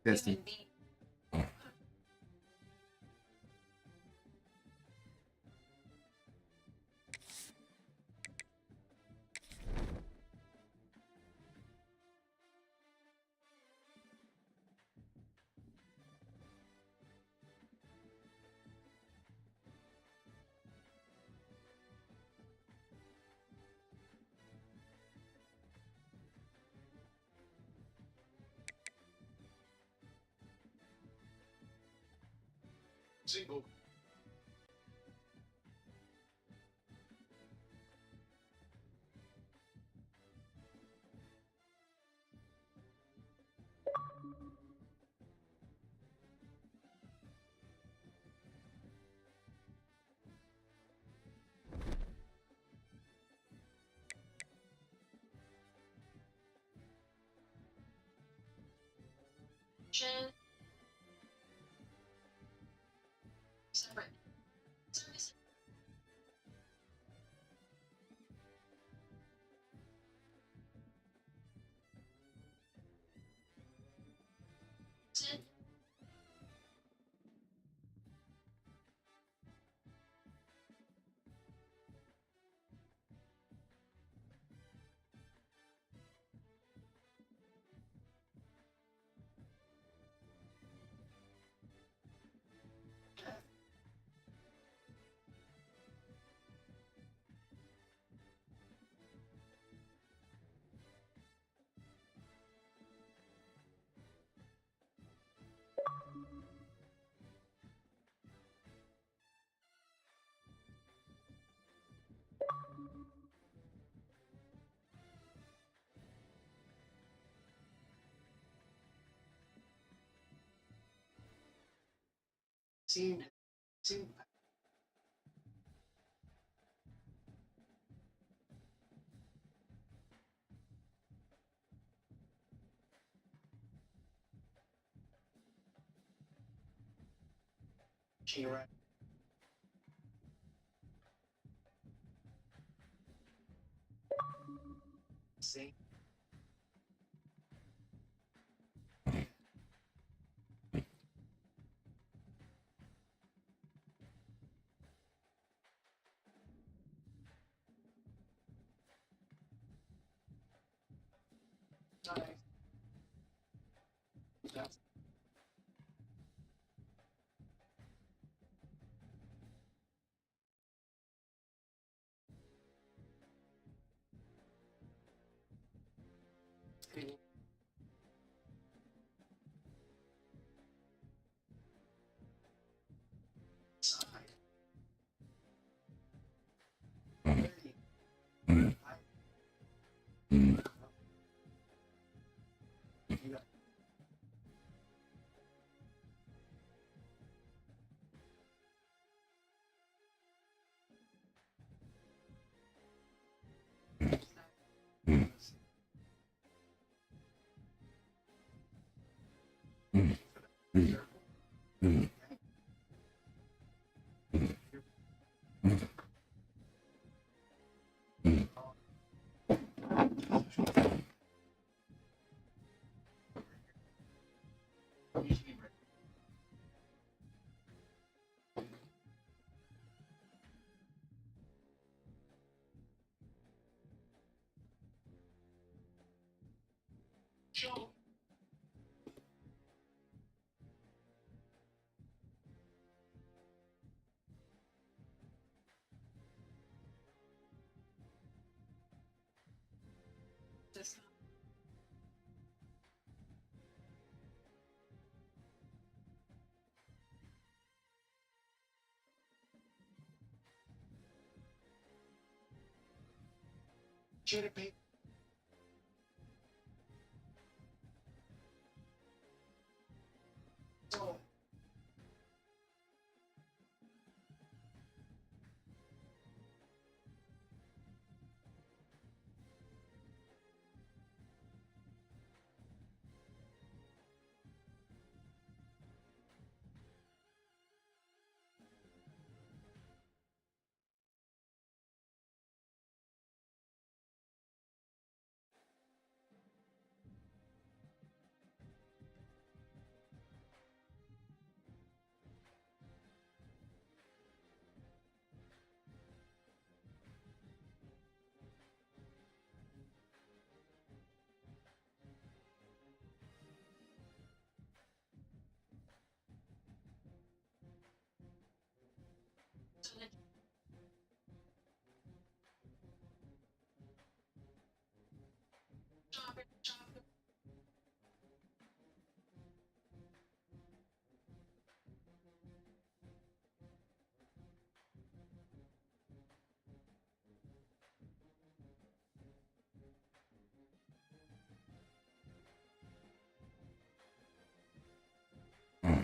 Testing. Single. Separate. Service. Ten. Seen. Seen. Kira. See. Nice. Yes. Side. Ready. Yeah. Show. This. Should it be? So.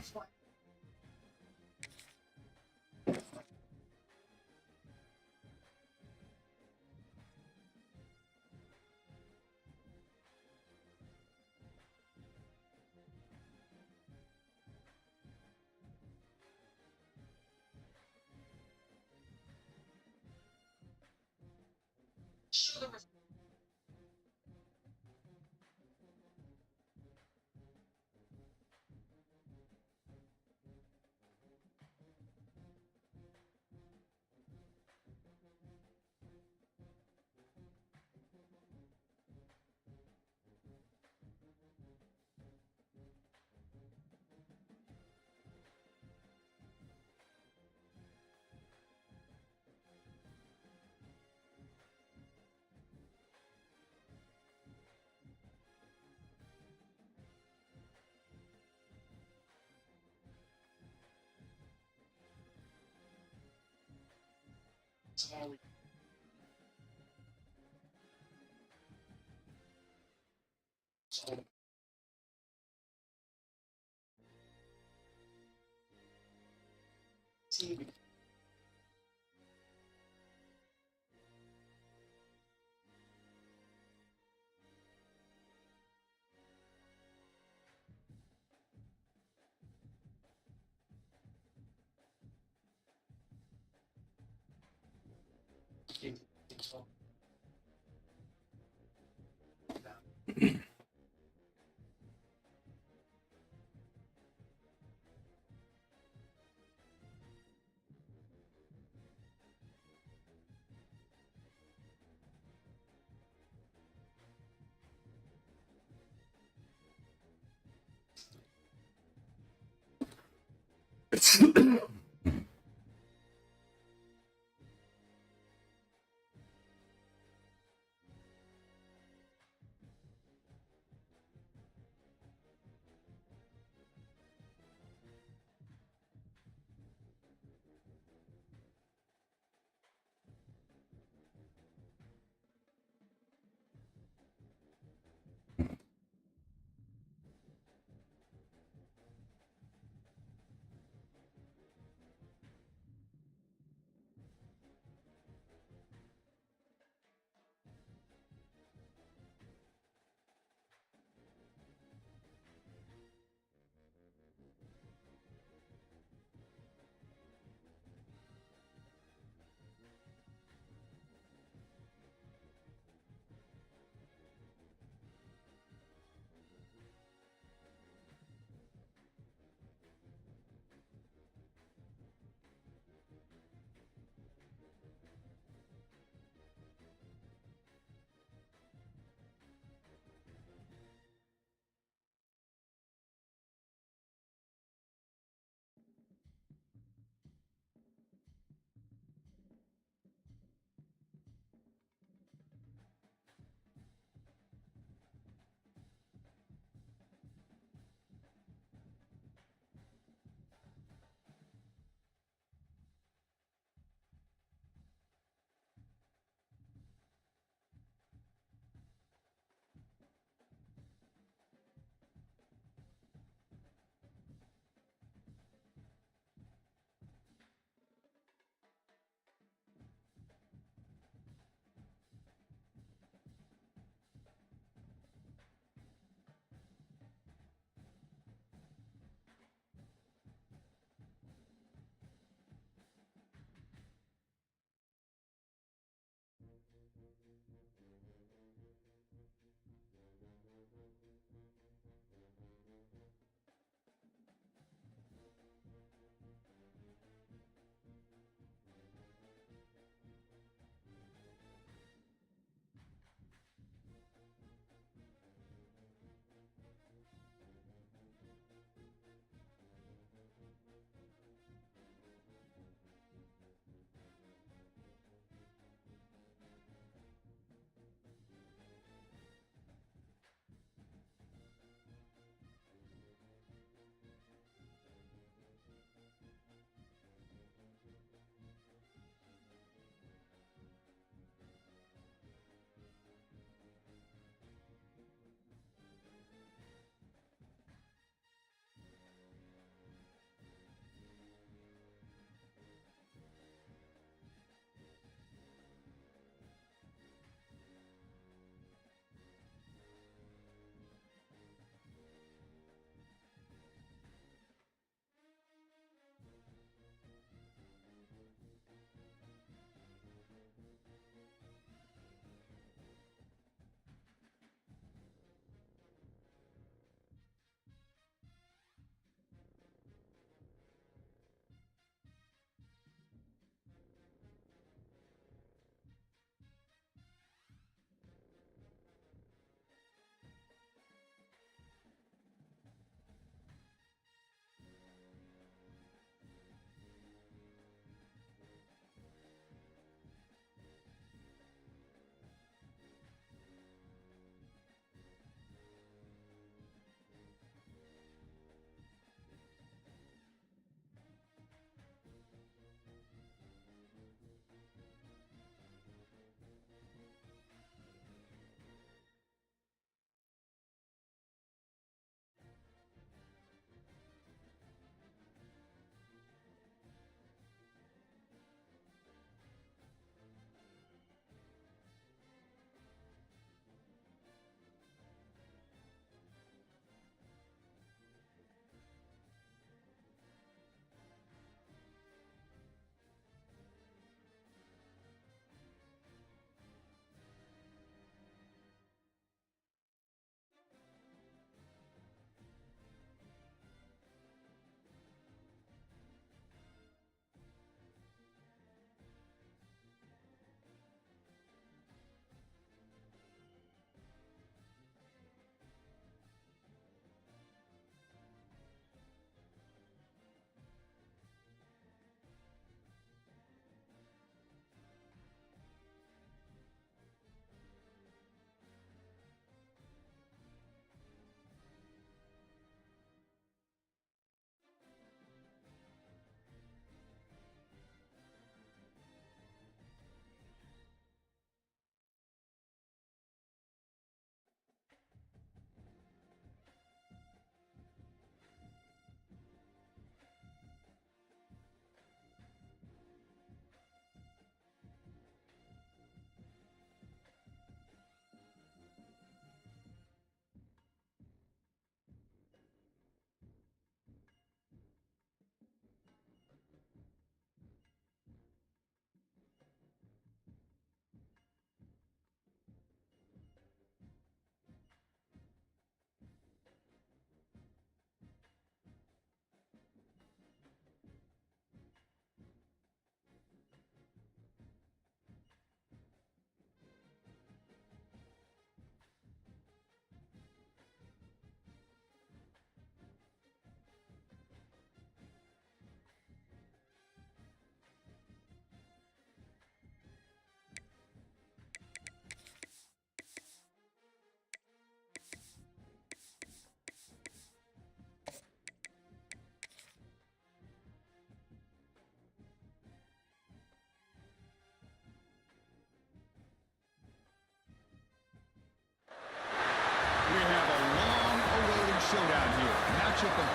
Show the Sorry. So, TV. So,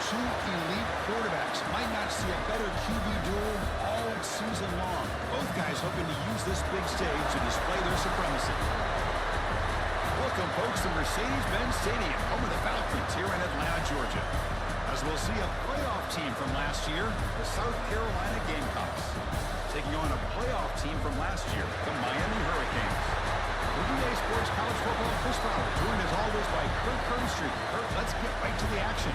two elite quarterbacks. Might not see a better QB duel all season long. Both guys hoping to use this big stage to display their supremacy. Welcome, folks, to Mercedes-Benz Stadium, home of the Falcons here in Atlanta, Georgia. As we'll see a playoff team from last year, the South Carolina Gamecocks, taking on a playoff team from last year, the Miami Hurricanes. For EA Sports College Football, Chris Fowler, joined as always by Kirk Herbstreit. Kirk, let's get right to the action.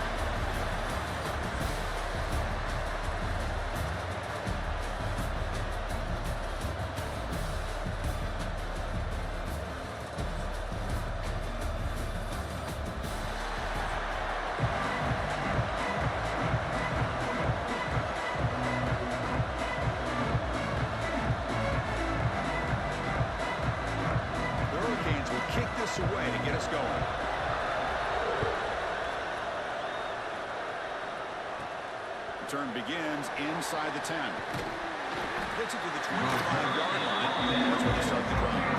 Away to get us going. The turn begins inside the 10. Gets it to the 25-yard line. That's where they start the drive.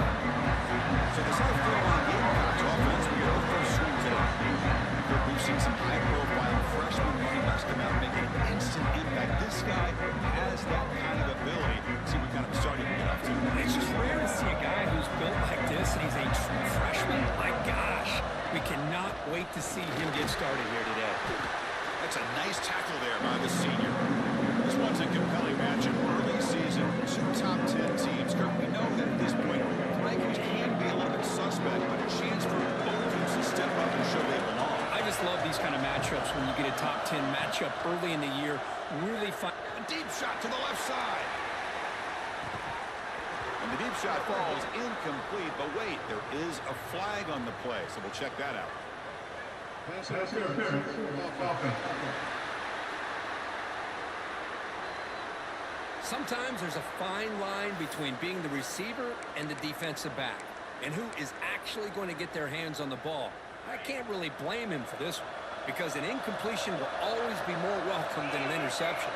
So the South Carolina Gamecocks offense will get our first swing today. We've seen some high-profile freshman running backs come out making an instant impact. This guy has that kind of ability. Let's see what kind of starting we get off to. It's just rare to see a guy who's built like this, and he's a true freshman. My gosh, we cannot wait to see him get started here today. That's a nice tackle there by the senior. This one's a compelling matchup. Early season, two top 10 teams. Kirk, we know that at this point, rankings can be a little bit suspect, but a chance for both teams to step up and show they belong. I just love these kind of matchups when you get a top 10 matchup early in the year. Really fun. A deep shot to the left side. And the deep shot falls incomplete, but wait, there is a flag on the play, so we'll check that out. Sometimes there's a fine line between being the receiver and the defensive back, and who is actually going to get their hands on the ball. I can't really blame him for this one, because an incompletion will always be more welcome than an interception.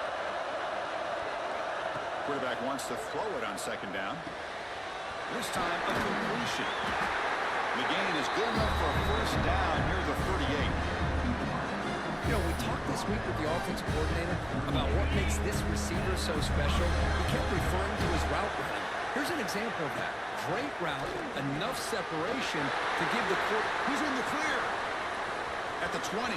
Quarterback wants to throw it on second down. This time, a completion. The gain is good enough for a first down near the 38. You know, we talked this week with the offensive coordinator about what makes this receiver so special. He kept referring to his route running. Here's an example of that. Great route, enough separation to give the quarterback. He's in the clear. At the 20.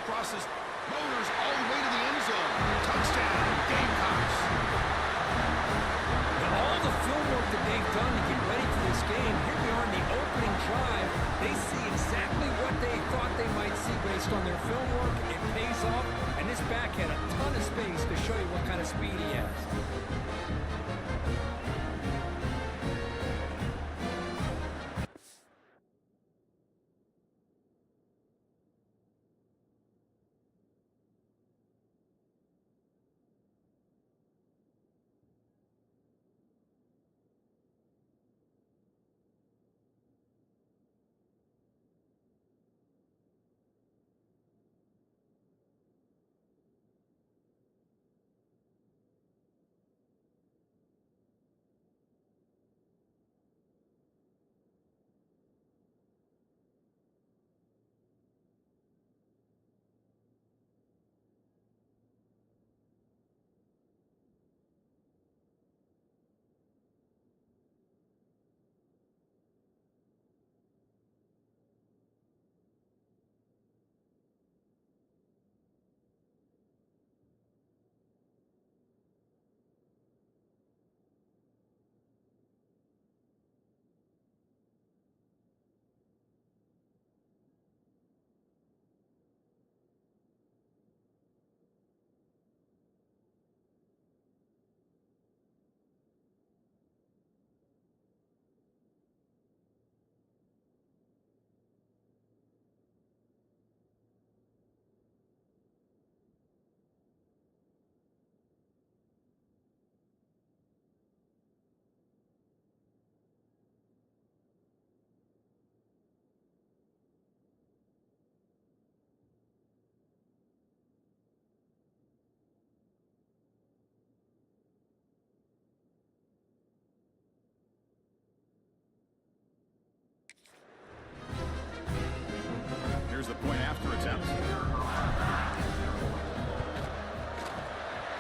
Crosses, motors all the way to the end zone. Touchdown, Gamecocks. All the film work that they've done to get ready for this game, here we are in the opening drive. They see exactly what they thought they might see based on their film work. It pays off, and this back had a ton of space to show you what kind of speed he has.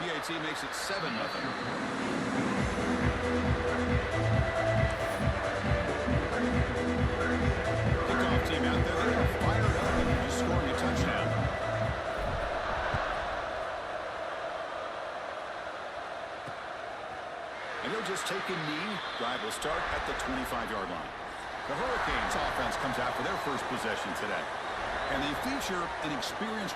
PAT makes it 7-0. Kickoff team out there, they are fired up and just scoring a touchdown. And they'll just take a knee. Drive will start at the 25-yard line. The Hurricanes offense comes out for their first possession today. And they feature an experienced...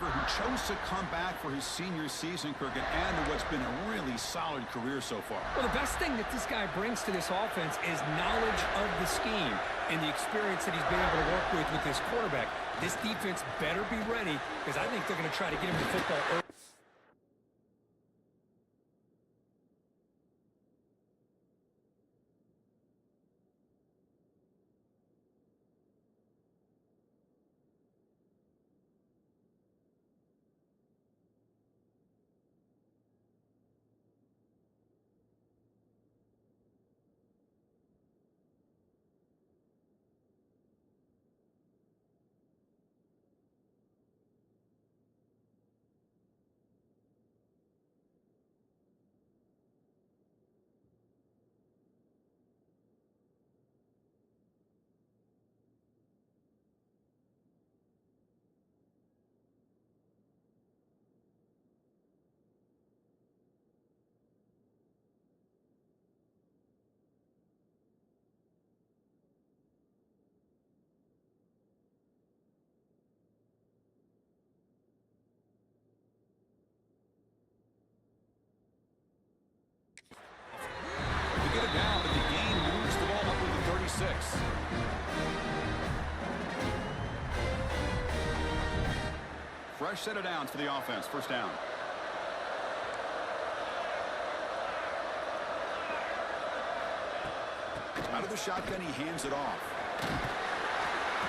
who chose to come back for his senior season, Kirk, and add to what's been a really solid career so far. Well, the best thing that this guy brings to this offense is knowledge of the scheme and the experience that he's been able to work with this quarterback. This defense better be ready because I think they're going to try to get him the football early. Get it down, but the game moves the ball up with the 36. Fresh set of downs for the offense. First down. Out of the shotgun, he hands it off.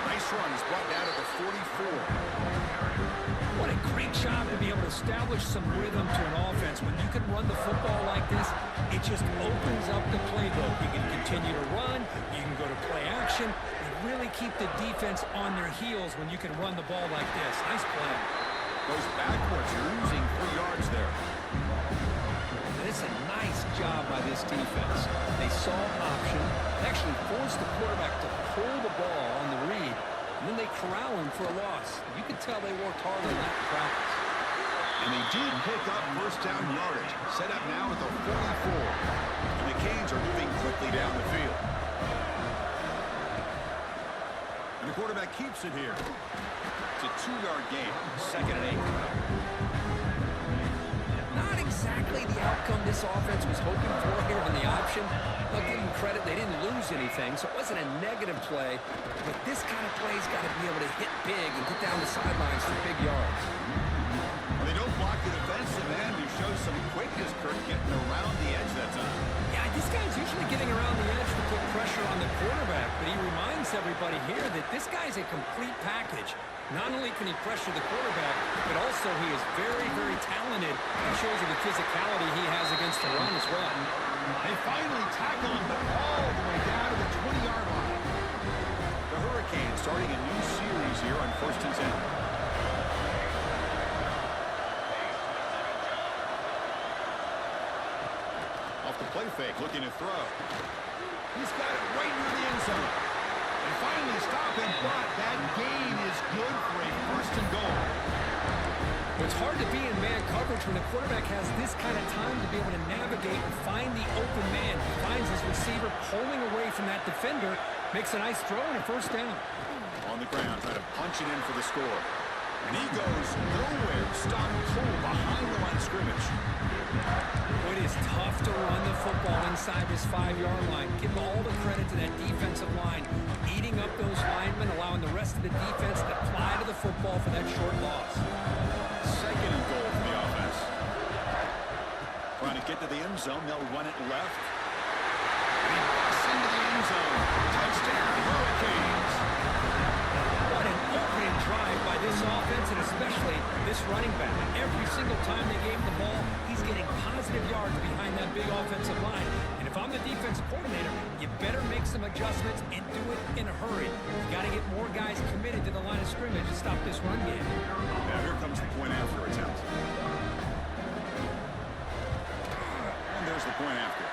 Nice run. He's brought down at the 44. What a great job to be able to establish some rhythm to an offense. When you can run the football like this, it just opens up the playbook. You can continue to run, you can go to play action, and really keep the defense on their heels when you can run the ball like this. Nice play. Goes backwards, losing 3 yards there. And it's a nice job by this defense. They saw option, they actually forced the quarterback to pull the ball on the read, and then they corral him for a loss. You can tell they worked hard on that in practice. And they did pick up first down yardage. Set up now at the 44. And the Canes are moving quickly down the field. And the quarterback keeps it here. It's a 2-yard gain. 2nd and 8. Not exactly the outcome this offense was hoping for here on the option. I'll give them credit, they didn't lose anything, so it wasn't a negative play. But this kind of play's got to be able to hit big and get down the sidelines for big yards. Well, they don't block the defensive end, who shows some quickness, Kirk, getting around the edge that time. Yeah, this guy's usually getting around the edge to put pressure on the quarterback, but he reminds everybody here that this guy's a complete package. Not only can he pressure the quarterback, but also he is very, very talented and shows you the physicality he has against the run as well. They finally tackle him, but all the way down to the 20-yard line. The Hurricanes starting a new series here on 1st and 10. Off the play fake, looking to throw. He's got it right near the end zone. And finally stopping, but that gain is good for a first and goal. It's hard to be in man coverage when the quarterback has this kind of time to be able to navigate and find the open man. He finds his receiver pulling away from that defender, makes a nice throw and a first down. On the ground, trying to punch it in for the score. And he goes nowhere, stopped cold behind the line of scrimmage. It is tough to run the football inside this 5-yard line. Give all the credit to that defensive line, eating up those linemen, allowing the rest of the defense to fly to the football for that short loss. Second and goal for the offense. Trying to get to the end zone. They'll run it left. And he busts into the end zone. Touchdown, Hurricanes. What an opening drive by this offense, and especially this running back. Every single time they gave him the ball, he's getting positive yards behind that big offensive line. And if I'm the defensive coordinator, you better make some adjustments and do it in a hurry. You got to get more guys committed to the line of scrimmage to stop this run game. Now here comes the point after attempt. And there's the point after.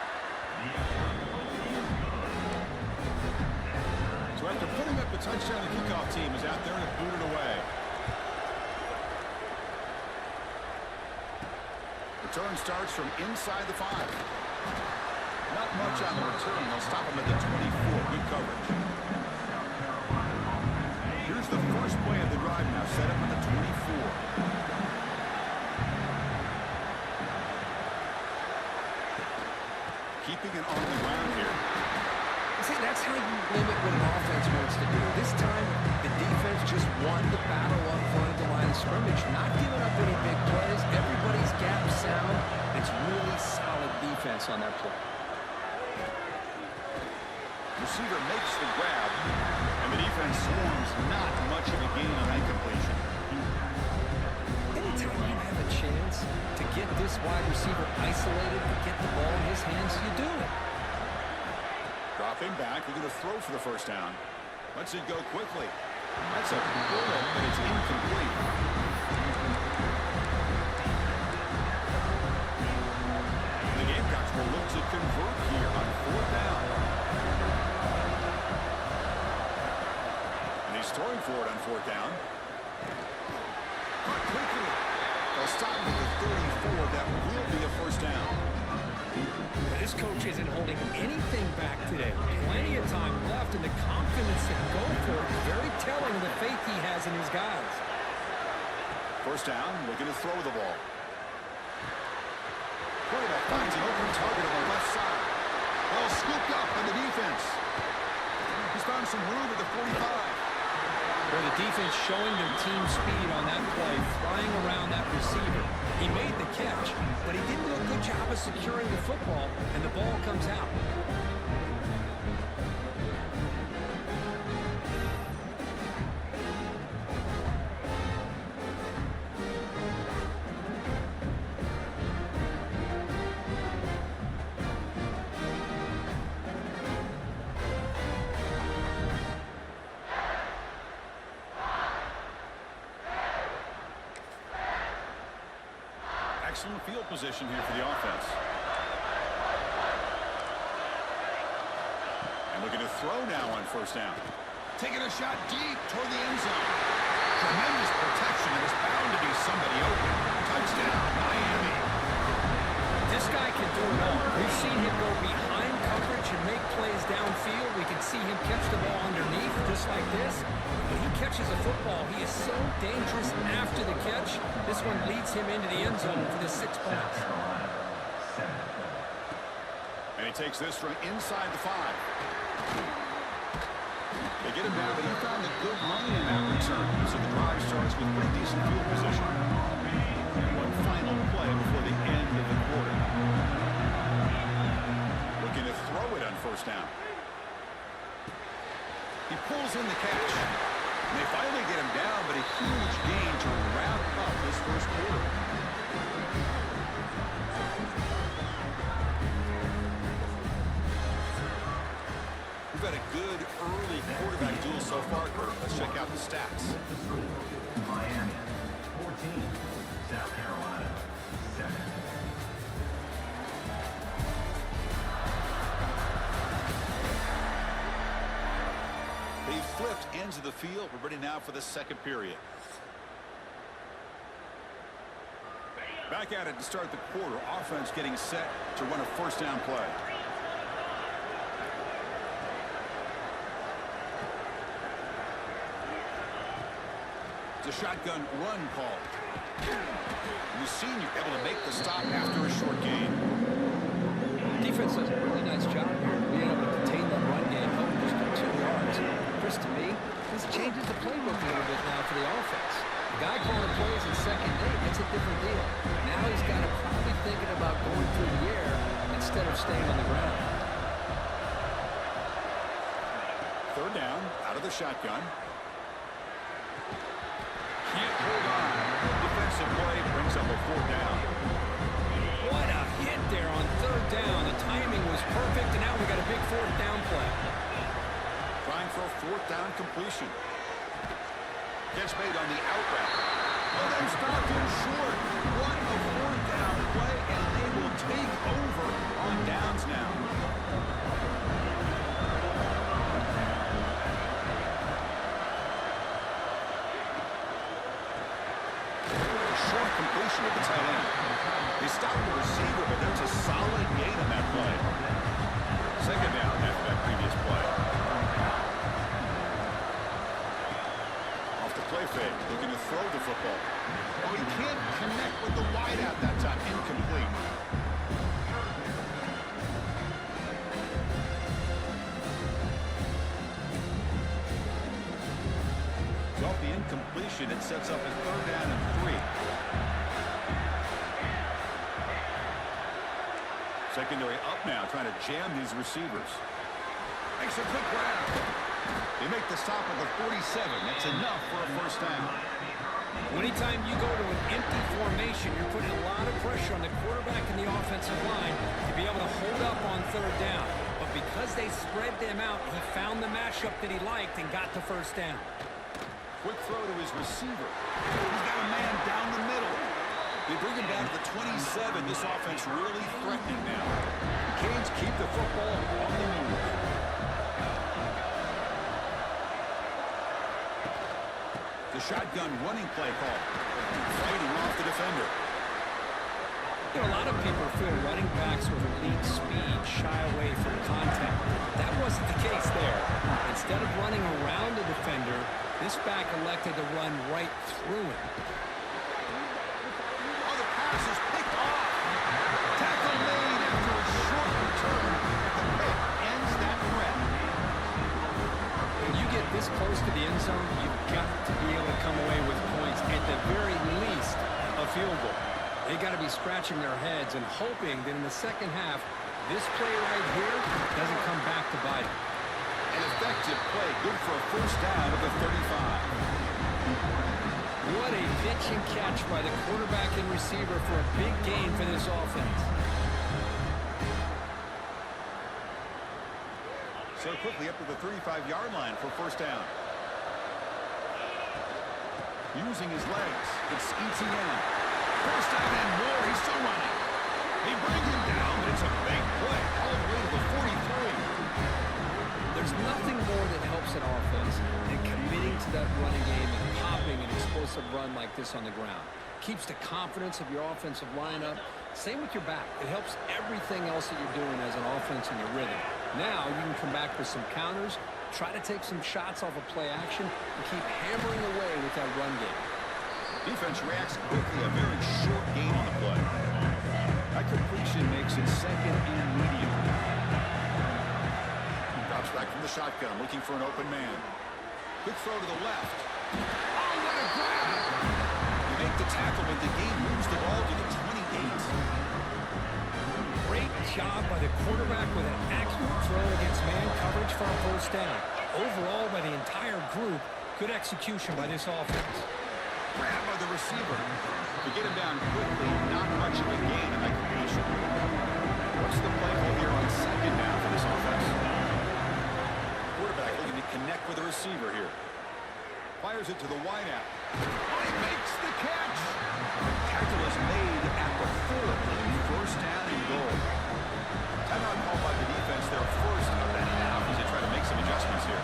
So after putting up the touchdown, the kickoff team is out there and booted away. Return starts from inside the 5. Not much on the return. They'll stop him at the 24. Good coverage. Here's the first play of the drive now, set up at the 24. Keeping it on the ground here. See, that's how you limit what an offense wants to do. This time, the defense just won the battle up front at the line of scrimmage, not giving up any big plays. Everybody's gap sound. It's really solid defense on that play. Receiver makes the grab, and the defense swarms. Not much of a gain on that completion. Anytime you have a chance to get this wide receiver isolated and get the ball in his hands, you do it. Dropping back, they're going to throw for the first down. Lets it go quickly. That's a bullet, but it's incomplete. The Gamecocks will look to convert here on 4th down. And he's throwing for it on 4th down. Caught quickly. They'll stop him at the 34. That will be a first down. This coach isn't holding anything back today. Plenty of time left, and the confidence to go for it is very telling of the faith he has in his guys. First down, looking to throw the ball. Quarterback finds an open target on the left side. Ball scooped up on the defense. He's found some room at the 45. Where the defense showing their team speed on that play, flying around that receiver. He made the catch, but he didn't do a good job of securing the football, and the ball comes out. Excellent field position here for the offense. And looking to throw now on first down. Taking a shot deep toward the end zone. Tremendous protection. There's bound to be somebody open. Touchdown, Miami. This guy can do it all. We've seen him go behind coverage and make plays downfield. We can see him catch the ball underneath just like this. When he catches a football, he is so dangerous after the catch. This one leads him into the end zone for the 6th pass. And he takes this from inside the 5. They get him down, but he found a good run in that return. So the drive starts with pretty decent field position. One final play before the end of the quarter. Looking to throw it on first down. He pulls in the catch. And they finally get him down, but a huge gain to wrap up this first quarter. We've had a good early quarterback duel so far, Kurt. Let's check out the stats. Miami, 14. South Carolina, 7. They flipped ends of the field. We're ready now for the second period. Back at it to start the quarter. Offense getting set to run a first down play. It's a shotgun run call. The senior able to make the stop after a short gain. Defense does a really nice job here being able to contain that run game, helping just get 2 yards. Chris, to me, this changes the playbook a little bit now for the offense. The guy calling plays in second day, that's a different deal. Now he's got to probably thinking about going through the air instead of staying on the ground. Third down, out of the shotgun. Can't hold on. Defensive play brings up a fourth down. What a hit there on third down. The timing was perfect, and now we got a big fourth down play. Trying for a fourth down completion. Gets made on the out route. Oh, then stopped him short. What a fourth down play, and they will take over on downs now. Short completion with the tight end. They stopped the receiver, but there's a solid gain on that play. Second down after that previous play. Off the play fake, looking to throw the football. Oh, he can't connect with the wideout that time. Incomplete. Off the incompletion, it sets up a third down and 3. Secondary up now, trying to jam these receivers. Makes a quick grab. They make the stop at the 47. That's enough for a first down. Anytime you go to an empty formation, you're putting a lot of pressure on the quarterback and the offensive line to be able to hold up on third down. But because they spread them out, he found the matchup that he liked and got the first down. Quick throw to his receiver. He's got a man down the middle. They bring him down to the 27. This offense really threatening now. Canes keep the football on the move. The shotgun running play call. Fighting off the defender. You know, a lot of people feel running backs with elite speed shy away from contact. That wasn't the case there. Instead of running around the defender, this back elected to run right through him. Oh, the pass is picked off. Tackle made after a short return. The pick ends that threat. When you get this close to the end zone, you've got to be able to come away with points, at the very least, a field goal. They got to be scratching their heads and hoping that in the second half, this play right here doesn't come back to bite them. An effective play, good for a first down of the 35. What a pitch and catch by the quarterback and receiver for a big gain for this offense. So quickly up to the 35-yard line for first down. Using his legs, it's Etienne. First down and more, he's still running. They bring him down, but it's a big play all the way to the 43. There's nothing more that helps an offense than committing to that running game and popping an explosive run like this on the ground. Keeps the confidence of your offensive lineup. Same with your back. It helps everything else that you're doing as an offense in your rhythm. Now you can come back with some counters, try to take some shots off of play action, and keep hammering away with that run game. Defense reacts quickly, a very short gain on the play. That completion makes it second and medium. Drops back from the shotgun, looking for an open man. Quick throw to the left. Oh, what a grab! They make the tackle, but the game moves the ball to the 28. Great job by the quarterback with an accurate throw against man coverage for a first down. Overall, by the entire group, good execution by this offense. Grab by the receiver. To get him down quickly, not much of a gain in that completion. What's the play call here on second down for this offense? Quarterback looking to connect with the receiver here. Fires it to the wideout. Oh, he makes the catch. Tackle is made at the 4, first down and goal. Timeout called by the defense, their first of the half as they try to make some adjustments here.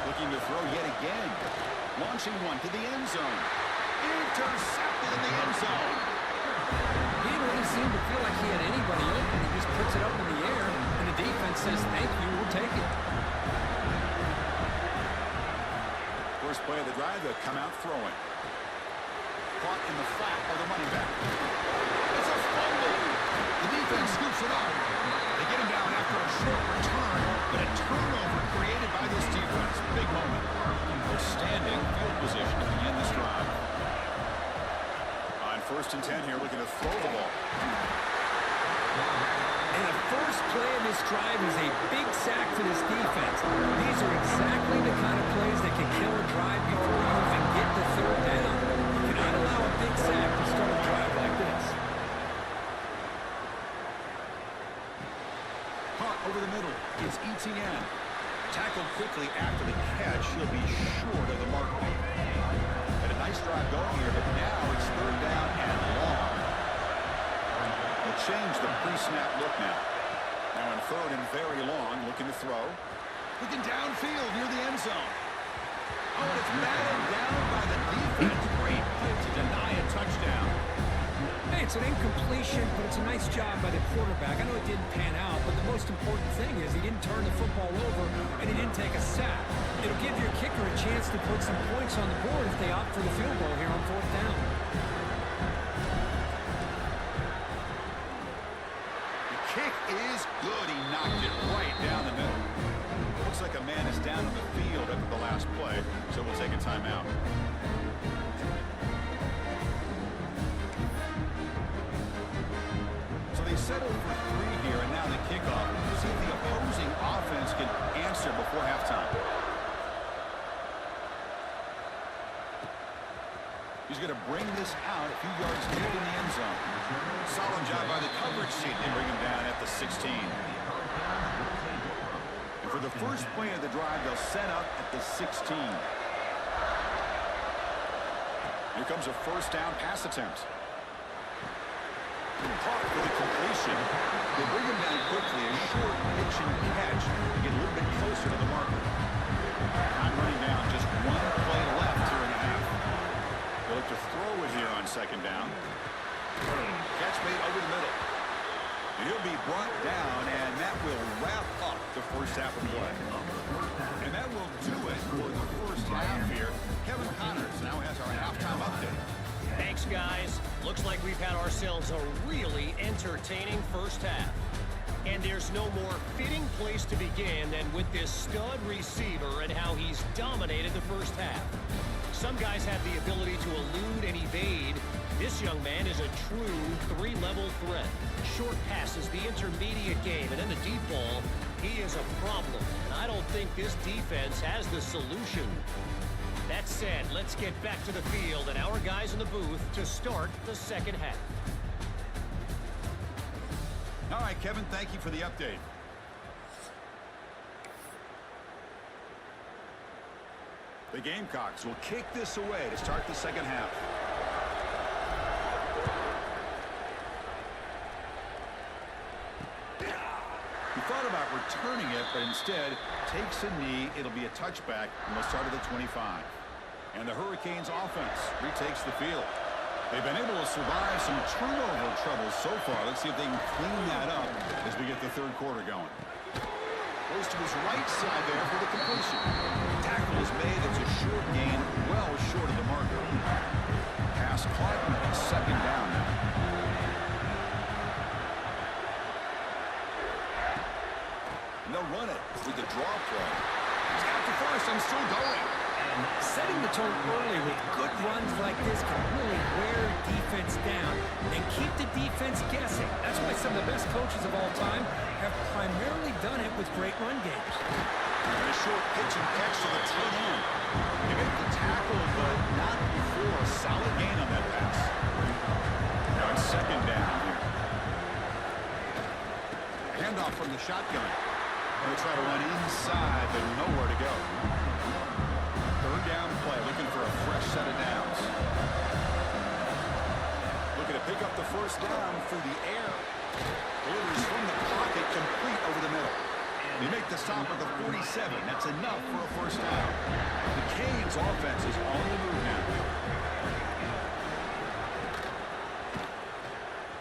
Looking to launching one to the end zone. Intercepted in the end zone. He didn't really seem to feel like he had anybody open. He just puts it up in the air, and the defense says, thank you, we'll take it. First play of the drive, they'll come out throwing. Caught in the flat by the running back. It's a fumble. The defense scoops it up. They get him down after a short return, but a turnover created by this defense. Big moment. Outstanding field position to begin this drive. On 1st and 10 here, looking to throw the ball. And the first play of this drive is a big sack for this defense. These are exactly the kind of plays that can kill a drive before you even get the 3rd down. You cannot allow a big sack to start a drive like this. Caught over the middle is Etienne. Tackled quickly after the catch. He'll be short of the mark. Had a nice drive going here, but now it's 3rd down and long. He'll change the pre-snap look now. Now in 3rd and very long, looking to throw. Looking downfield near the end zone. Oh, and it's batted down by the defense. Great play to deny a touchdown. Hey, it's an incompletion, but it's a nice job by the quarterback. I know it didn't pan out, but the most important thing is he didn't turn the football over, and he didn't take a sack. It'll give your kicker a chance to put some points on the board if they opt for the field goal here on 4th down. The kick is good. He knocked it right down the middle. Looks like a man is down on the field after the last play, so we'll take a timeout. So they settled for 3 here, and now the kickoff. See if the opposing offense can answer before halftime. He's going to bring this out a few yards deep in the end zone. Solid job by the coverage team. They bring him down at the 16. And for the first play of the drive, they'll set up at the 16. Here comes a 1st down pass attempt. Caught for the completion. They bring him down quickly. A short pitch and catch to get a little bit closer to the marker. Time running down. Just 1 play left here in the half. They look to throw it here on 2nd down. Catch made over the middle. He'll be brought down, and that will wrap up the first half of play. And that will do it for the first half here. Kevin Connors now has our halftime update. Thanks, guys. Looks like we've had ourselves a really entertaining first half. And there's no more fitting place to begin than with this stud receiver and how he's dominated the first half. Some guys have the ability to elude and evade. This young man is a true 3-level threat. Short passes, the intermediate game, and then the deep ball, he is a problem. And I don't think this defense has the solution. That said, let's get back to the field and our guys in the booth to start the second half. All right, Kevin, thank you for the update. The Gamecocks will kick this away to start the second half. He thought about returning it, but instead takes a knee. It'll be a touchback, and they'll start at the 25. And the Hurricanes offense retakes the field. They've been able to survive some turnover troubles so far. Let's see if they can clean that up as we get the 3rd quarter going. Goes to his right side there for the completion. Tackle is made. It's a short gain, well short of the marker. Pass caught, and 2nd down now. And they'll run it with the draw play. He's got the first and still going. Setting the tone early with good runs like this can really wear defense down and keep the defense guessing. That's why some of the best coaches of all time have primarily done it with great run games. And a short pitch and catch to the tight end. They make the tackle, but not before a solid gain on that pass. Now it's 2nd down here. Handoff from the shotgun. They'll try to run inside, but nowhere to go. 3rd down play, looking for a fresh set of downs. Looking to pick up the 1st down through the air. Delivers from the pocket, complete over the middle. And They make the stop at the 47. That's enough for a first down. The Canes offense is on the move now.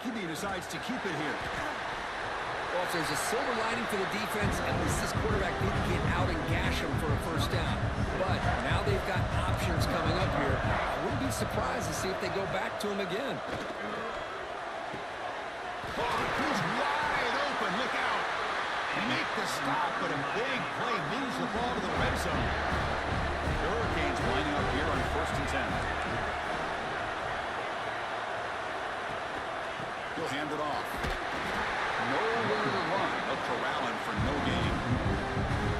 QB decides to keep it here. Well, if there's a silver lining for the defense, at least this quarterback didn't get out and gash him for a first down. But now they've got options coming up here. I wouldn't be surprised to see if they go back to him again. He's wide open. Look out. They make the stop, but a big play moves the ball to the red zone. The Hurricanes lining up here on 1st and 10. He'll hand it off. Nowhere to run, but corralling for no gain.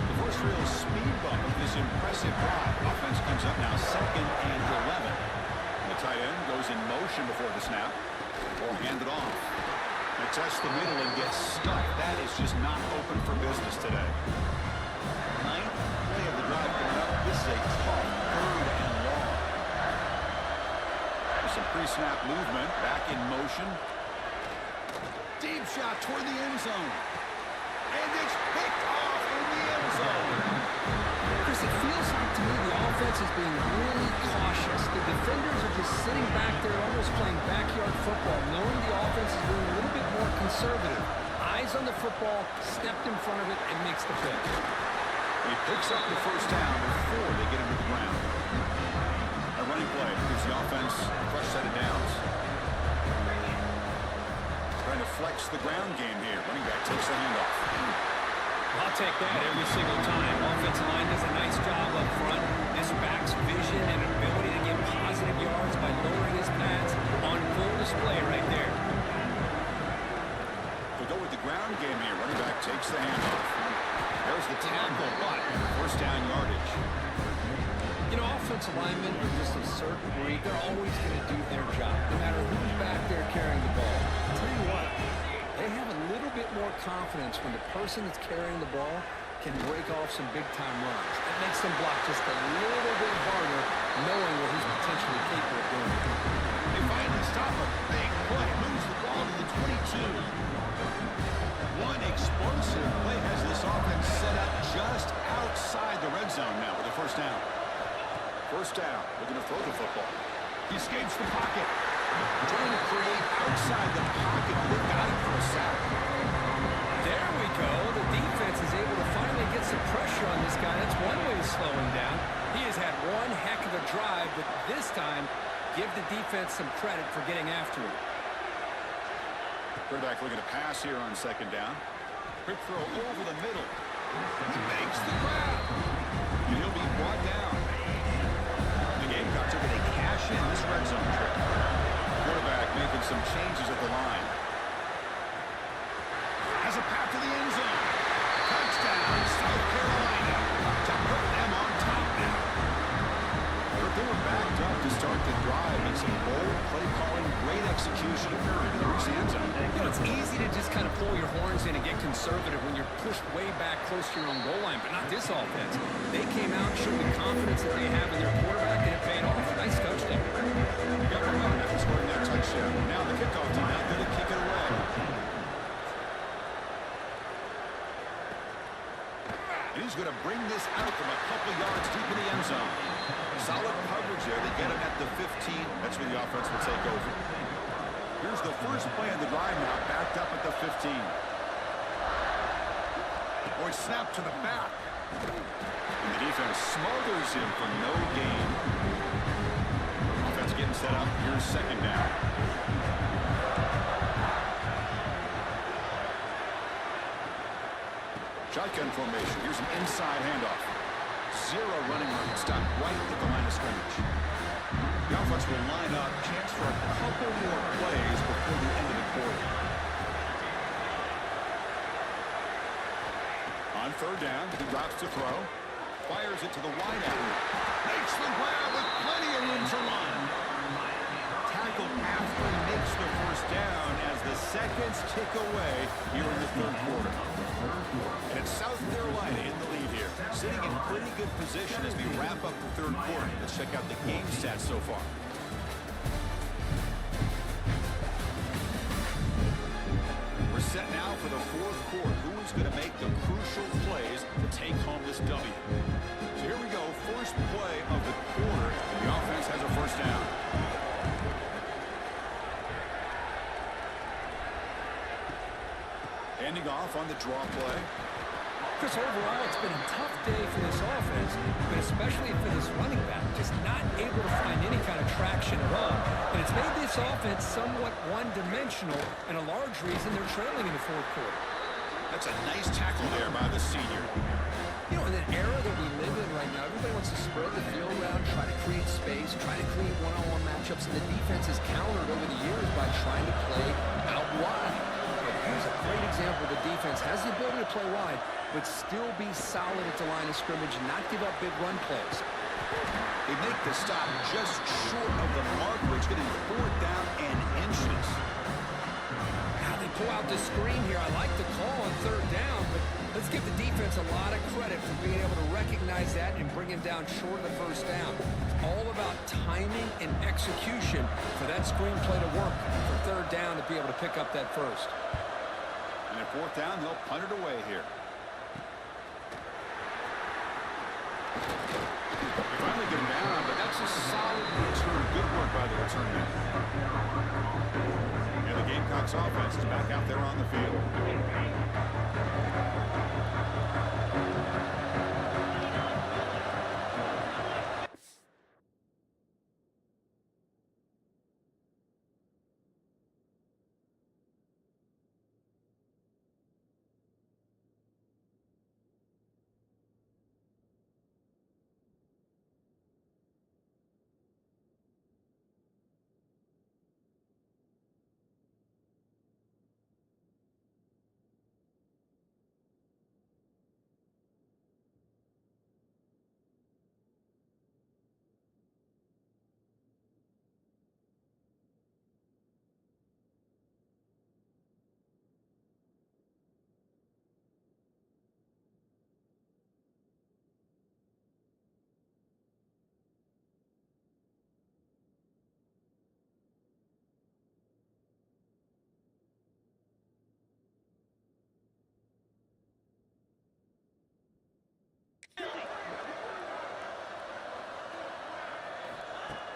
The first real speed bump of this impressive drive. Offense comes up now 2nd and 11. The tight end goes in motion before the snap. Or hand it off. They test the middle and get stuck. That is just not open for business today. 9th play of the drive coming up. This is a tough 3rd and long. There's some pre-snap movement. Back in motion. Deep shot toward the end zone. And it's picked off in the end zone. Chris, it feels like to me the offense is being really cautious. The defenders are just sitting back there almost playing backyard football, knowing the offense is being a little bit more conservative. Eyes on the football, stepped in front of it, and makes the pick. He picks up the first down before they get him to the ground. A running play gives the offense a fresh set of downs. Trying to flex the ground game here. Running back takes the handoff. I'll take that every single time. Offensive line does a nice job up front. This back's vision and ability to get positive yards by lowering his pads on full display right there. We'll go with the ground game here. Running back takes the handoff. There's the tackle, but first down yardage. You know, offensive linemen are just a certain breed. They're always going to do their job, no matter who's back there carrying the ball. I'll tell you what, they have a little bit more confidence when the person that's carrying the ball can break off some big-time runs. It makes them block just a little bit harder, knowing what he's potentially capable of doing. They finally stop a big play. Moves the ball to the 22. One explosive play has this offense set up just outside the red zone now with the first down. First down. Looking to throw the football. He escapes the pocket. Trying to create outside the pocket. They got him for a sack. There we go. The defense is able to finally get some pressure on this guy. That's one way to slow him down. He has had one heck of a drive, but this time, give the defense some credit for getting after him. Quarterback looking to pass here on 2nd down. Quick throw over the middle. He makes the grab. And he'll be brought down. The Gamecocks are going to cash in this red zone trip. Quarterback making some changes at the line. Has a path to the end zone. Touchdown, South Carolina. To put them on top now. But they were backed up to start the drive and some bold play calling, great execution into the Bruce end zone. You know, it's easy to just kind of pull your horns in and get conservative when you're pushed way back close to your own goal line, but not this offense. They came out, showed the confidence that they have in their quarterback, and it paid off. Nice touchdown. Got momentum after scoring that touchdown. Now the kickoff team out there to kick it away. And he's going to bring this out from a couple yards deep in the end zone. Solid coverage there. They get him at the 15. That's where the offense will take over. Here's the first play of the drive now, backed up at the 15. Boy, snap to the back. And the defense smothers him for no gain. Offense getting set up. Here's 2nd down. Shotgun formation. Here's an inside handoff. Zero running room. Stop right at the line of scrimmage. The offense will line up. Chance for a couple more plays before the end of the quarter. On 3rd down, he drops to throw. Fires it to the wide out. Makes the grab with plenty of room to run. Tackled after he makes the first down as the seconds tick away here in the 3rd quarter. And it's South Carolina in the lead here, sitting in pretty good position as we wrap up the 3rd quarter. Let's check out the game stats so far. We're set now for the 4th quarter. Who is is going to make the crucial plays to take home this W. So here we go, first play of the quarter. The offense has a first down. Handing off on the draw play. Chris, overall, it's been a tough day for this offense, but especially for this running back, just not able to find any kind of traction at all. And it's made this offense somewhat one-dimensional, and a large reason they're trailing in the fourth quarter. That's a nice tackle there by the senior. You know, in an era that we live in right now, everybody wants to spread the field around, try to create space, try to create one-on-one matchups, and the defense has countered over the years by trying to play out wide. But here's a great example. The defense has the ability to play wide, but still be solid at the line of scrimmage and not give up big run plays. They make the stop just short of the marker. It's getting 4th down and inches. Now they pull out the screen here. I like the call on 3rd down, but let's give the defense a lot of credit for being able to recognize that and bring him down short of the 1st down. It's all about timing and execution for that screenplay to work for 3rd down to be able to pick up that first. And at 4th down, they'll punt it away here. They finally get him down, but that's a solid return. Good work by the return man. And the Gamecocks offense is back out there on the field.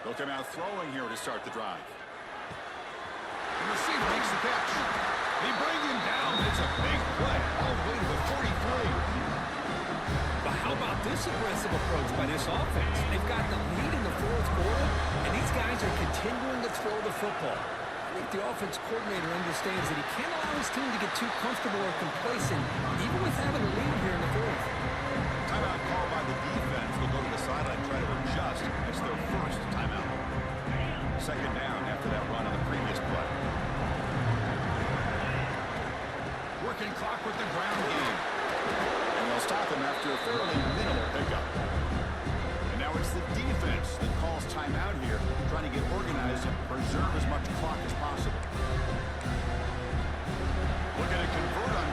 They'll come out throwing here to start the drive. The receiver makes the catch. They bring him down. It's a big play all the way to the 43. But how about this aggressive approach by this offense? They've got the lead in the 4th quarter, and these guys are continuing to throw the football. I think the offense coordinator understands that he can't allow his team to get too comfortable or complacent, even with having a lead here in the 4th. Timeout call by the defense. They'll go to the sideline and try to adjust. It's their first timeout. 2nd down after that run on the previous play. Working clock with the ground game. And they'll stop him after a fairly minimal pickup. And now it's the defense that calls timeout here, trying to get organized and preserve as much clock as possible. Looking to convert on...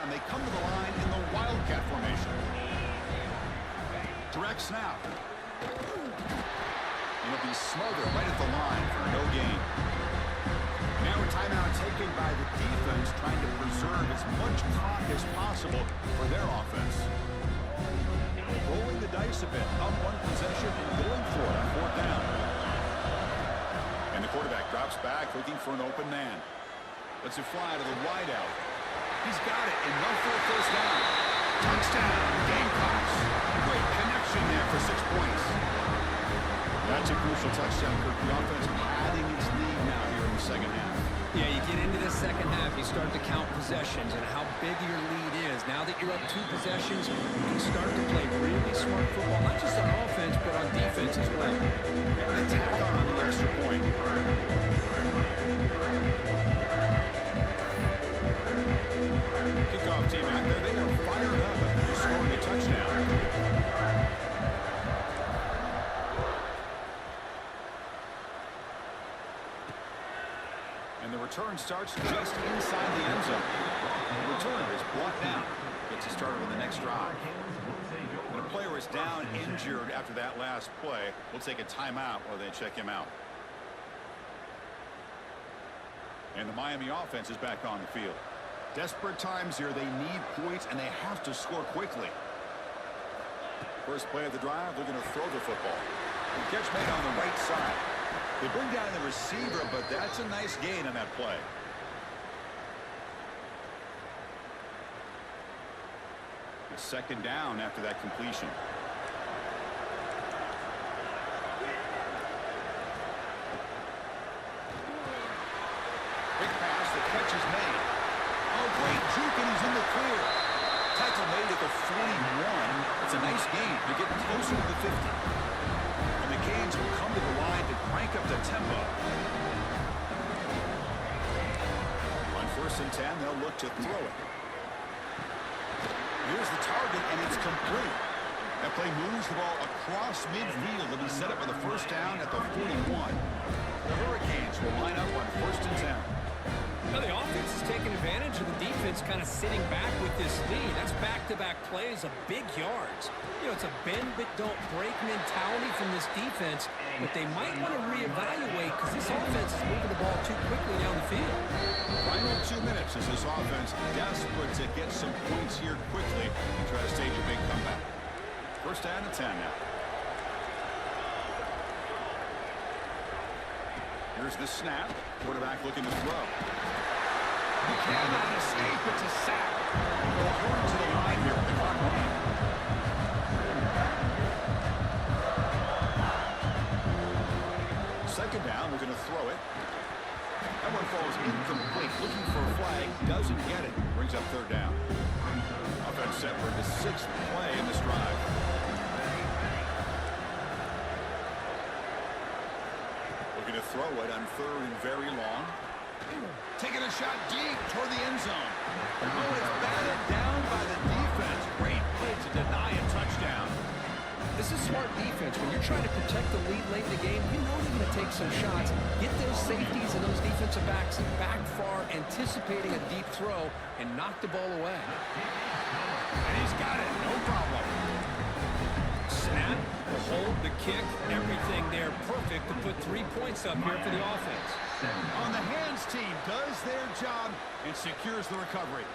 And they come to the line in the Wildcat formation. Direct snap. It'll be smothered right at the line for no gain. Now a timeout taken by the defense, trying to preserve as much clock as possible for their offense. Rolling the dice a bit, up 1 possession and going for it on 4th down. And the quarterback drops back, looking for an open man. Lets it fly to the wideout. He's got it, enough for a first down. Touchdown, Gamecocks. Great connection there for 6 points. That's a crucial touchdown, Kirk. The offense padding its lead now here in the second half. Yeah, you get into the second half, you start to count possessions and how big your lead is. Now that you're up 2 possessions, you can start to play really smart football, not just on offense, but on defense as well. And attack on the extra point. Kickoff team out there. They are fired up after scoring a touchdown. And the return starts just inside the end zone. The return is blocked down. Gets us started on the next drive. And a player is down injured after that last play. We'll take a timeout while they check him out. And the Miami offense is back on the field. Desperate times here. They need points, and they have to score quickly. First play of the drive, they're going to throw the football. The catch made on the right side. They bring down the receiver, but that's a nice gain on that play. A second down after that completion. Big pass, the catch is made. Oh, great juke, and he's in the clear. Tackle made at the 41. It's a nice gain. They're getting closer to the 50. And the Canes will come to the line to crank up the tempo. On 1st and 10, they'll look to throw it. Here's the target, and it's complete. That play moves the ball across midfield. It'll be set up for the first down at the 41. The Hurricanes will line up on 1st and 10. Now the offense is taking advantage of the defense kind of sitting back with this lead. That's back-to-back plays of big yards. You know, it's a bend but don't break mentality from this defense, but they might want to reevaluate because this offense is moving the ball too quickly down the field. Final 2 minutes as this offense desperate to get some points here quickly and try to stage a big comeback. First down and 10 now. Here's the snap. Quarterback looking to throw. He cannot escape. It's a sack. According to the line here, the clock running. Second down, we're going to throw it. That one falls incomplete. Looking for a flag, doesn't get it. Brings up 3rd down. Offense set for the 6th play in this drive. Looking to throw it on 3rd and very long. Taking a shot deep toward the end zone. Oh, it's batted down by the defense. Great play to deny a touchdown. This is smart defense. When you're trying to protect the lead late in the game, you know they're going to take some shots. Get those safeties and those defensive backs back far, anticipating a deep throw, and knock the ball away. And he's got it. No problem. Snap, the hold, the kick, everything there perfect to put 3 points up here for the offense. On the hands team does their job and secures the recovery.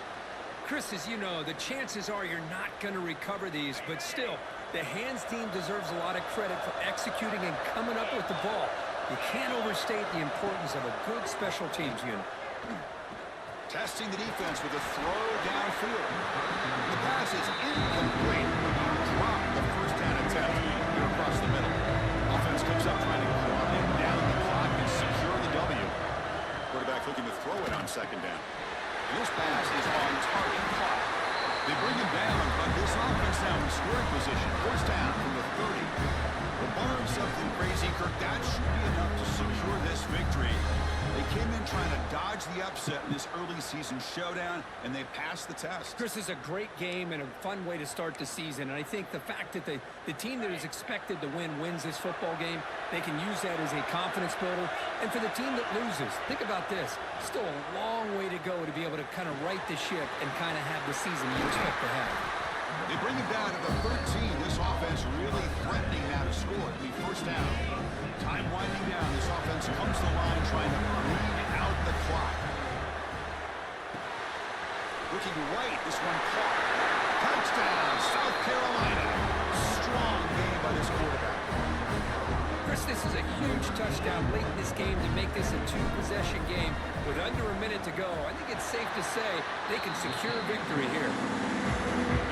Chris, as you know, the chances are you're not going to recover these, but still, the hands team deserves a lot of credit for executing and coming up with the ball. You can't overstate the importance of a good special teams unit. Testing the defense with a throw downfield. The pass is incomplete. Drop the first down attempt here across the middle. Offense comes up trying to grind down the clock and secure the W. Quarterback looking to throw it on 2nd down. And this pass is on target clock. They bring him down, but this offense now in scoring position. First down from the 30. Well, barring something crazy, Kirk, that should be enough to secure this victory. They came in trying to dodge the upset in this early season showdown, and they passed the test. Chris, is a great game and a fun way to start the season. And I think the fact that the team that is expected to win wins this football game, they can use that as a confidence builder. And for the team that loses, think about this. Still a long way to go to be able to kind of right the ship and kind of have the season you expect to have. They bring him down to the 13. This offense really threatening now to score. It'll be first down. Time winding down. This offense comes to the line trying to bleed out the clock. Looking right. This one caught. Touchdown, South Carolina. Strong game by this quarterback. Chris, Unless this is a huge touchdown late in this game to make this a two-possession game with under a minute to go, I think it's safe to say they can secure victory here.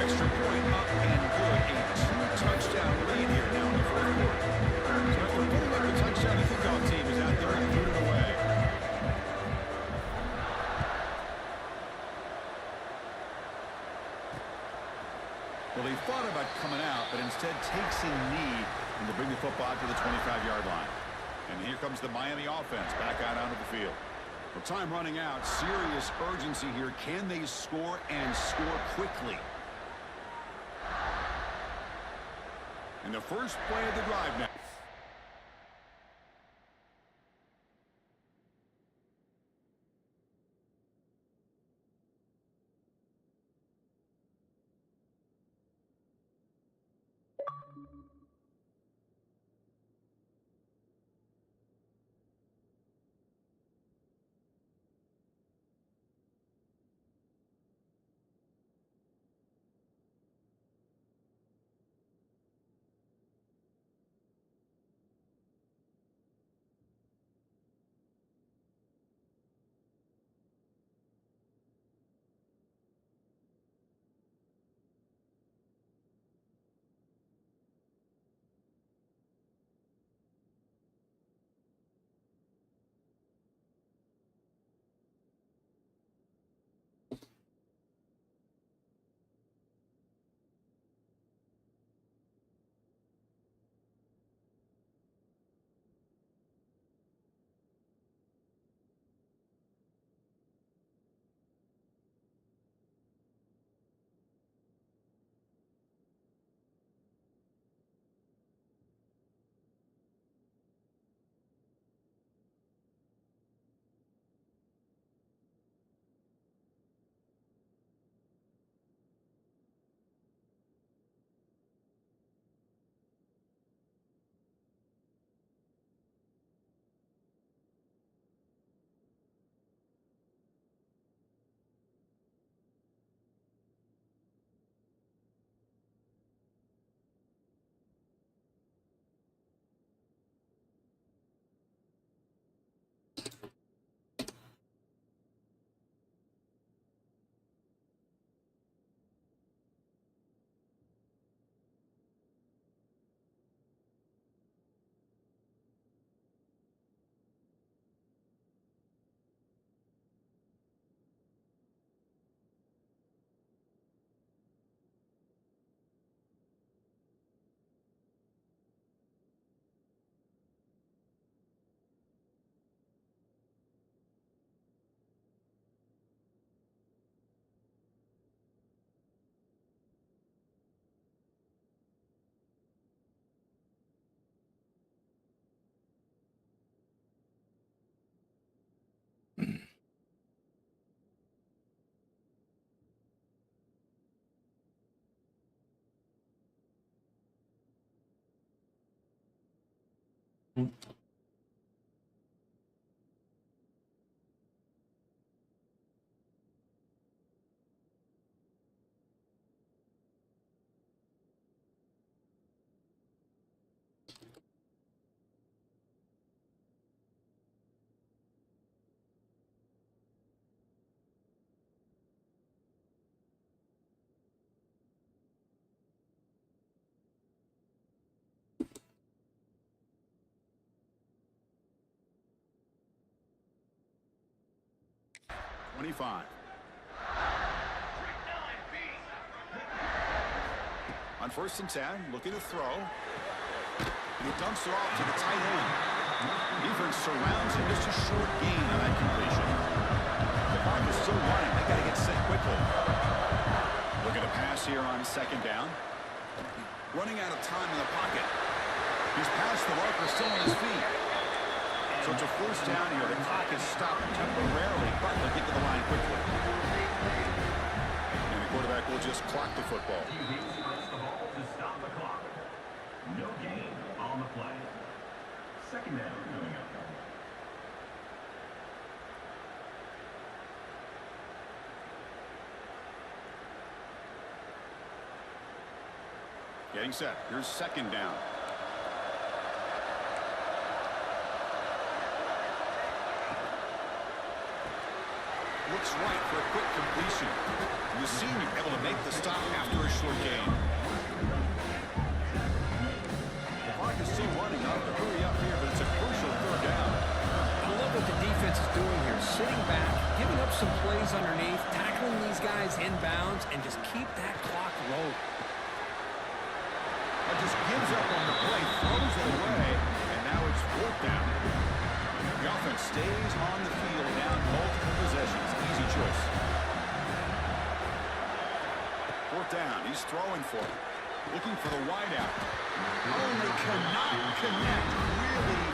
Extra point up and good. A two-touchdown lead here now in the fourth quarter. So after putting up a touchdown, the kickoff team is out there and put it away. Well, they thought about coming out, but instead takes a knee and to bring the football to the 25-yard line. And here comes the Miami offense back out onto the field. Well, time running out. Serious urgency here. Can they score and score quickly? And the first play of the drive now. On 1st and 10, looking to throw. And he dumps it off to the tight end. Defense surrounds him, just a short gain on that completion. The clock is still running. They got to get set quickly. Looking to pass here on 2nd down. Running out of time in the pocket. He's past the marker, still on his feet. So it's a 1st down here. The clock is stopped temporarily, but they'll get to the line quickly. And the quarterback will just clock the football. QB spreads the ball to stop the clock. No gain on the play. 2nd down coming up. Getting set. Here's 2nd down. looks right for a quick completion. The senior able to make the stop after a short gain. The clock is still running. Not to hurry up here, but it's a crucial third down. I love what the defense is doing here. Sitting back, giving up some plays underneath, tackling these guys inbounds, and just keep that clock rolling. Just gives up on the play, throws it away, and now it's fourth down. The offense stays on the field, down multiple possessions. Easy choice. Fourth down, he's throwing for it. Looking for the wideout. Oh, and they cannot connect. Really.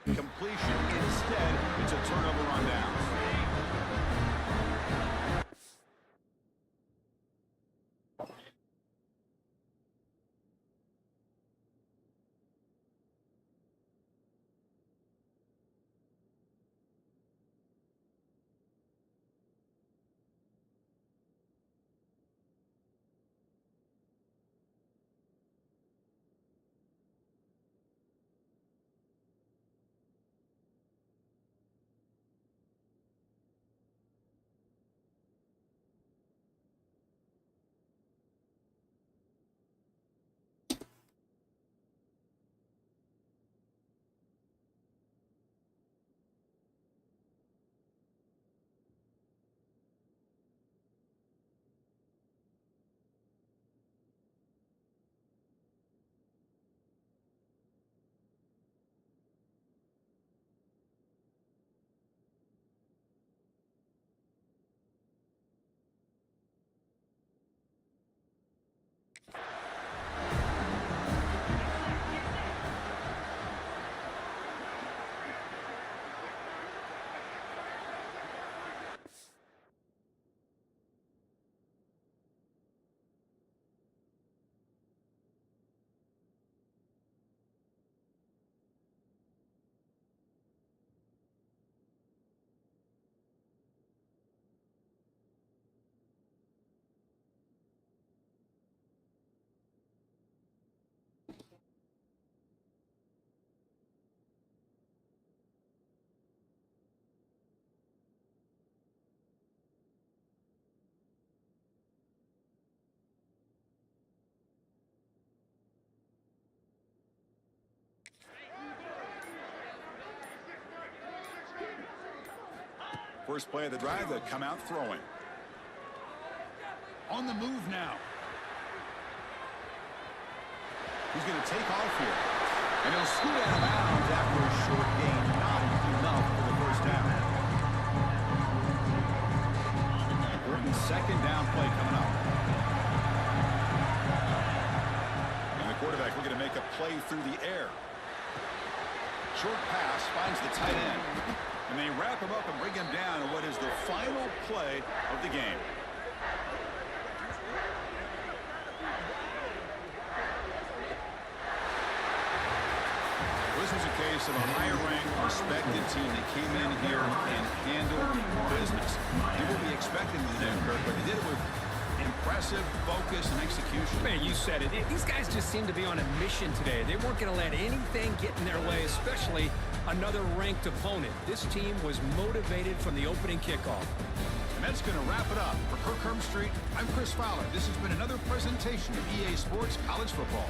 Completion. Instead, it's a turnover on downs. First play of the drive, they come out throwing. On the move now. He's going to take off here. And he'll scoot out of bounds after a short gain. Not enough for the first down. Important second down play coming up. And the quarterback looking to make a play through the air. Short pass finds the tight end. And they wrap him up and bring him down in what is the final play of the game. was a case of a higher-ranked, respected team that came in here and handled business. Did what we expected them to do, Kirk, but they did it with impressive focus and execution. Man, you said it. These guys just seem to be on a mission today. They weren't going to let anything get in their way, especially another ranked opponent. This team was motivated from the opening kickoff. And that's going to wrap it up. For Kirk Herbstreit, I'm Chris Fowler. This has been another presentation of EA Sports College Football.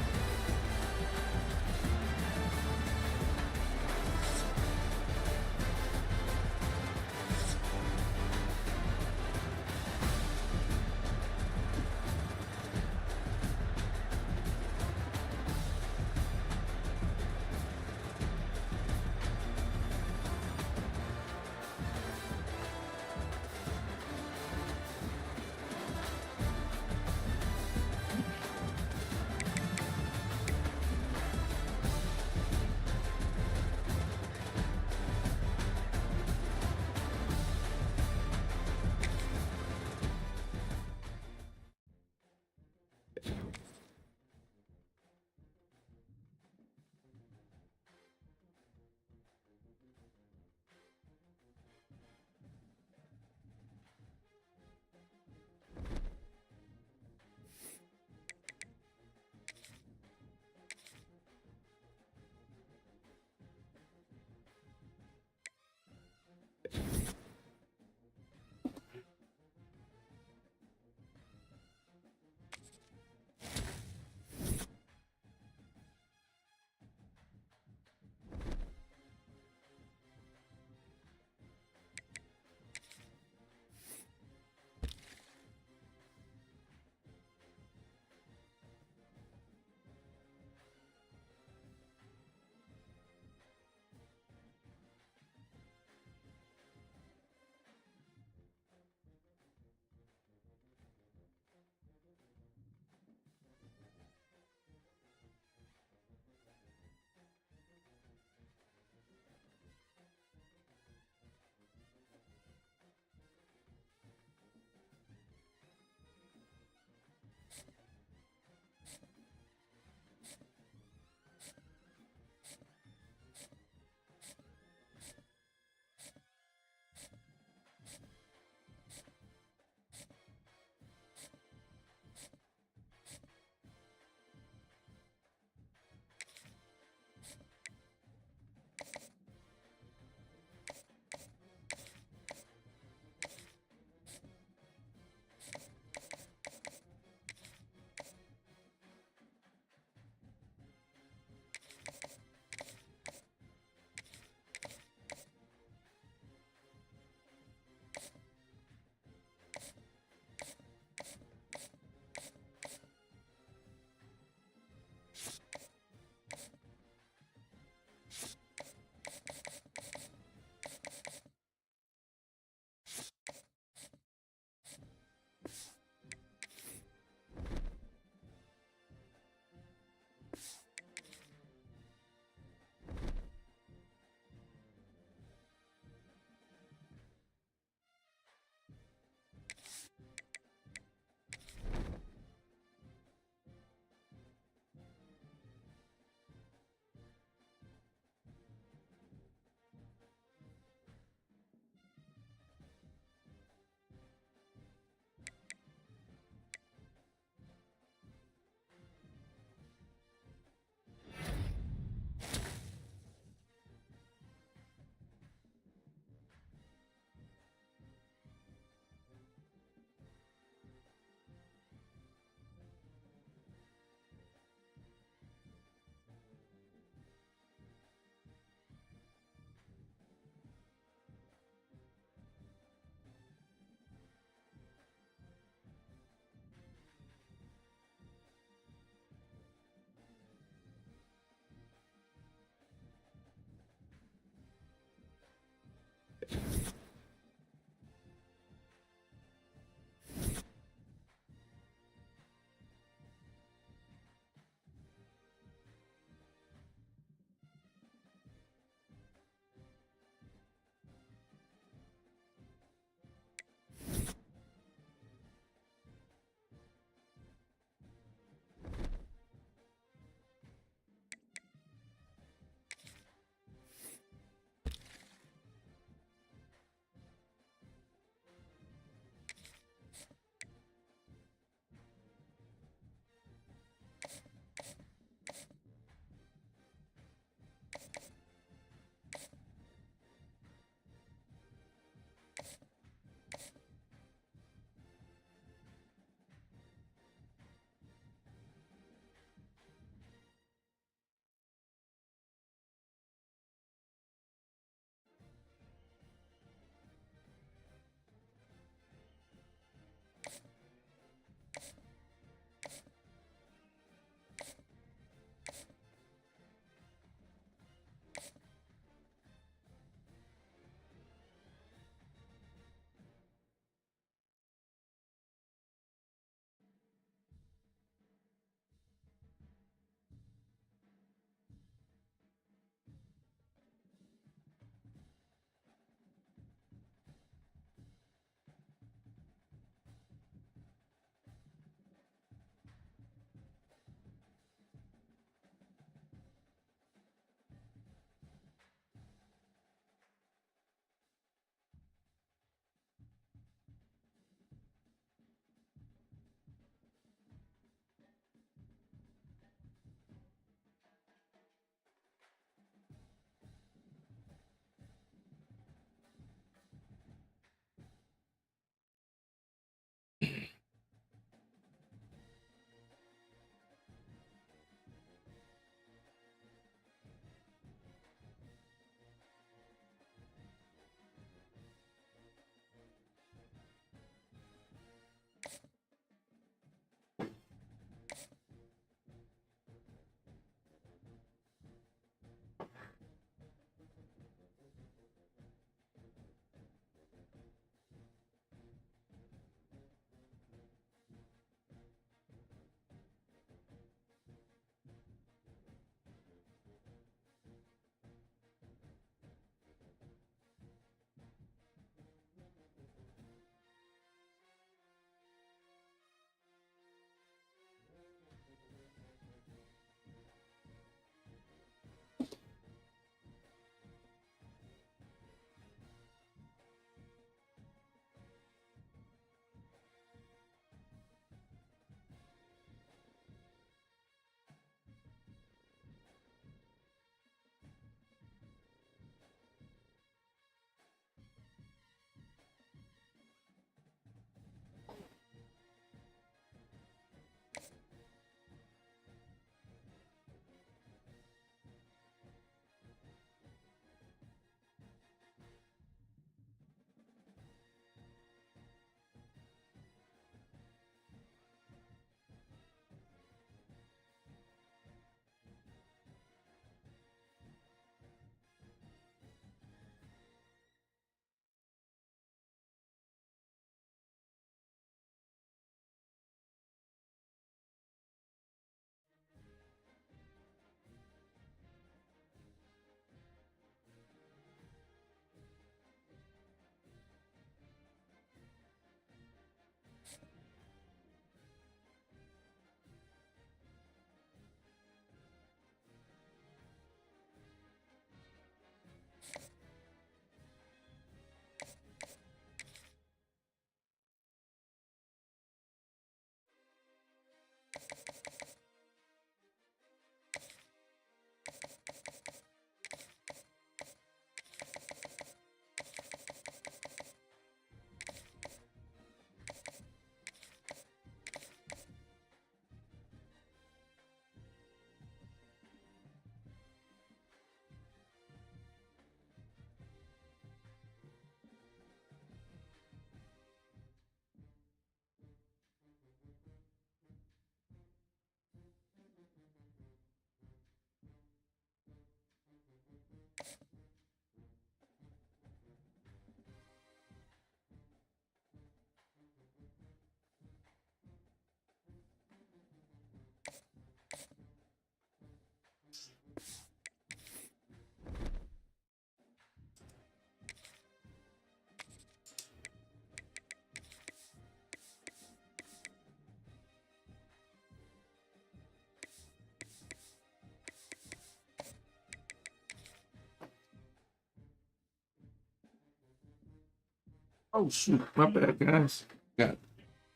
Oh shoot, my bad, guys. Got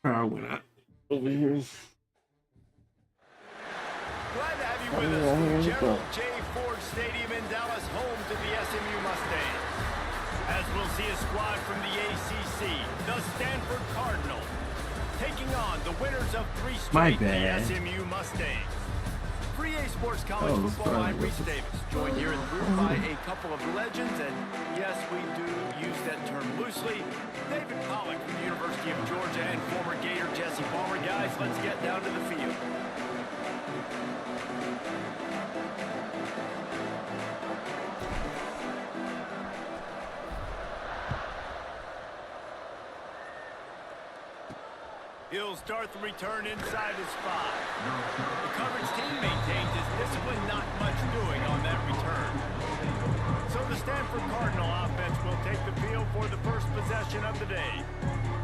power went out over here. Glad to have you with us from Gerald J. Ford Stadium in Dallas, home to the SMU Mustangs. As we'll see a squad from the ACC, the Stanford Cardinal, taking on the winners of 3 straight, the SMU Mustangs. Free A Sports College Football, I'm Reese Davis, joined here in the room by a couple of legends, and yes, we do use that term loosely. David Pollack from the University of Georgia and former Gator Jesse Palmer. Guys, let's get down to the field. He'll start the return inside his 5. The coverage team maintains his discipline, not much doing on that return. So the Stanford Cardinal offense will take the field for the first possession of the day.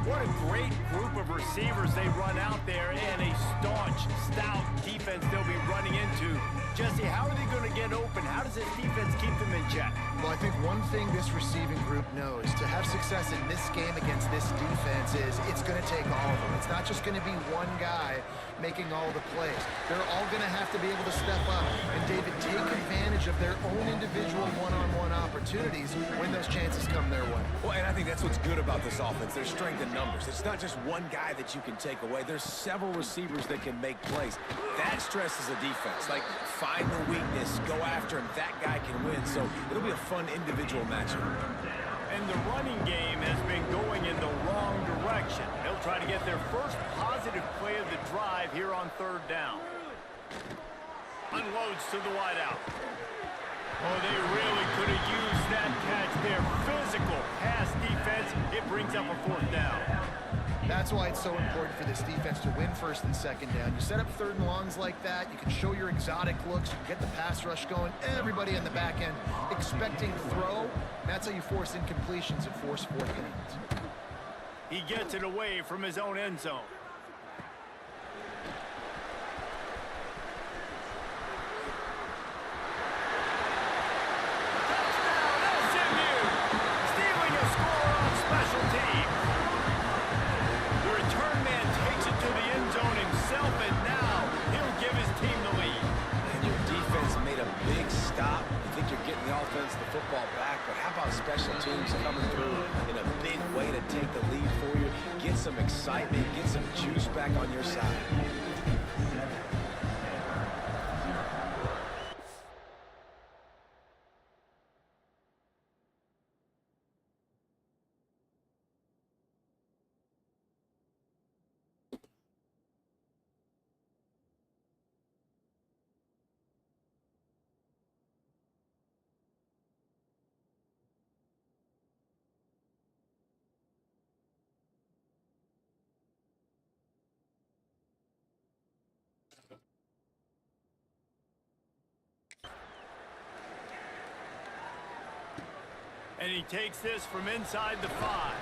What a great group of receivers they run out there, and a staunch, stout defense they'll be running into. Jesse, how are they going to get open? How does this defense keep them in check? Well, I think one thing this receiving group knows, to have success in this game against this defense, is it's going to take all of them. It's not just going to be one guy making all the plays. They're all going to have to be able to step up and, David, take advantage of their own individual one-on-one opportunities when those chances come their way. Well, and I think that's what's good about this offense. There's strength in numbers. It's not just one guy that you can take away. There's several receivers that can make plays. That stresses a defense. Like, find the weakness, go after him. That guy can win. So it'll be a fun individual matchup. And the running game has been going in the wrong direction. They'll try to get their first positive play of the drive here on 3rd down. Unloads to the wideout. Oh, they really could have used that catch there. Physical pass defense. It brings up a 4th down. That's why it's so important for this defense to win 1st and 2nd down. You set up 3rd and longs like that, you can show your exotic looks, you can get the pass rush going, everybody on the back end expecting throw. And that's how you force incompletions and force 4th downs. He gets it away from his own end zone. The football back, but how about special teams coming through in a big way to take the lead for you, get some excitement, get some juice back on your side. And he takes this from inside the 5.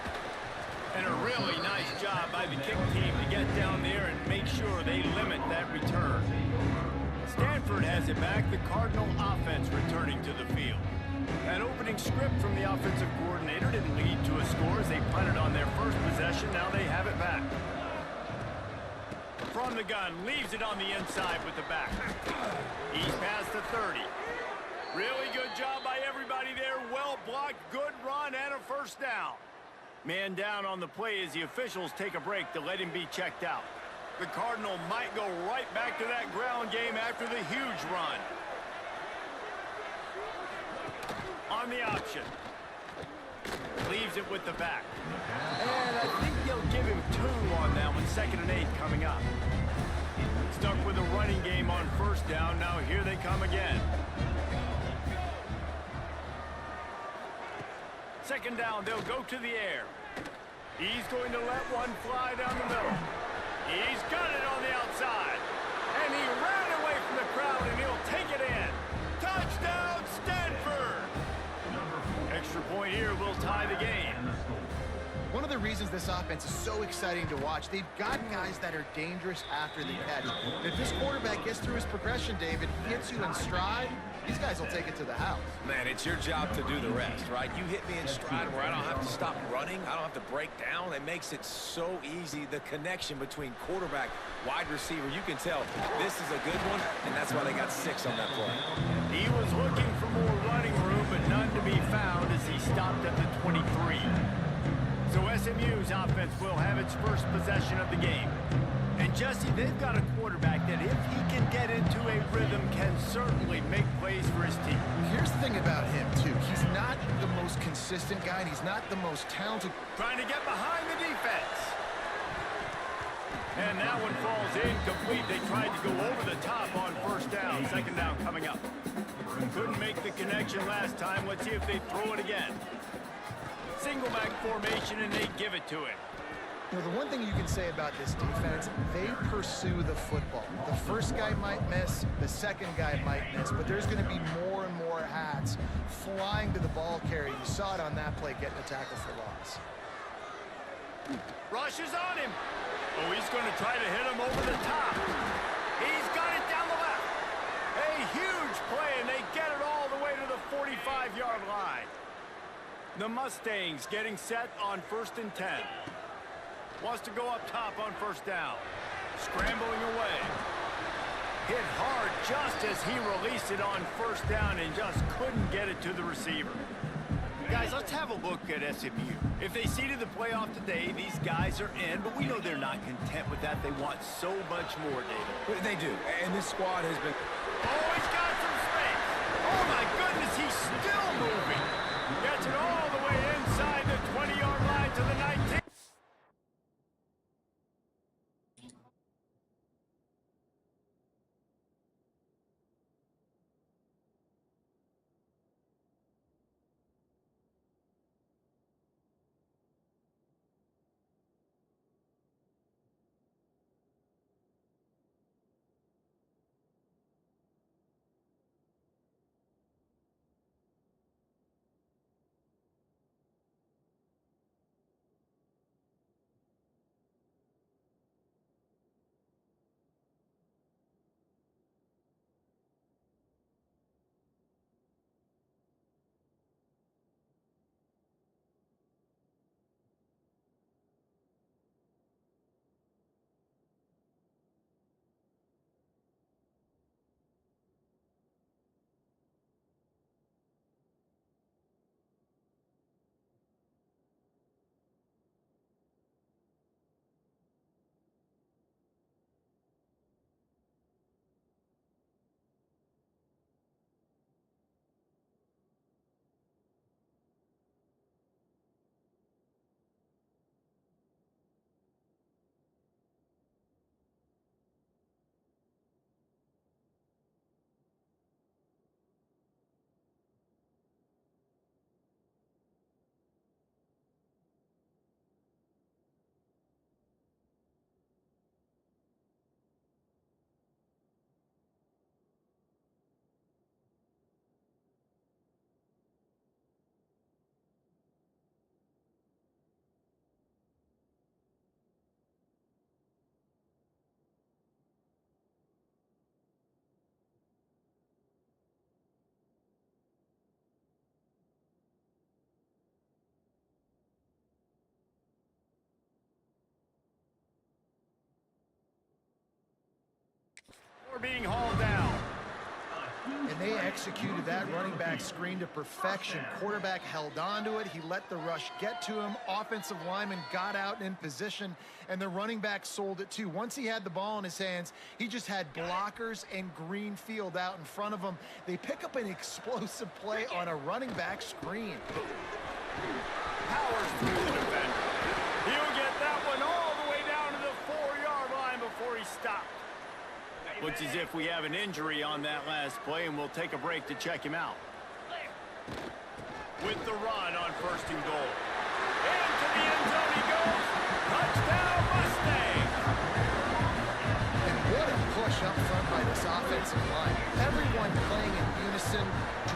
And a really nice job by the kick team to get down there and make sure they limit that return. Stanford has it back, the Cardinal offense returning to the field. That opening script from the offensive coordinator didn't lead to a score as they punted on their first possession. Now they have it back. From the gun, leaves it on the inside with the back. He's past the 30. Really good job by everybody there. Well blocked, good run, and a 1st down. Man down on the play as the officials take a break to let him be checked out. The Cardinal might go right back to that ground game after the huge run. On the option. Leaves it with the back. And I think they'll give him 2 on that one. 2nd and 8 coming up. Stuck with a running game on 1st down. Now here they come again. 2nd down, they'll go to the air. He's going to let one fly down the middle. He's got it on the outside. And he ran away from the crowd, and he'll take it in. Touchdown, Stanford! Extra point here will tie the game. One of the reasons this offense is so exciting to watch. They've got guys that are dangerous after the catch. If this quarterback gets through his progression, David, hits you in stride, these guys will take it to the house. Man, it's your job to do the rest, right? You hit me in stride where I don't have to stop running. I don't have to break down. It makes it so easy. The connection between quarterback, wide receiver, you can tell this is a good one, and that's why they got 6 on that play. He was looking for more running room, but none to be found as he stopped at the 23. So SMU's offense will have its first possession of the game. And Jesse, they've got a quarterback that if he can get into a rhythm can certainly make plays for his team. Here's the thing about him, too. He's not the most consistent guy, and he's not the most talented. Trying to get behind the defense. And that one falls incomplete. They tried to go over the top on first down. Second down coming up. Couldn't make the connection last time. Let's see if they throw it again. Single back formation, and they give it to him. You know, the one thing you can say about this defense, they pursue the football. The first guy might miss, the second guy might miss, but there's going to be more and more hats flying to the ball carrier. You saw it on that play, getting a tackle for loss. Rush is on him. Oh, he's going to try to hit him over the top. He's got it down the left. A huge play, and they get it all the way to the 45-yard line. The Mustangs getting set on 1st and 10. Wants to go up top on first down. Scrambling away. Hit hard just as he released it on first down and just couldn't get it to the receiver. Guys, let's have a look at SMU. If they seeded the playoff today, these guys are in, but we know they're not content with that. They want so much more, David. They do, and this squad has been... Oh, he's got some space. Oh, my goodness, he's still moving. Gets it all the way inside the 20-yard line to the 19. We're being hauled down. And they executed that running back screen to perfection. Quarterback held on to it. He let the rush get to him. Offensive lineman got out and in position, and the running back sold it too. Once he had the ball in his hands, he just had blockers and green field out in front of him. They pick up an explosive play on a running back screen. Powers through the defender. He'll get that one all the way down to the 4-yard line before he stopped. Looks as if we have an injury on that last play, and we'll take a break to check him out. With the run on 1st and goal. Into the end zone he goes. Touchdown, Mustangs! And what a push up front by this offensive line. Everyone playing in unison,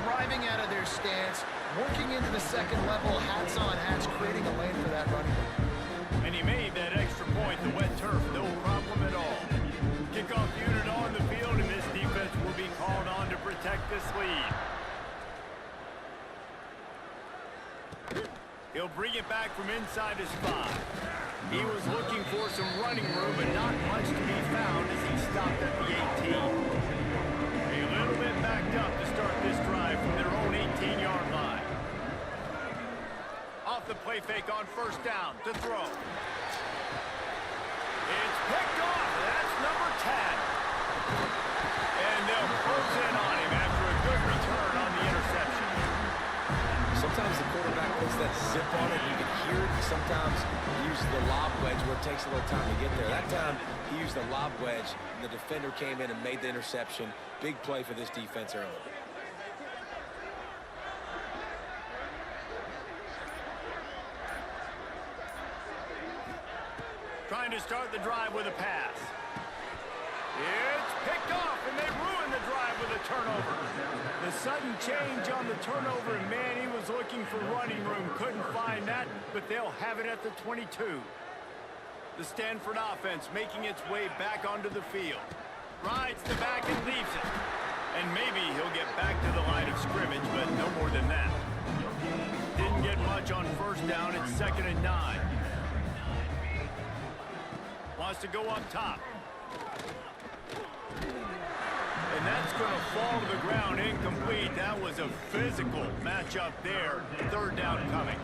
driving out of their stance, working into the second level, hats on hats, creating a lane for that running back. he made that extra point. The wet turf, no problem at all. Kickoff unit on the field, and this defense will be called on to protect this lead. He'll bring it back from inside his 5. He was looking for some running room, but not much to be found as he stopped at the 18. A little bit backed up to start this drive from their own 18-yard line. Off the play fake on first down to throw. It's picked off. That's number 10. And they'll close in on him after a good return on the interception. Sometimes the quarterback puts that zip on it, you can hear it. Sometimes he uses the lob wedge where it takes a little time to get there. That time, he used the lob wedge, and the defender came in and made the interception. Big play for this defense early. Trying to start the drive with a pass. It's picked off, and they ruin the drive with a turnover. The sudden change on the turnover, and man, he was looking for running room. Couldn't find that, but they'll have it at the 22. The Stanford offense making its way back onto the field. Rides the back and leaves it. And maybe he'll get back to the line of scrimmage, but no more than that. Didn't get much on first down. It's 2nd and 9. Wants to go up top. And that's going to fall to the ground incomplete. That was a physical matchup there. 3rd down coming.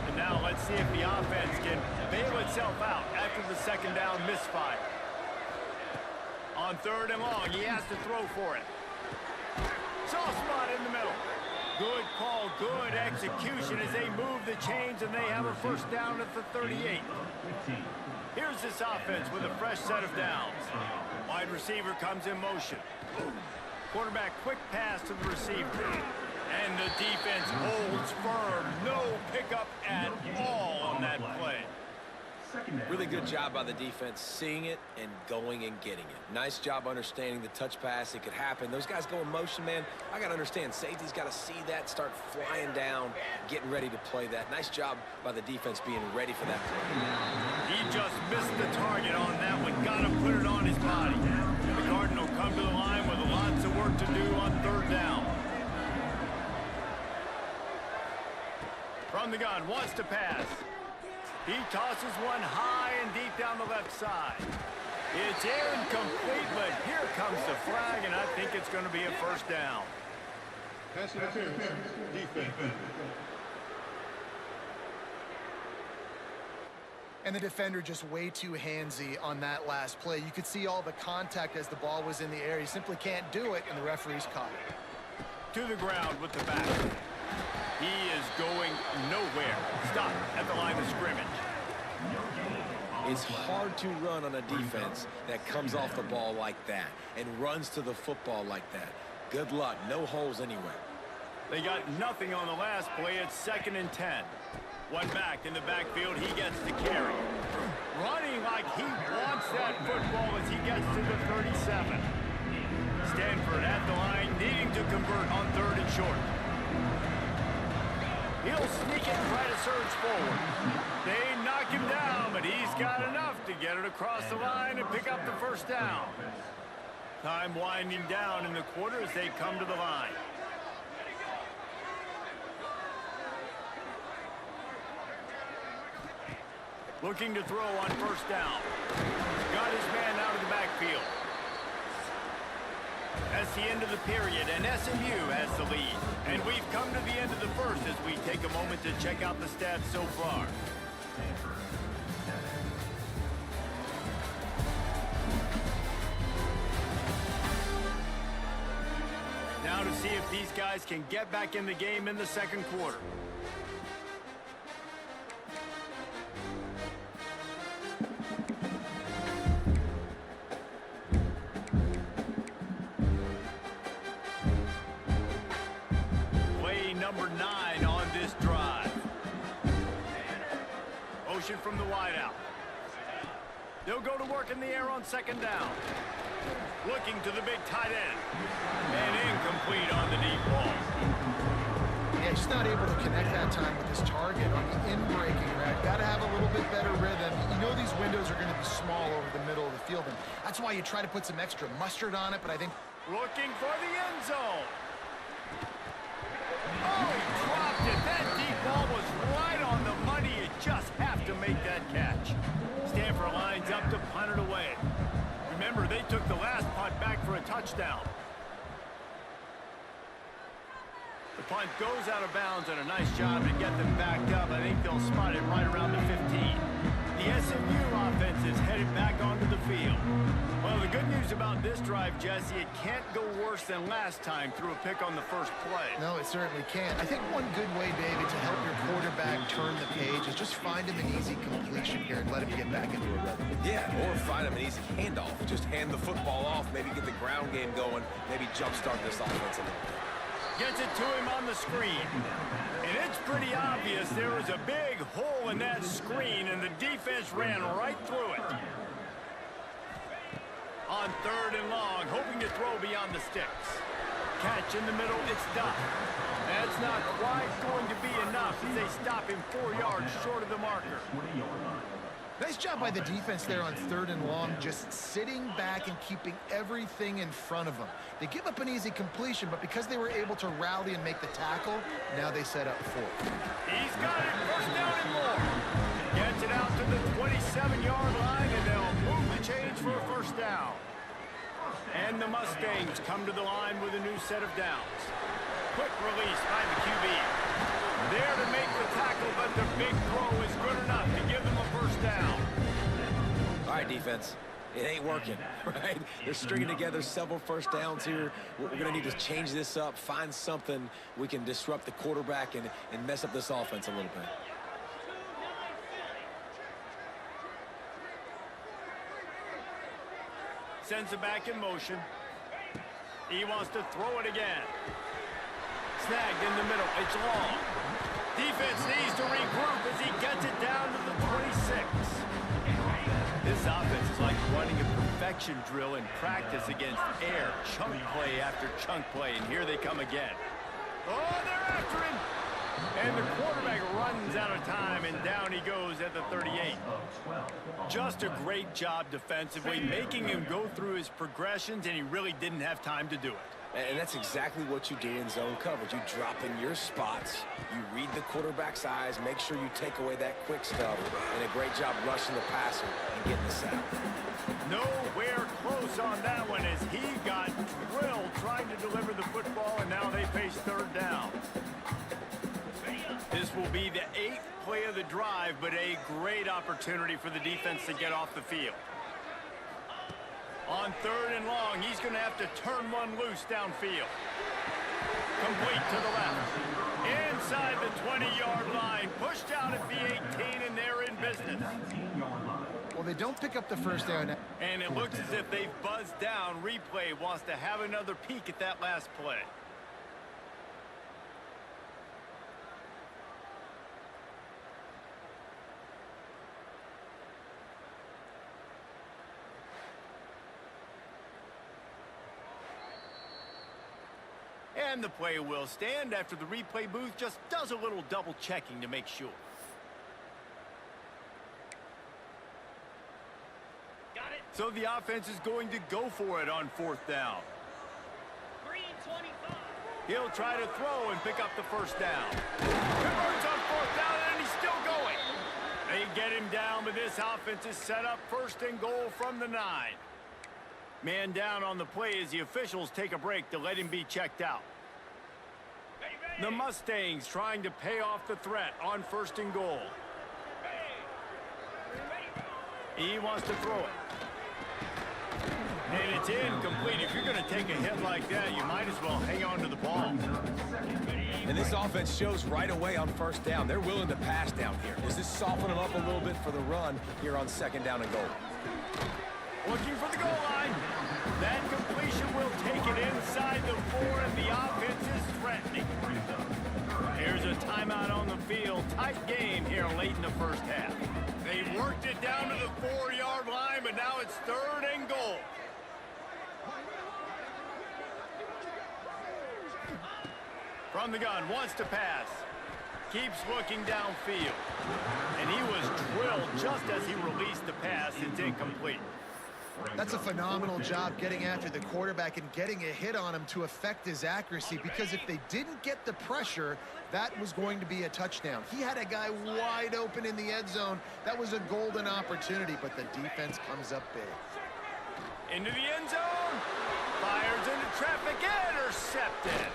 And now let's see if the offense can bail itself out after the 2nd down misfire. On 3rd and long, he has to throw for it. Soft spot in the middle. Good call, good execution as they move the chains, and they have a first down at the 38. Here's this offense with a fresh set of downs. Wide receiver comes in motion. Quarterback quick pass to the receiver. And the defense holds firm. No pickup at all on that play. Really good job by the defense seeing it and going and getting it. Nice job understanding the touch pass. It could happen. Those guys go in motion, man. I got to understand. Safety's got to see that, start flying down, getting ready to play that. Nice job by the defense being ready for that play. He just missed the target on that one. Got to put it on his body. The Cardinal come to the line with lots of work to do on 3rd down. From the gun, wants to pass. He tosses one high and deep down the left side. It's incomplete, but here comes the flag, and I think it's going to be a first down. Pass interference. Defense. And the defender just way too handsy on that last play. You could see all the contact as the ball was in the air. He simply can't do it, and the referee's caught it. To the ground with the back. He is going nowhere. Stop at the line of scrimmage. It's hard to run on a defense that comes off the ball like that and runs to the football like that. Good luck. No holes anywhere. They got nothing on the last play. It's 2nd and 10. One back in the backfield. He gets to carry. Running like he wants that football as he gets to the 37. Stanford at the line, needing to convert on 3rd and short. He'll sneak it and try to surge forward. They knock him down, but he's got enough to get it across the line and pick up the first down. Time winding down in the quarter as they come to the line. Looking to throw on first down. Got his man out of the backfield. That's the end of the period, and SMU has the lead. And we've come to the end of the first as we take a moment to check out the stats so far. Now to see if these guys can get back in the game in the 2nd quarter. Number 9 on this drive. Motion from the wideout. They'll go to work in the air on 2nd down. Looking to the big tight end. And incomplete on the deep ball. Yeah, he's just not able to connect that time with his target on the in-breaking route. Got to have a little bit better rhythm. You know these windows are going to be small over the middle of the field, and that's why you try to put some extra mustard on it, but I think... Looking for the end zone. Oh, he dropped it. That deep ball was right on the money. You just have to make that catch. Stanford lines up to punt it away. Remember, they took the last punt back for a touchdown. The punt goes out of bounds, and a nice job to get them backed up. I think they'll spot it right around the 15. The SMU offense is headed back onto the field. Well, the good news about this drive, Jesse, it can't go worse than last time through a pick on the first play. No, it certainly can't. I think one good way, David, to help your quarterback turn the page is just find him an easy completion here and let him get back into a rhythm. Yeah, or find him an easy handoff. Just hand the football off, maybe get the ground game going, maybe jumpstart this offense a little bit. Gets it to him on the screen. And it's pretty obvious there was a big hole in that screen, and the defense ran right through it. On 3rd and long, hoping to throw beyond the sticks. Catch in the middle, it's done. That's not quite going to be enough as they stop him 4 yards short of the marker. Nice job by the defense there on 3rd and long, just sitting back and keeping everything in front of them. They give up an easy completion, but because they were able to rally and make the tackle, now they set up 4th. He's got it, 1st down and more. Gets it out to the 27-yard line, and they'll move the chains for a 1st down. And the Mustangs come to the line with a new set of downs. Quick release by the QB. There to make the tackle, but the big throw is good enough to give them a 1st down. All right, defense. It ain't working, right? They're stringing together several 1st downs here. We're going to need to change this up, find something we can disrupt the quarterback and mess up this offense a little bit. Sends it back in motion. He wants to throw it again. Snagged in the middle. It's long. Defense needs to regroup as he gets it down to the 26. This offense is like running a perfection drill in practice against air. Chunk play after chunk play, and here they come again. Oh, they're after him! And the quarterback runs out of time, and down he goes at the 38. Just a great job defensively, making him go through his progressions, and he really didn't have time to do it. And that's exactly what you do in zone coverage. You drop in your spots, you read the quarterback's eyes, make sure you take away that quick stuff, and a great job rushing the passer and getting the sack. Nowhere close on that one as he got drilled trying to deliver the football, and now they face 3rd down. This will be the 8th play of the drive, but a great opportunity for the defense to get off the field. On 3rd and long, he's going to have to turn one loose downfield. Complete to the left. Inside the 20-yard line. Pushed out at the 18, and they're in business. Well, they don't pick up the 1st down. And it looks as if they've buzzed down. Replay wants to have another peek at that last play. And the play will stand after the replay booth just does a little double checking to make sure. Got it. So the offense is going to go for it on 4th down. Green 25. He'll try to throw and pick up the 1st down. Converts on 4th down, and he's still going. They get him down, but this offense is set up 1st and goal from the 9. Man down on the play as the officials take a break to let him be checked out. The Mustangs trying to pay off the threat on 1st and goal. He wants to throw it. And it's incomplete. If you're going to take a hit like that, you might as well hang on to the ball. And this offense shows right away on 1st down. They're willing to pass down here. Does this soften them up a little bit for the run here on 2nd down and goal? Looking for the goal line. That completion will take it inside the 4, and the offense is threatening. Here's a timeout on the field. Tight game here late in the 1st half. They worked it down to the 4-yard line, but now it's 3rd and goal. From the gun, wants to pass. Keeps looking downfield. And he was drilled just as he released the pass. It's incomplete. That's a phenomenal job getting after the quarterback and getting a hit on him to affect his accuracy, because if they didn't get the pressure, that was going to be a touchdown. He had a guy wide open in the end zone. That was a golden opportunity, but the defense comes up big. Into the end zone. Fires into traffic. Intercepted.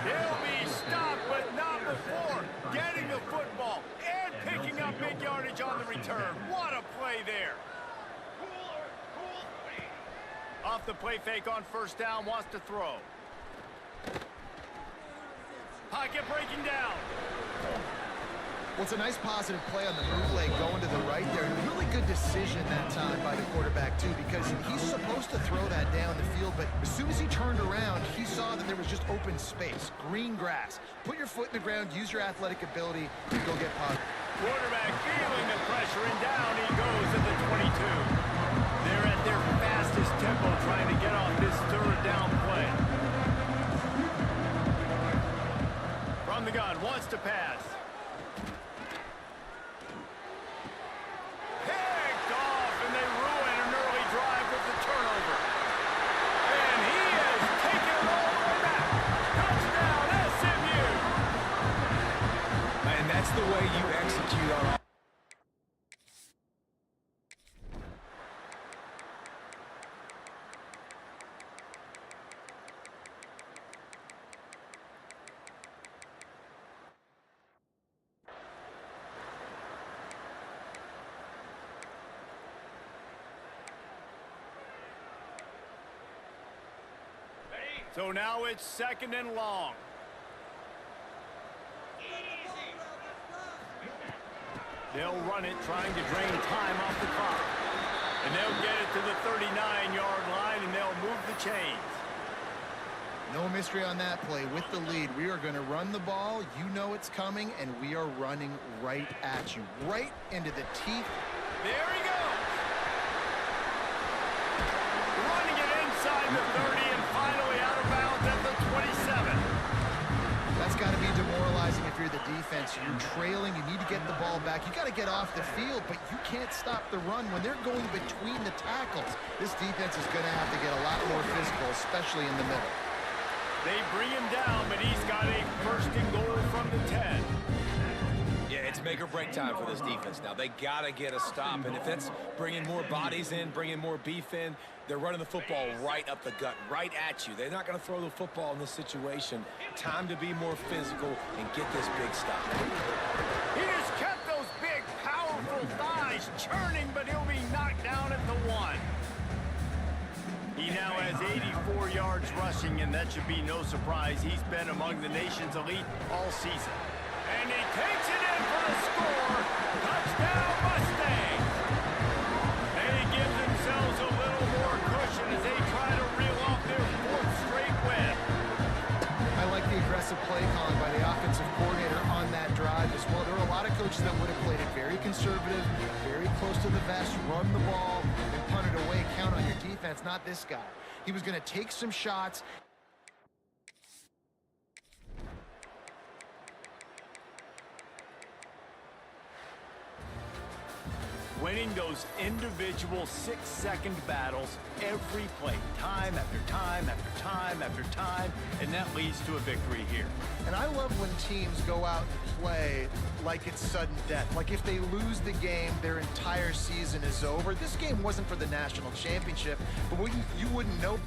He'll be stopped, but not before getting the football and picking up big yardage on the return. What a play there. Off the play fake on first down, wants to throw. Pocket breaking down. Well, it's a nice positive play on the bootleg going to the right there. And really good decision that time by the quarterback, too, because he's supposed to throw that down the field, but as soon as he turned around, he saw that there was just open space, green grass. Put your foot in the ground, use your athletic ability, and go get positive. Quarterback feeling the pressure, and down he goes at the 22. They're at their fastest tempo trying to get off this third down play. From the gun, wants to pass. Picked off, and they ruin an early drive with the turnover. And he has taken it all the way back. Touchdown, SMU! And that's the way you execute on So now it's second and long. They'll run it, trying to drain time off the clock. And they'll get it to the 39-yard line, and they'll move the chains. No mystery on that play. With the lead, we are going to run the ball. You know it's coming, and we are running right at you, right into the teeth. There he goes. Running it inside the 30 and finally out of bounds at the 27. That's got to be demoralizing if you're the defense. You're trailing. You need to get the ball back. You got to get off the field, but you can't stop the run when they're going between the tackles. This defense is going to have to get a lot more physical, especially in the middle. They bring him down, but he's got a first and goal from the 10. Yeah, it's make or break time for this defense now. They got to get a stop, and if that's bringing more bodies in, bringing more beef in, they're running the football right up the gut, right at you. They're not going to throw the football in this situation. Time to be more physical and get this big stop. He just kept those big, powerful thighs churning, but he'll be knocked down at the 1. He now has 84 yards rushing, and that should be no surprise. He's been among the nation's elite all season. And he takes it in for the score. Touchdown, Mustangs! They give themselves a little more cushion as they try to reel off their 4th straight win. I like the aggressive play calling by the offensive coordinator on that drive as well. There are a lot of coaches that would have played it very conservative, very close to the vest, run the ball, and punt it away. Count on your defense, not this guy. He was going to take some shots. Winning those individual 6-second battles every play, time after time after time after time, and that leads to a victory here. And I love when teams go out and play like it's sudden death. Like if they lose the game, their entire season is over. This game wasn't for the national championship, but you wouldn't know.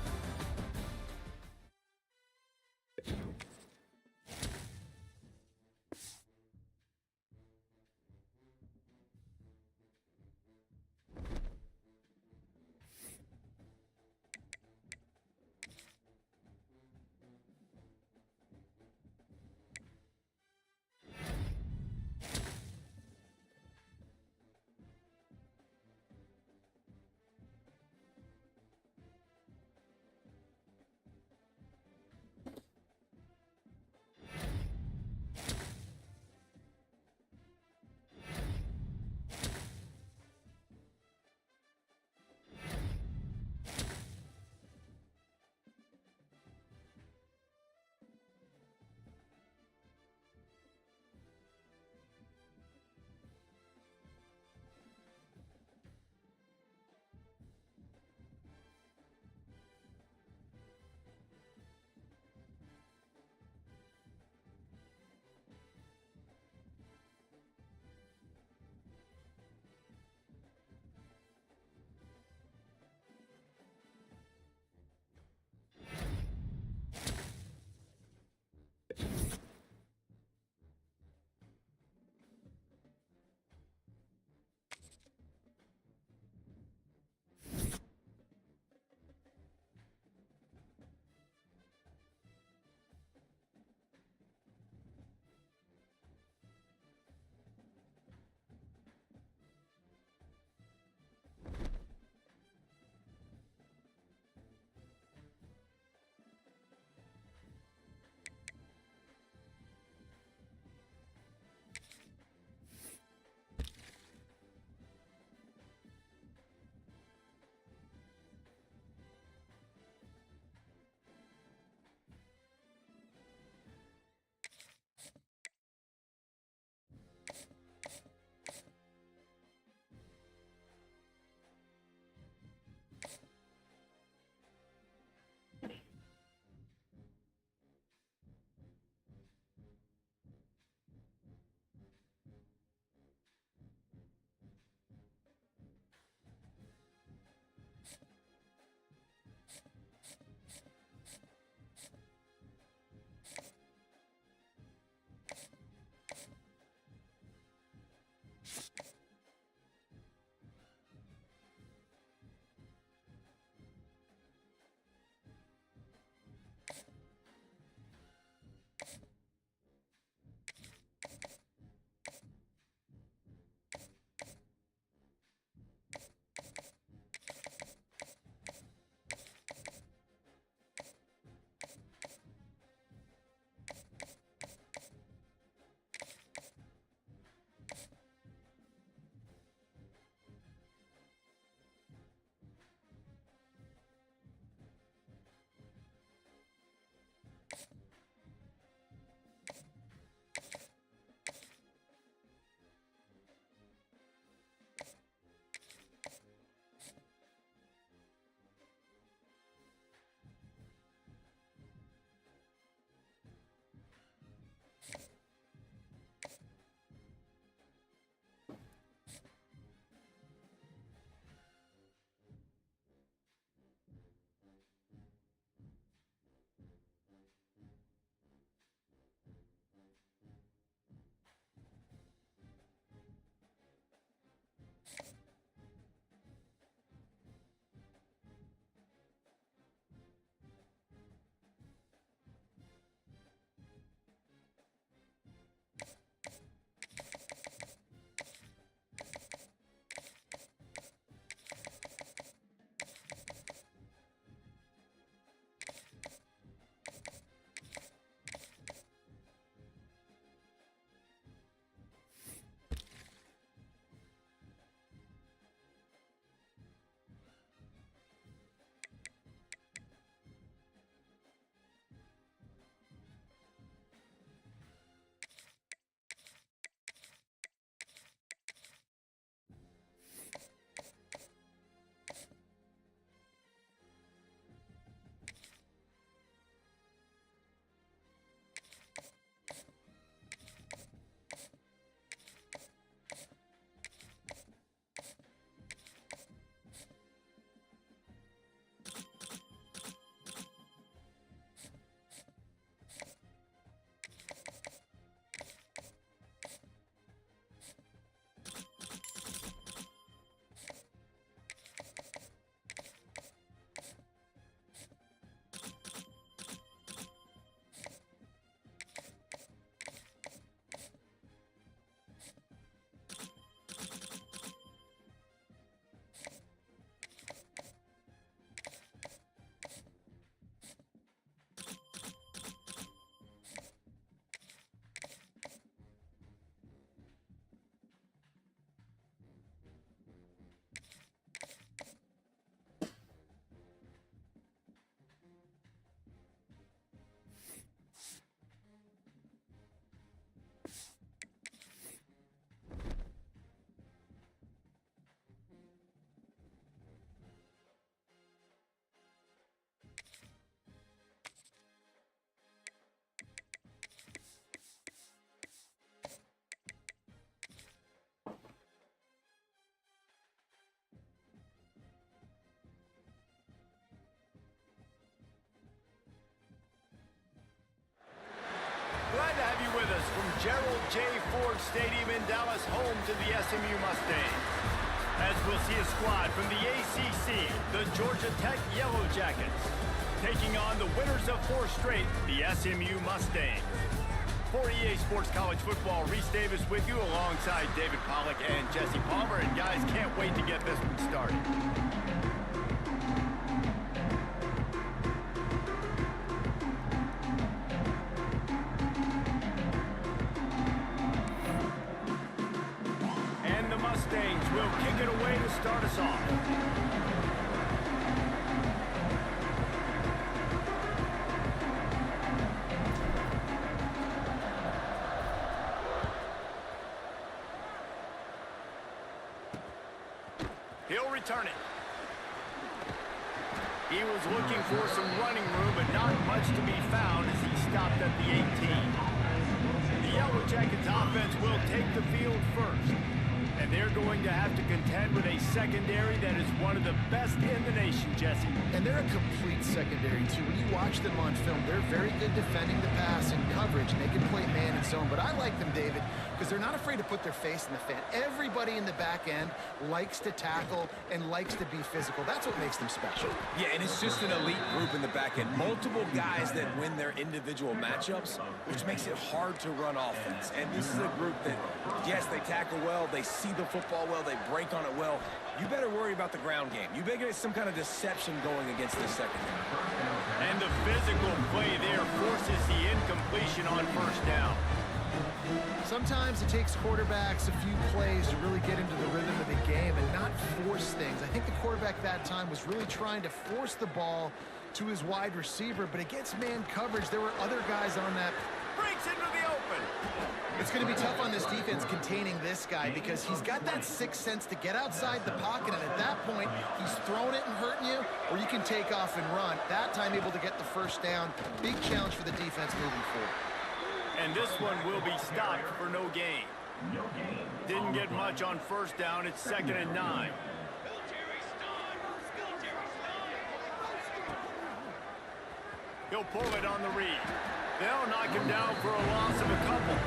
Jay Ford Stadium in Dallas, home to the SMU Mustangs. As we'll see a squad from the ACC, the Georgia Tech Yellow Jackets, taking on the winners of 4 straight, the SMU Mustangs. For EA Sports College Football, Reese Davis with you alongside David Pollack and Jesse Palmer. And guys, can't wait to get this one started. And the Mustangs will kick it away to start us off. He'll return it. He was looking for some running room, but not much to be found as he stopped at the 18. The Yellow Jackets offense will take the field first. And they're going to have to contend with a secondary that is one of the best in the nation, Jesse. And they're a complete secondary, too. When you watch them on film, they're very good defending the pass and coverage, and they can play man and zone. But I like them, David, because they're not afraid to put their face in the fan. Everybody in the back end likes to tackle and likes to be physical. That's what makes them special. Yeah, and it's just an elite group in the back end. Multiple guys that win their individual matchups, which makes it hard to run offense. And this is a group that, yes, they tackle well, they see the football well, they break on it well. You better worry about the ground game. You better get some kind of deception going against this secondary. And the physical play there forces the incompletion on first down. Sometimes it takes quarterbacks a few plays to really get into the rhythm of the game and not force things. I think the quarterback that time was really trying to force the ball to his wide receiver, but against man coverage, there were other guys on that. Breaks into the open. It's going to be tough on this defense containing this guy because he's got that sixth sense to get outside the pocket, and at that point, he's throwing it and hurting you, or you can take off and run. That time able to get the first down. Big challenge for the defense moving forward. And this one will be stopped for no gain. Didn't get much on first down. It's 2nd and 9. He'll pull it on the read. They'll knock him down for a loss of a couple.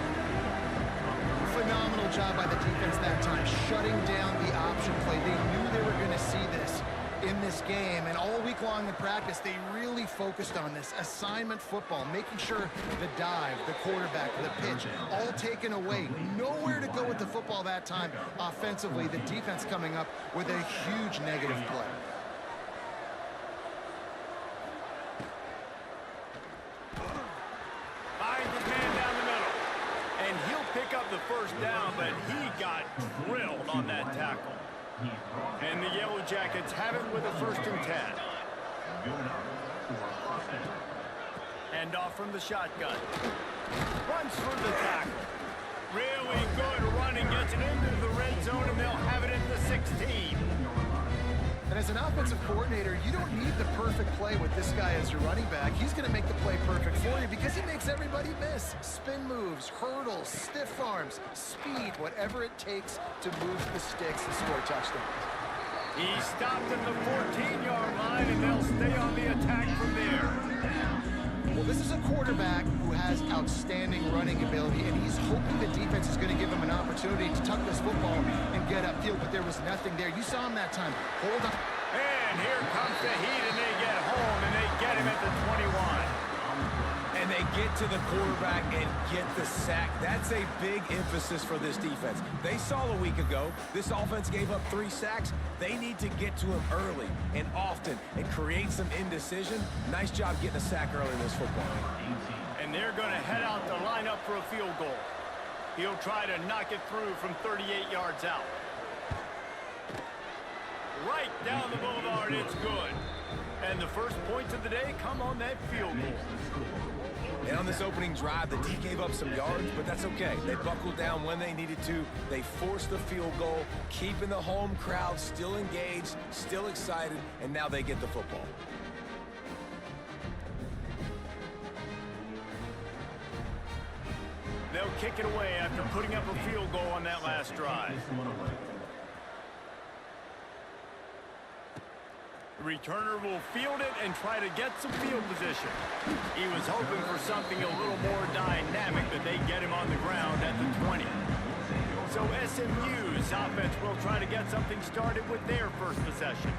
Phenomenal job by the defense that time, shutting down the option play. They knew they were going to see this in this game, and all week long in practice, they really focused on this assignment football, making sure the dive, the quarterback, the pitch, all taken away. Nowhere to go with the football that time offensively. The defense coming up with a huge negative play. The first down, but he got drilled on that tackle. And the Yellow Jackets have it with a 1st and 10. Hand off from the shotgun. Runs through the tackle. Really good running, gets it into the red zone, and they'll have it at the 16. And as an offensive coordinator, you don't need the perfect play with this guy as your running back. He's going to make the play perfect for you because he makes everybody miss. Spin moves, hurdles, stiff arms, speed, whatever it takes to move the sticks and score touchdowns. He stopped at the 14-yard line, and they'll stay on the attack from there. Well, this is a quarterback who has outstanding running ability, and he's hoping the defense is going to give him an opportunity to tuck this football and get upfield, but there was nothing there. You saw him that time. Hold on. And here comes the heat, and they get home, and they get him at the 21. And they get to the quarterback and get the sack. That's a big emphasis for this defense. They saw a week ago, this offense gave up 3 sacks. They need to get to him early and often and create some indecision. Nice job getting a sack early in this football. And they're going to head out the lineup for a field goal. He'll try to knock it through from 38 yards out. Right down the boulevard, it's good. And the first points of the day come on that field goal. And on this opening drive, the D gave up some yards, but that's okay. They buckled down when they needed to. They forced the field goal, keeping the home crowd still engaged, still excited, and now they get the football. They'll kick it away after putting up a field goal on that last drive. The returner will field it and try to get some field position. He was hoping for something a little more dynamic, but they get him on the ground at the 20. So SMU's offense will try to get something started with their first possession.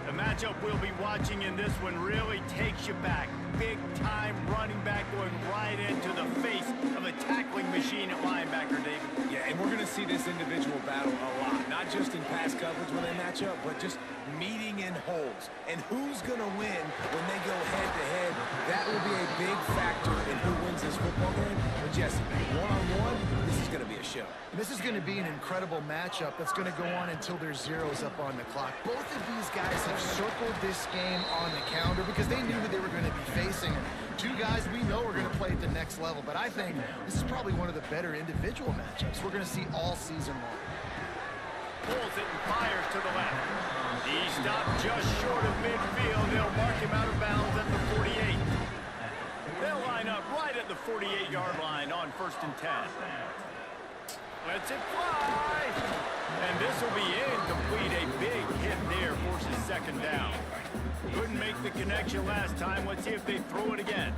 The matchup we'll be watching in this one really takes you back. Big-time running back going right into the face of a tackling machine at linebacker, David. Yeah, and we're going to see this individual battle a lot. Not just in pass coverage when they match up, but just meeting in holes. And who's going to win when they go head-to-head? That will be a big factor in who wins this football game. But Jesse, one-on-one, this is going to be a show. This is going to be an incredible matchup that's going to go on until there's zeros up on the clock. Both of these guys have circled this game on the calendar because they knew who they were going to be facing. Two guys we know are going to play at the next level, but I think this is probably one of the better individual matchups we're going to see all season long. Pulls it and fires to the left. He stopped just short of midfield. They'll mark him out of bounds at the 48. They'll line up right at the 48-yard line on 1st and 10. Lets it fly. And this will be incomplete. A big hit there forces 2nd down. Couldn't make the connection last time. Let's see if they throw it again.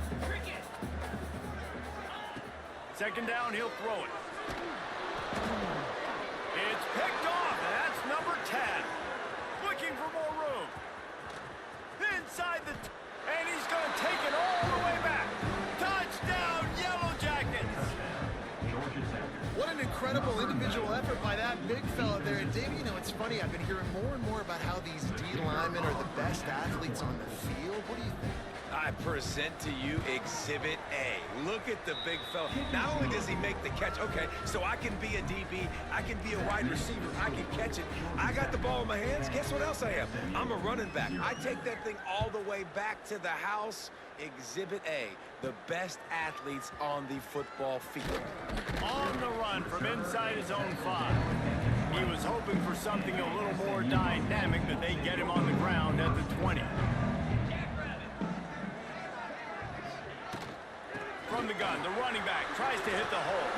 2nd down, he'll throw it. It's picked off. That's number 10. Looking for more room. Inside the... and he's going to take it all the way back. Touchdown, Yellow Jackets. What an incredible individual effort by that big fella there. And Dave, you know, it's funny. I've been hearing more and more about how these D linemen are the best athletes on the field. What do you think? I present to you Exhibit A. Look at the big fella. Not only does he make the catch, okay, so I can be a DB, I can be a wide receiver, I can catch it. I got the ball in my hands. Guess what else I am? I'm a running back. I take that thing all the way back to the house. Exhibit A, the best athletes on the football field. On the run from inside his own 5. He was hoping for something a little more dynamic, but they get him on the ground at the 20. From the gun, the running back tries to hit the hole.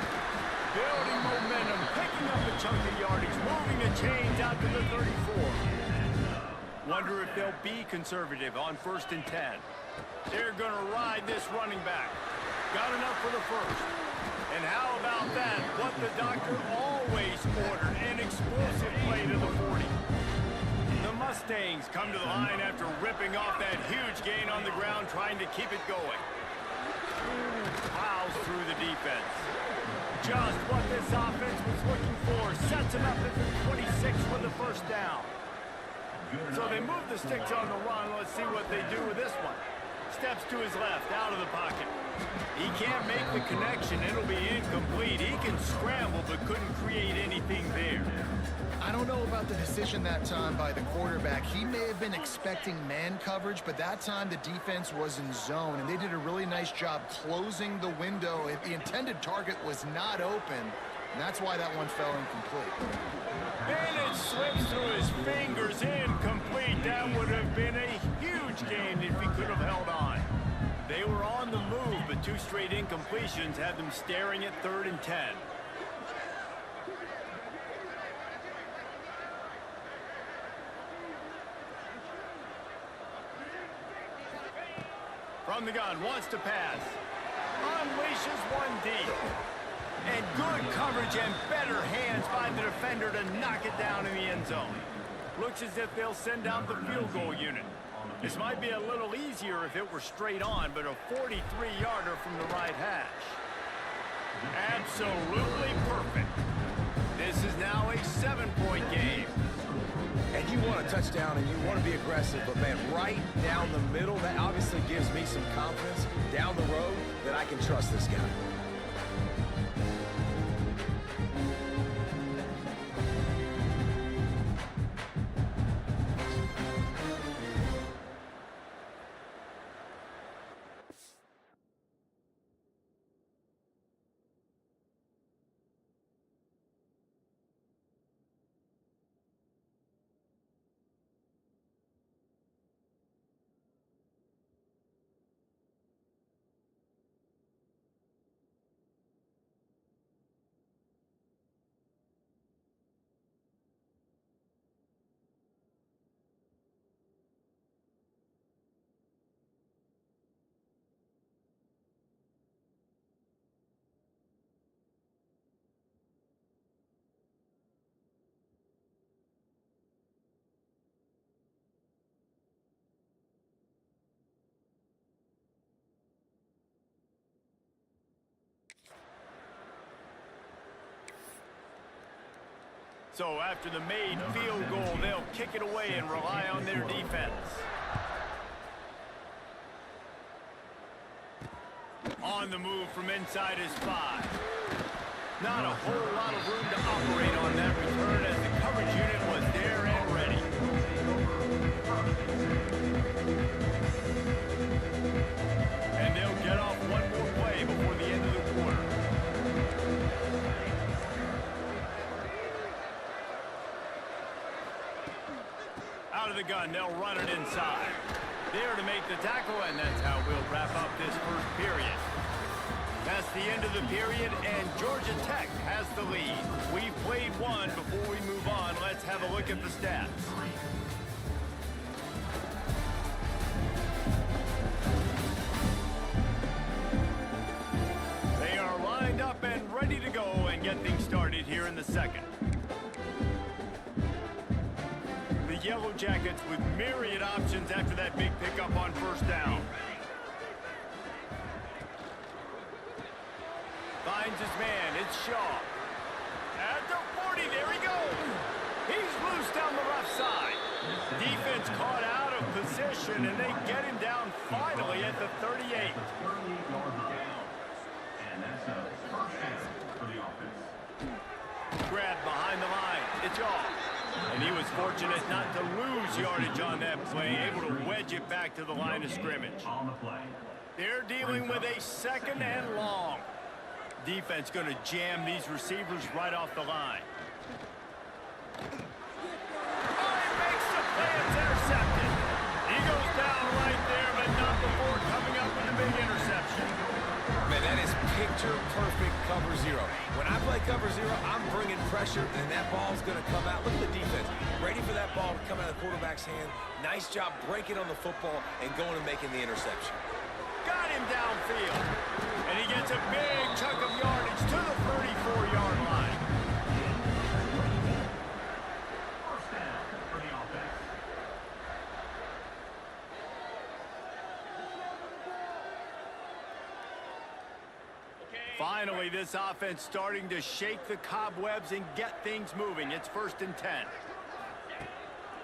Building momentum, picking up a chunk of yardage, moving the chains out to the 34. Wonder if they'll be conservative on 1st and 10. They're going to ride this running back. Got enough for the first. And how about that? What the doctor always ordered, an explosive play to the 40. The Mustangs come to the line after ripping off that huge gain on the ground, trying to keep it going. Plows through the defense. Just what this offense was looking for. Sets him up at the 26 with the 1st down. So they move the sticks on the run. Let's see what they do with this one. Steps to his left, out of the pocket. He can't make the connection. It'll be incomplete. He can scramble, but couldn't create anything there. I don't know about the decision that time by the quarterback. He may have been expecting man coverage, but that time the defense was in zone, and they did a really nice job closing the window. If the intended target was not open, and that's why that one fell incomplete. And it slips through his fingers, incomplete. That would have been a huge gain if he could have held on. They were on the move, but 2 straight incompletions had them staring at 3rd and 10. From the gun, wants to pass. Unleashes one deep. And good coverage and better hands by the defender to knock it down in the end zone. Looks as if they'll send out the field goal unit. This might be a little easier if it were straight on, but a 43-yarder from the right hash. Absolutely perfect. This is now a 7-point game. And you want a touchdown and you want to be aggressive, but man, right down the middle, that obviously gives me some confidence down the road that I can trust this guy. So after the made field goal, they'll kick it away and rely on their defense. On the move from inside his 5. Not a whole lot of room to operate on that return as the coverage unit was there and ready. And they'll get off one more play before the end of the quarter. Out of the gun, they'll run it inside. There to make the tackle, and that's how we'll wrap up this first period. That's the end of the period, and Georgia Tech has the lead. We've played one. Before we move on, let's have a look at the stats. They are lined up and ready to go and get things started here in the second. The Yellow Jackets with myriad options after that big pickup on first down. Finds his man, it's Shaw. At the 40, there he goes. He's loose down the left side. Defense caught out of position, and they get him down finally at the 38. Grab behind the line, it's off. And he was fortunate not to lose yardage on that play, able to wedge it back to the line of scrimmage. They're dealing with a 2nd and long. Defense going to jam these receivers right off the line. Oh, he makes the play. It's intercepted. He goes down right there, but not before coming up with a big interception. Man, that is picture-perfect cover 0. When I play cover 0, I'm bringing pressure, and that ball's going to come out. Look at the defense. Ready for that ball to come out of the quarterback's hand. Nice job breaking on the football and going and making the interception. Got him downfield. And he gets a big chunk of yardage to the 34-yard line. First down for the offense. Finally, this offense starting to shake the cobwebs and get things moving. It's 1st and 10.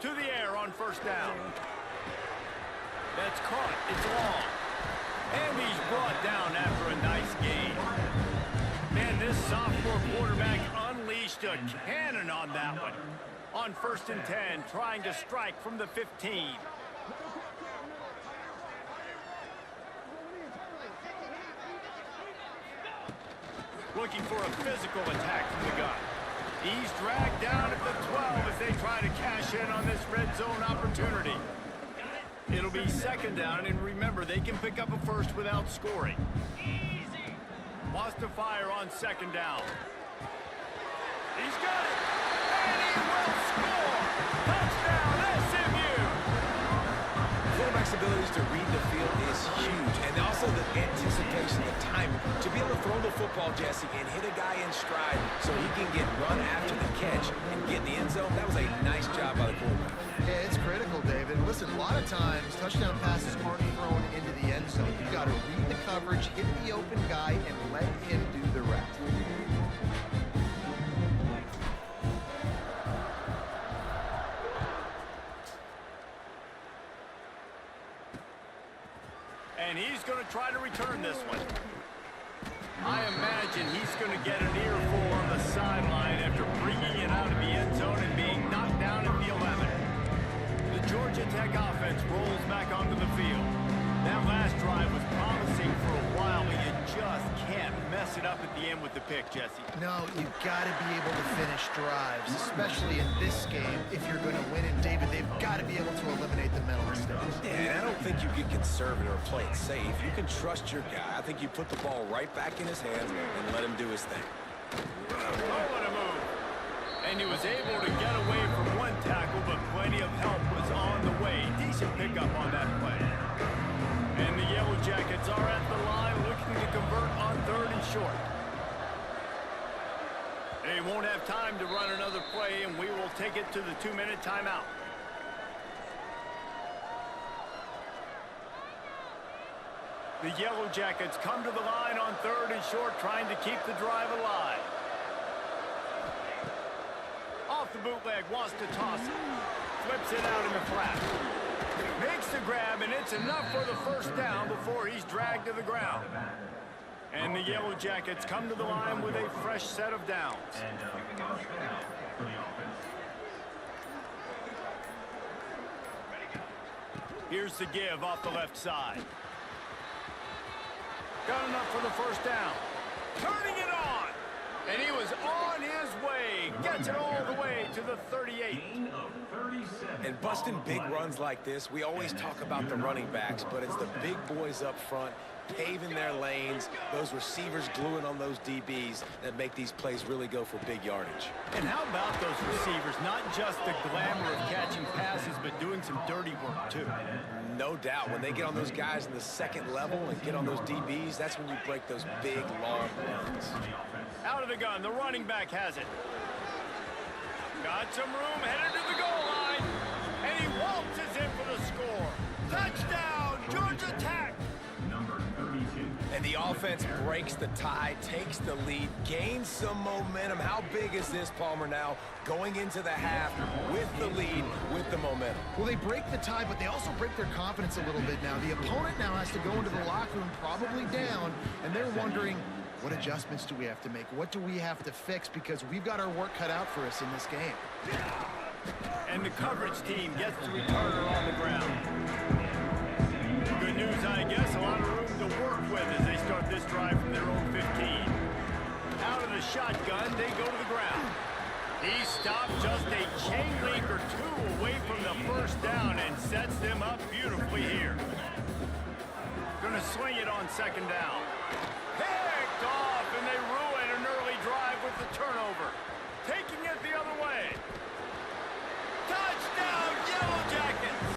To the air on first down. That's caught. It's long. And he's brought down after a nice gain. Man, this sophomore quarterback unleashed a cannon on that one. On 1st and 10, trying to strike from the 15. Looking for a physical attack from the gun. He's dragged down at the 12 as they try to cash in on this red zone opportunity. It'll be 2nd down, and remember, they can pick up a first without scoring. Easy. Wants to fire on 2nd down. He's got it, and he will score! Touchdown, SMU! Quarterback's abilities to read the field is huge, and also the anticipation, the timing. To be able to throw the football, Jesse, and hit a guy in stride so he can get run after the catch and get in the end zone, that was a nice job by the quarterback. Yeah, it's critical, David. Listen, a lot of times, touchdown passes aren't thrown into the end zone. You've got to read the coverage, hit the open guy, and let him do the rest. And he's going to try to return this one. I imagine he's going to get an earful on the sideline after bringing it out of the end zone and being knocked down at the 11. The Georgia Tech offense rolls back onto the field. That last drive was promising for a while, but you just can't mess it up at the end with the pick, Jesse. No, you've got to be able to finish drives, especially in this game if you're going to win it. David, they've got to be able to eliminate the mental mistakes. Yeah, and I don't think you get conservative or play it safe. You can trust your guy. I think you put the ball right back in his hands and let him do his thing. Oh, what a move. And he was able to get away from one tackle, but plenty of help was on the way. Decent pickup on that play. And the Yellow Jackets are at the line looking to convert on 3rd and short. They won't have time to run another play, and we will take it to the 2-minute timeout. The Yellow Jackets come to the line on 3rd and short, trying to keep the drive alive. Off the bootleg, wants to toss it. Flips it out in the flat. Makes the grab, and it's enough for the first down before he's dragged to the ground. And the Yellow Jackets come to the line with a fresh set of downs. And first down for the offense. Here's the give off the left side. Got enough for the first down. Turning it on. And he was on his way. Gets it all the way to the 38. Gain of 37. And busting big runs like this, we always talk about the running backs, but it's the big boys up front paving their lanes, those receivers gluing on those DBs that make these plays really go for big yardage. And how about those receivers? Not just the glamour of catching passes, but doing some dirty work, too. No doubt. When they get on those guys in the second level and get on those DBs, that's when you break those big, long runs. Out of the gun, the running back has it. Got some room, headed to the goal line. And he waltzes in for the score. Touchdown, Georgia Tech! Number 32. And the offense breaks the tie, takes the lead, gains some momentum. How big is this, Palmer, now? Going into the half with the lead, with the momentum. Well, they break the tie, but they also break their confidence a little bit now. The opponent now has to go into the locker room probably down, and they're wondering, what adjustments do we have to make? What do we have to fix? Because we've got our work cut out for us in this game. And the coverage team gets the returner on the ground. Good news, I guess. A lot of room to work with as they start this drive from their own 15. Out of the shotgun, they go to the ground. He stopped just a chain link or two away from the first down and sets them up beautifully here. Gonna swing it on second down. Picked off, and they ruin an early drive with the turnover. Taking it the other way. Touchdown, Yellow Jackets!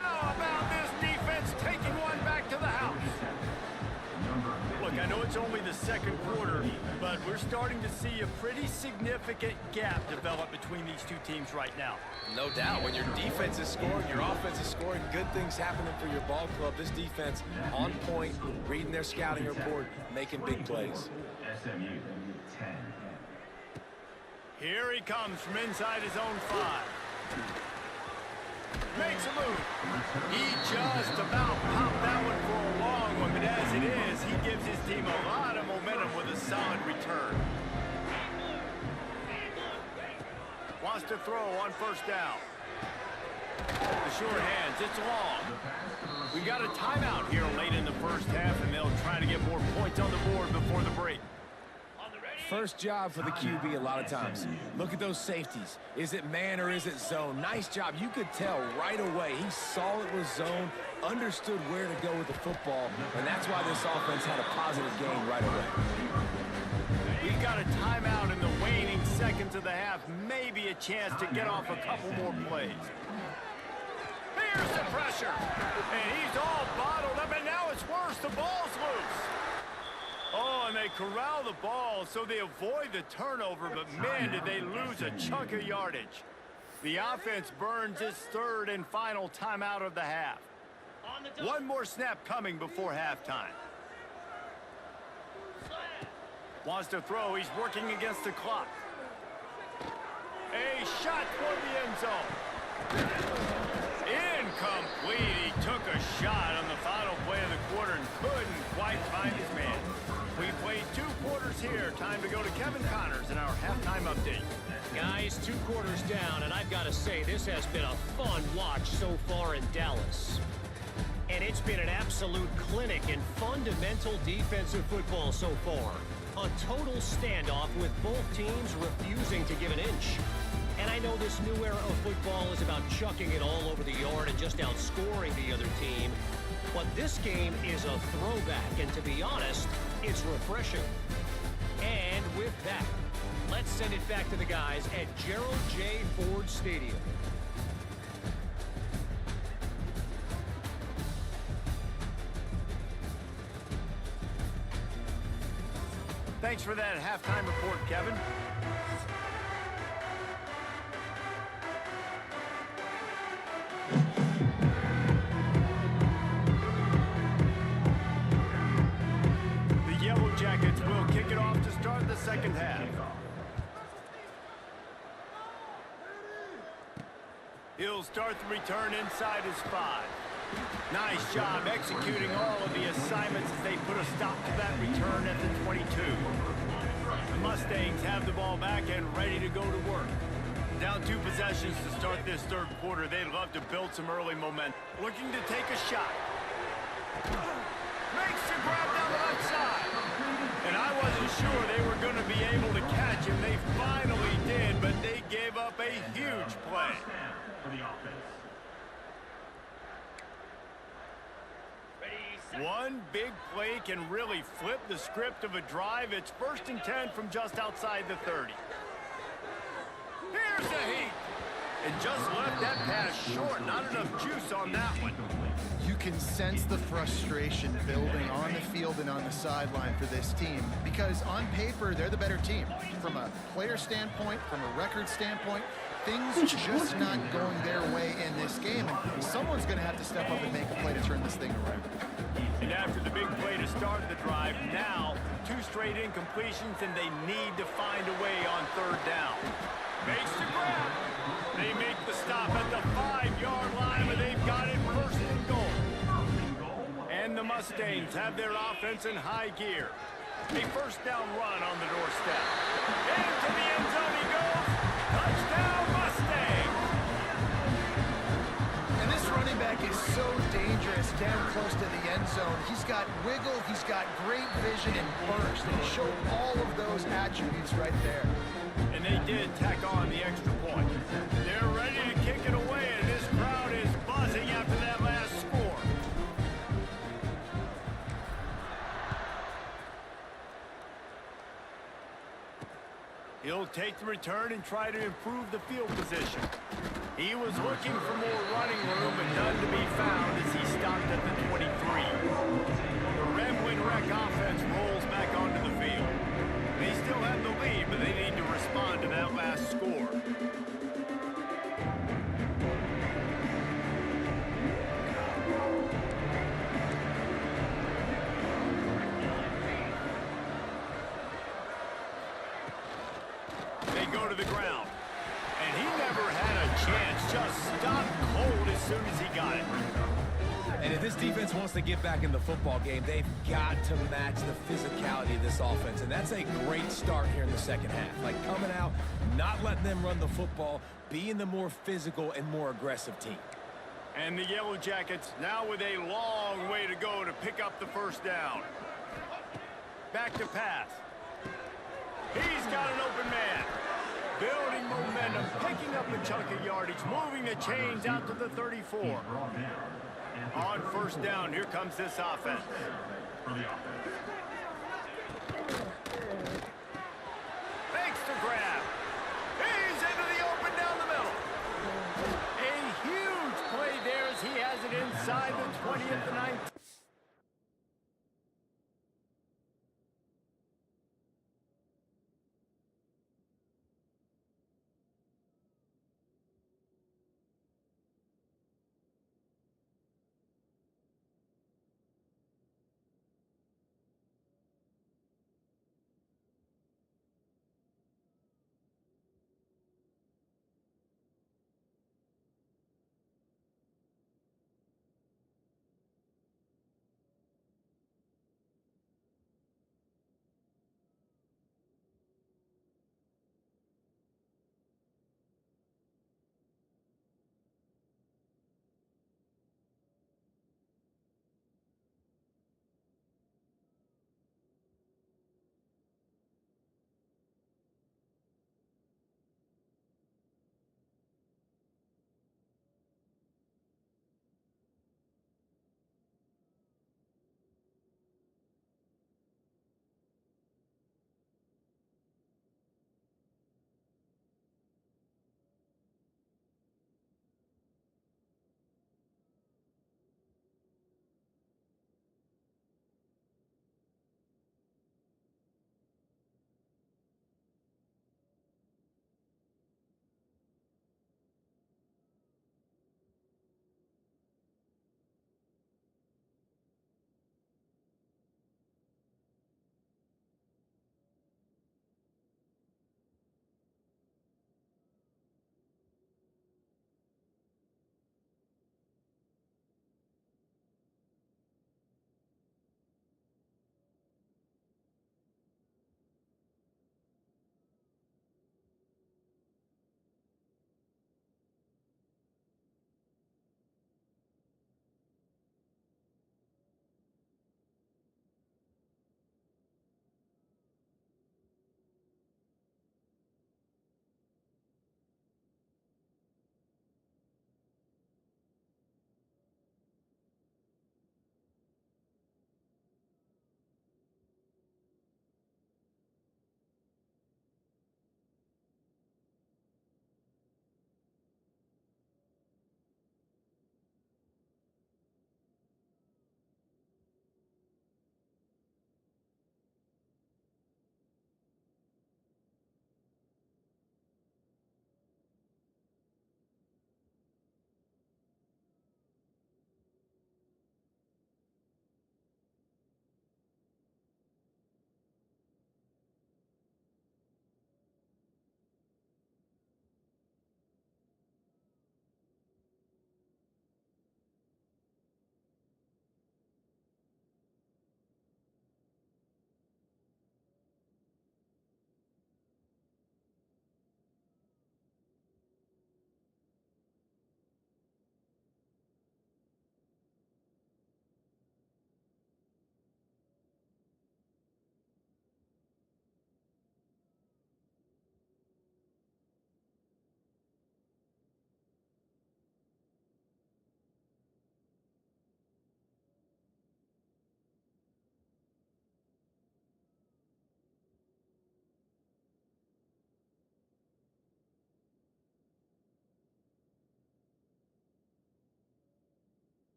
How about this defense taking one back to the house? Look, I know it's only the second quarter, but we're starting to see a pretty significant gap develop between these two teams right now. No doubt. When your defense is scoring, your offense is scoring, good things happening for your ball club. This defense on point, reading their scouting report, making big plays. SMU 10. Here he comes from inside his own 5. Makes a move. He just about popped that one for a long one, but as it is, he gives his team a lot of momentum with a solid return. Wants to throw on first down. The sure hands, it's long. We got a timeout here late in the first half, and they'll try to get more points on the board before the break. First job for the QB a lot of times. Look at those safeties. Is it man or is it zone? Nice job. You could tell right away. He saw it was zone, understood where to go with the football, and that's why this offense had a positive gain right away. We've got a timeout in the waning seconds of the half. Maybe a chance to get off a couple more plays. Here's the pressure. And he's all bottled up, and now it's worse. The ball's loose. Oh, and they corral the ball so they avoid the turnover, but man, did they lose a chunk of yardage. The offense burns its third and final timeout of the half. One more snap coming before halftime. Wants to throw. He's working against the clock. A shot toward the end zone. Incomplete. He took a shot on the final play of the quarter and couldn't quite find his man. We played 2 quarters here. Time to go to Kevin Connors in our halftime update. Guys, 2 quarters down, and I've got to say, this has been a fun watch so far in Dallas. And it's been an absolute clinic in fundamental defensive football so far. A total standoff with both teams refusing to give an inch. And I know this new era of football is about chucking it all over the yard and just outscoring the other team. But this game is a throwback, and to be honest, it's refreshing. And with that, let's send it back to the guys at Gerald J. Ford Stadium. Thanks for that halftime report, Kevin. The Yellow Jackets will kick it off to start the second half. He'll start the return inside his 5. Nice job executing all of the assignments as they put a stop to that return at the 22. The Mustangs have the ball back and ready to go to work. Down 2 possessions to start this third quarter. They'd love to build some early momentum. Looking to take a shot. Makes the grab down the left side. And I wasn't sure they were going to be able to catch him. They finally did, but they gave up a huge play. For the offense. One big play can really flip the script of a drive. It's 1st and 10 from just outside the 30. Here's a heat. And just left that pass short. Not enough juice on that one. You can sense the frustration building on the field and on the sideline for this team because on paper, they're the better team. From a player standpoint, from a record standpoint, things just not going their way in this game. And someone's going to have to step up and make a play to turn this thing around. And after the big play to start the drive, now 2 straight incompletions, and they need to find a way on 3rd down. Makes the grab. They make the stop at the 5-yard line, but they've got it 1st and goal. And the Mustangs have their offense in high gear. A 1st down run on the doorstep. Into the end zone he goes. Touchdown Mustangs! And this running back is so dangerous down close to the end zone. He's got wiggle, he's got great vision and burst, and showed all of those attributes right there. And they did tack on the extra point. They're ready to kick it away, and this crowd is buzzing after that last score. He'll take the return and try to improve the field position. He was looking for more running room, but none to be found as he stopped at the 23. The Red Wreck offense rolls back onto the field. They still have the lead, but they need to respond to that last score. They go to the ground. And he never had a chance, just stopped cold as soon as he got it. And if this defense wants to get back in the football game, they've got to match the physicality of this offense. And that's a great start here in the second half. Like coming out, not letting them run the football, being the more physical and more aggressive team. And the Yellow Jackets now with a long way to go to pick up the 1st down. Back to pass. He's got an open man. Building momentum, picking up a chunk of yardage, moving the chains out to the 34. On 1st down, here comes this offense. Makes the grab. He's into the open down the middle. A huge play there as he has it inside the 20th and 19th.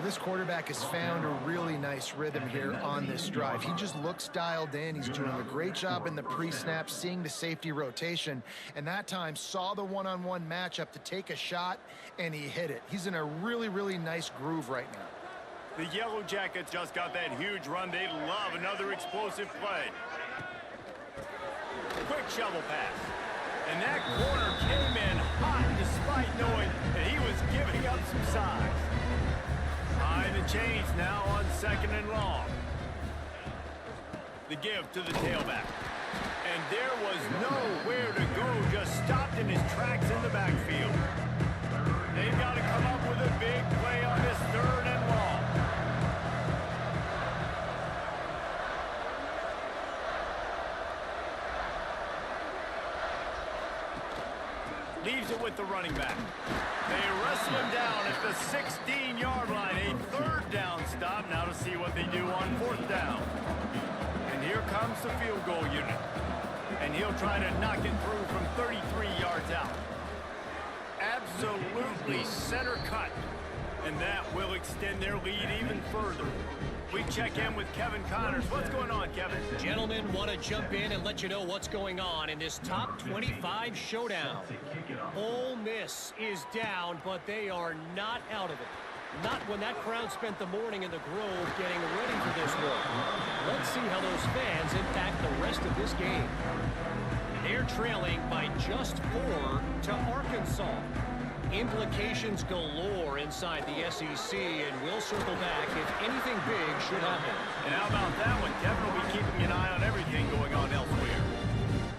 this quarterback has found a really nice rhythm here on this drive. He just looks dialed in. He's doing a great job in the pre-snap, seeing the safety rotation, and that time saw the one-on-one matchup to take a shot, and he hit it. He's in a really, really nice groove right now. The Yellow Jackets just got that huge run. They love another explosive play. Quick shovel pass. And that corner came in hot despite knowing that he was giving up some size. Behind the chains now on 2nd and long. The give to the tailback. And there was nowhere to go, just stopped in his tracks in the backfield. They've got to come up with a big play on this 3rd and long. Leaves it with the running back. They wrestle him down at the 16-yard line. A 3rd down stop. Now to see what they do on 4th down. And here comes the field goal unit. And he'll try to knock it through from 33 yards out. Absolutely center cut. And that will extend their lead even further. We check in with Kevin Connors. What's going on, Kevin? Gentlemen, want to jump in and let you know what's going on in this top 25 showdown. Ole Miss is down, but they are not out of it. Not when that crowd spent the morning in the Grove getting ready for this one. Let's see how those fans impact the rest of this game. They're trailing by just 4 to Arkansas. Implications galore inside the SEC, and we'll circle back if anything big should happen. And how about that one? Kevin will be keeping an eye on everything going on elsewhere.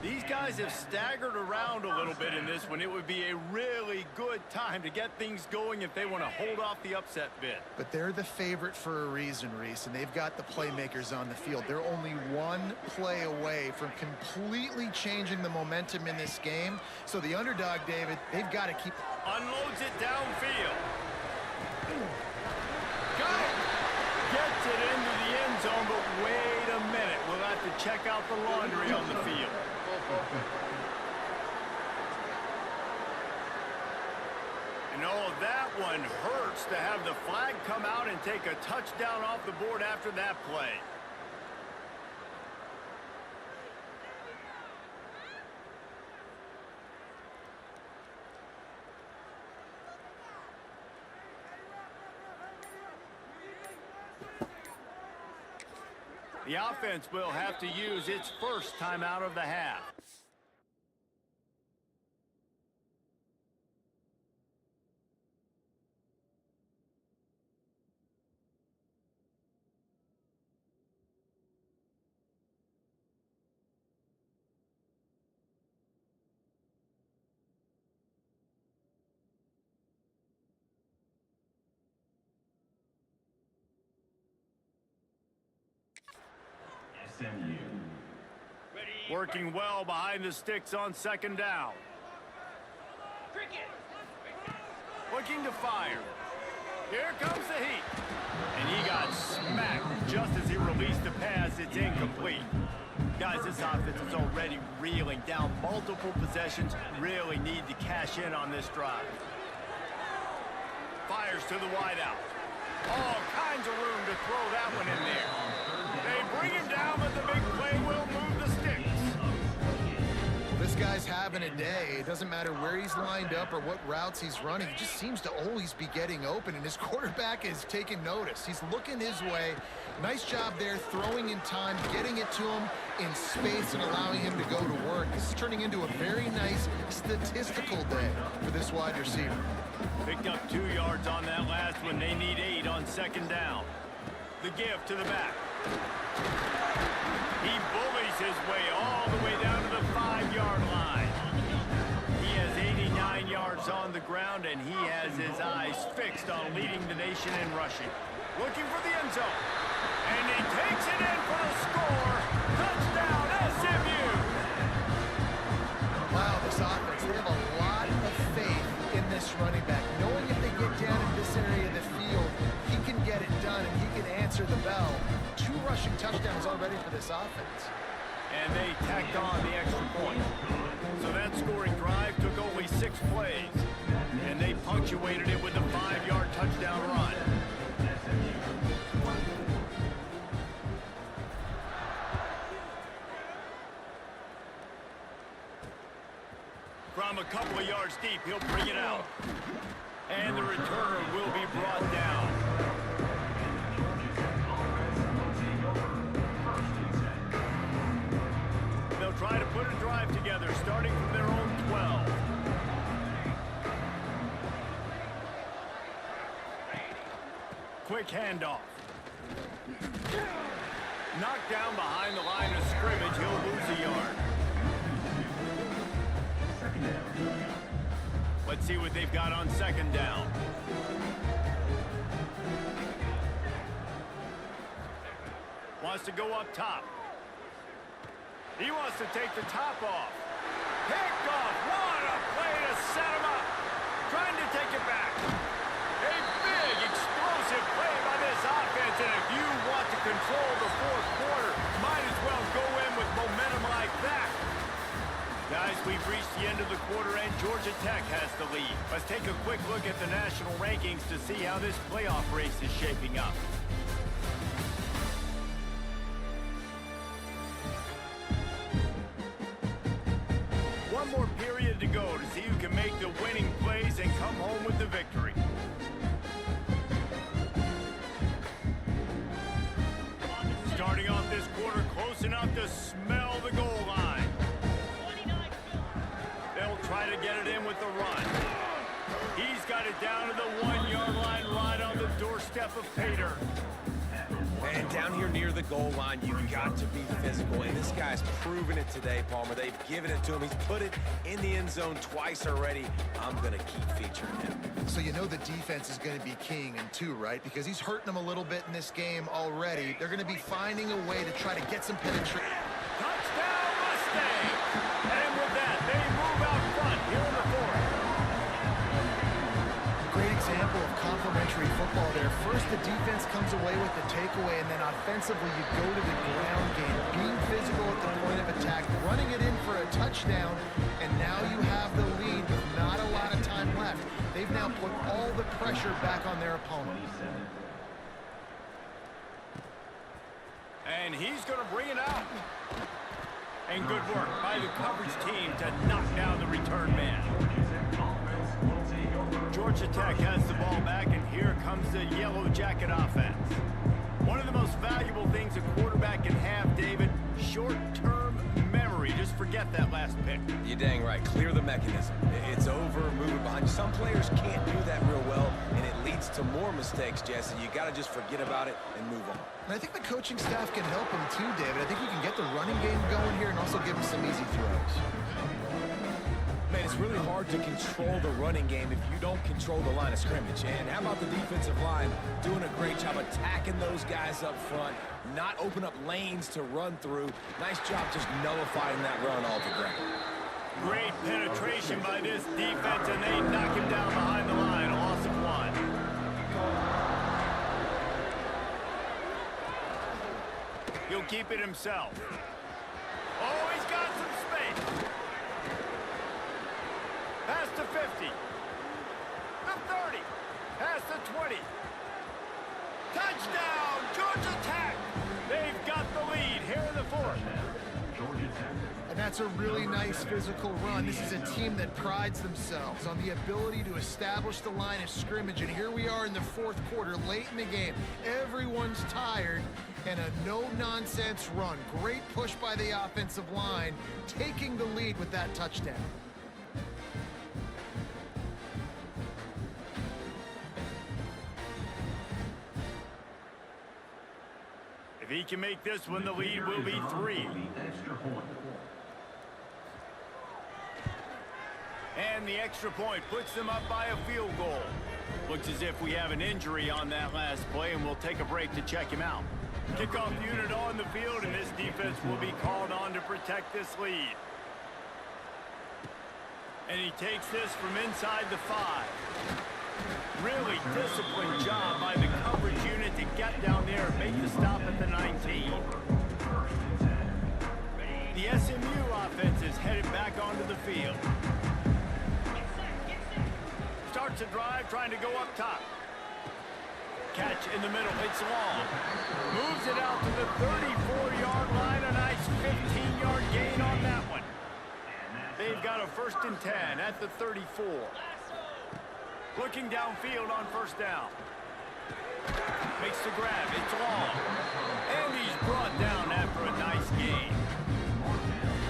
These guys have staggered around a little bit in this one. It would be a really good time to get things going if they want to hold off the upset bid. But they're the favorite for a reason, Reese, and they've got the playmakers on the field. They're only one play away from completely changing the momentum in this game. So the underdog, David, they've got to keep... Unloads it downfield. Got it! Gets it into the end zone, but wait a minute. We'll have to check out the laundry on the field. And oh, that one hurts to have the flag come out and take a touchdown off the board after that play. The offense will have to use its first timeout of the half. Working well behind the sticks on 2nd down. Looking to fire. Here comes the heat. And he got smacked just as he released the pass. It's incomplete. Guys, this offense is already reeling down multiple possessions. Really need to cash in on this drive. Fires to the wideout. All kinds of room to throw that one in there. They bring him down, but the big play will move the sticks. This guy's having a day. It doesn't matter where he's lined up or what routes he's running. He just seems to always be getting open, and his quarterback is taking notice. He's looking his way. Nice job there, throwing in time, getting it to him in space and allowing him to go to work. This is turning into a very nice statistical day for this wide receiver. Picked up 2 yards on that last one. They need 8 on 2nd down. The give to the back. He bullies his way all the way down to the 5-yard line. He has 89 yards on the ground, and he has his eyes fixed on leading the nation in rushing. Looking for the end zone. And he takes it in for a score. Touchdown, SMU! Wow, this offense, they have a lot of faith in this running back. Knowing if they get down in this area of the field, he can get it done and he can answer the bell. 2 rushing touchdowns already for this offense. And they tacked on the extra point. So that scoring drive took only 6 plays. And they punctuated it with a 5-yard touchdown run. yards deep. He'll bring it out. And the returner will be brought down. They'll try to put a drive together, starting from their own 12. Quick handoff. Knocked down behind the line of scrimmage. He'll lose a yard. Let's see what they've got on second down. Wants to go up top. He wants to take the top off. Picked off. What a play to set him up. Trying to take it back. A big, explosive play by this offense. And if you want to control the fourth quarter, might as well go in with momentum like that. Guys, we've reached the end of the quarter, and Georgia Tech has the lead. Let's take a quick look at the national rankings to see how this playoff race is shaping up. One more period to go to see who can make the winning plays and come home with the victory. Starting off this quarter close enough to smell the goal line. They'll try to get it in with the run. He's got it down to the 1-yard line right on the doorstep of Pater. And down here near the goal line, you've got to be physical. And this guy's proven it today, Palmer. They've given it to him. He's put it in the end zone twice already. I'm going to keep featuring him. So you know the defense is going to be king in two, right? Because he's hurting them a little bit in this game already. They're going to be finding a way to try to get some penetration. Touchdown, Mustangs! And with that, they move out front here in the fourth. Great example of complementary football there. First, the defense comes away with the takeaway, and then offensively, you go to the ground game, being physical at the point of attack, running it in for a touchdown, and now you have the lead with not a lot of time left. They've now put all the pressure back on their opponent. And he's going to bring it out. And good work by the coverage team to knock down the return man. Georgia Tech has the ball back, and here comes the Yellow Jacket offense. One of the most valuable things a quarterback can have, David, short-term memory. Just forget that last pick. You're dang right. Clear the mechanism. It's over, move it behind you. Some players can't do that real well, and it leads to more mistakes, Jesse. You got to just forget about it and move on. And I think the coaching staff can help him too, David. I think you can get the running game going here and also give him some easy throws. Man, it's really hard to control the running game if you don't control the line of scrimmage. And how about the defensive line doing a great job attacking those guys up front, not open up lanes to run through. Nice job just nullifying that run altogether. Great penetration by this defense, and they knock him down behind the line. A loss of 1. He'll keep it himself. Oh, he's got some space. Pass to 50. The 30. Pass to 20. Touchdown, Georgia Tech. They've got the lead here in the fourth. And that's a really nice physical run. This is a team that prides themselves on the ability to establish the line of scrimmage. And here we are in the fourth quarter, late in the game. Everyone's tired, and a no-nonsense run. Great push by the offensive line, taking the lead with that touchdown. If he can make this one, the lead will be 3. And the extra point puts them up by a field goal. Looks as if we have an injury on that last play, and we'll take a break to check him out. Kickoff unit on the field, and this defense will be called on to protect this lead. And he takes this from inside the 5. Really disciplined job by the coverage unit to get down there and make the stop at the 19. The SMU offense is headed back onto the field. Starts a drive trying to go up top. Catch in the middle, it's long. Moves it out to the 34-yard line, a nice 15-yard gain on that one. They've got a 1st and 10 at the 34. Looking downfield on 1st down. Makes the grab. It's long. And he's brought down after a nice gain.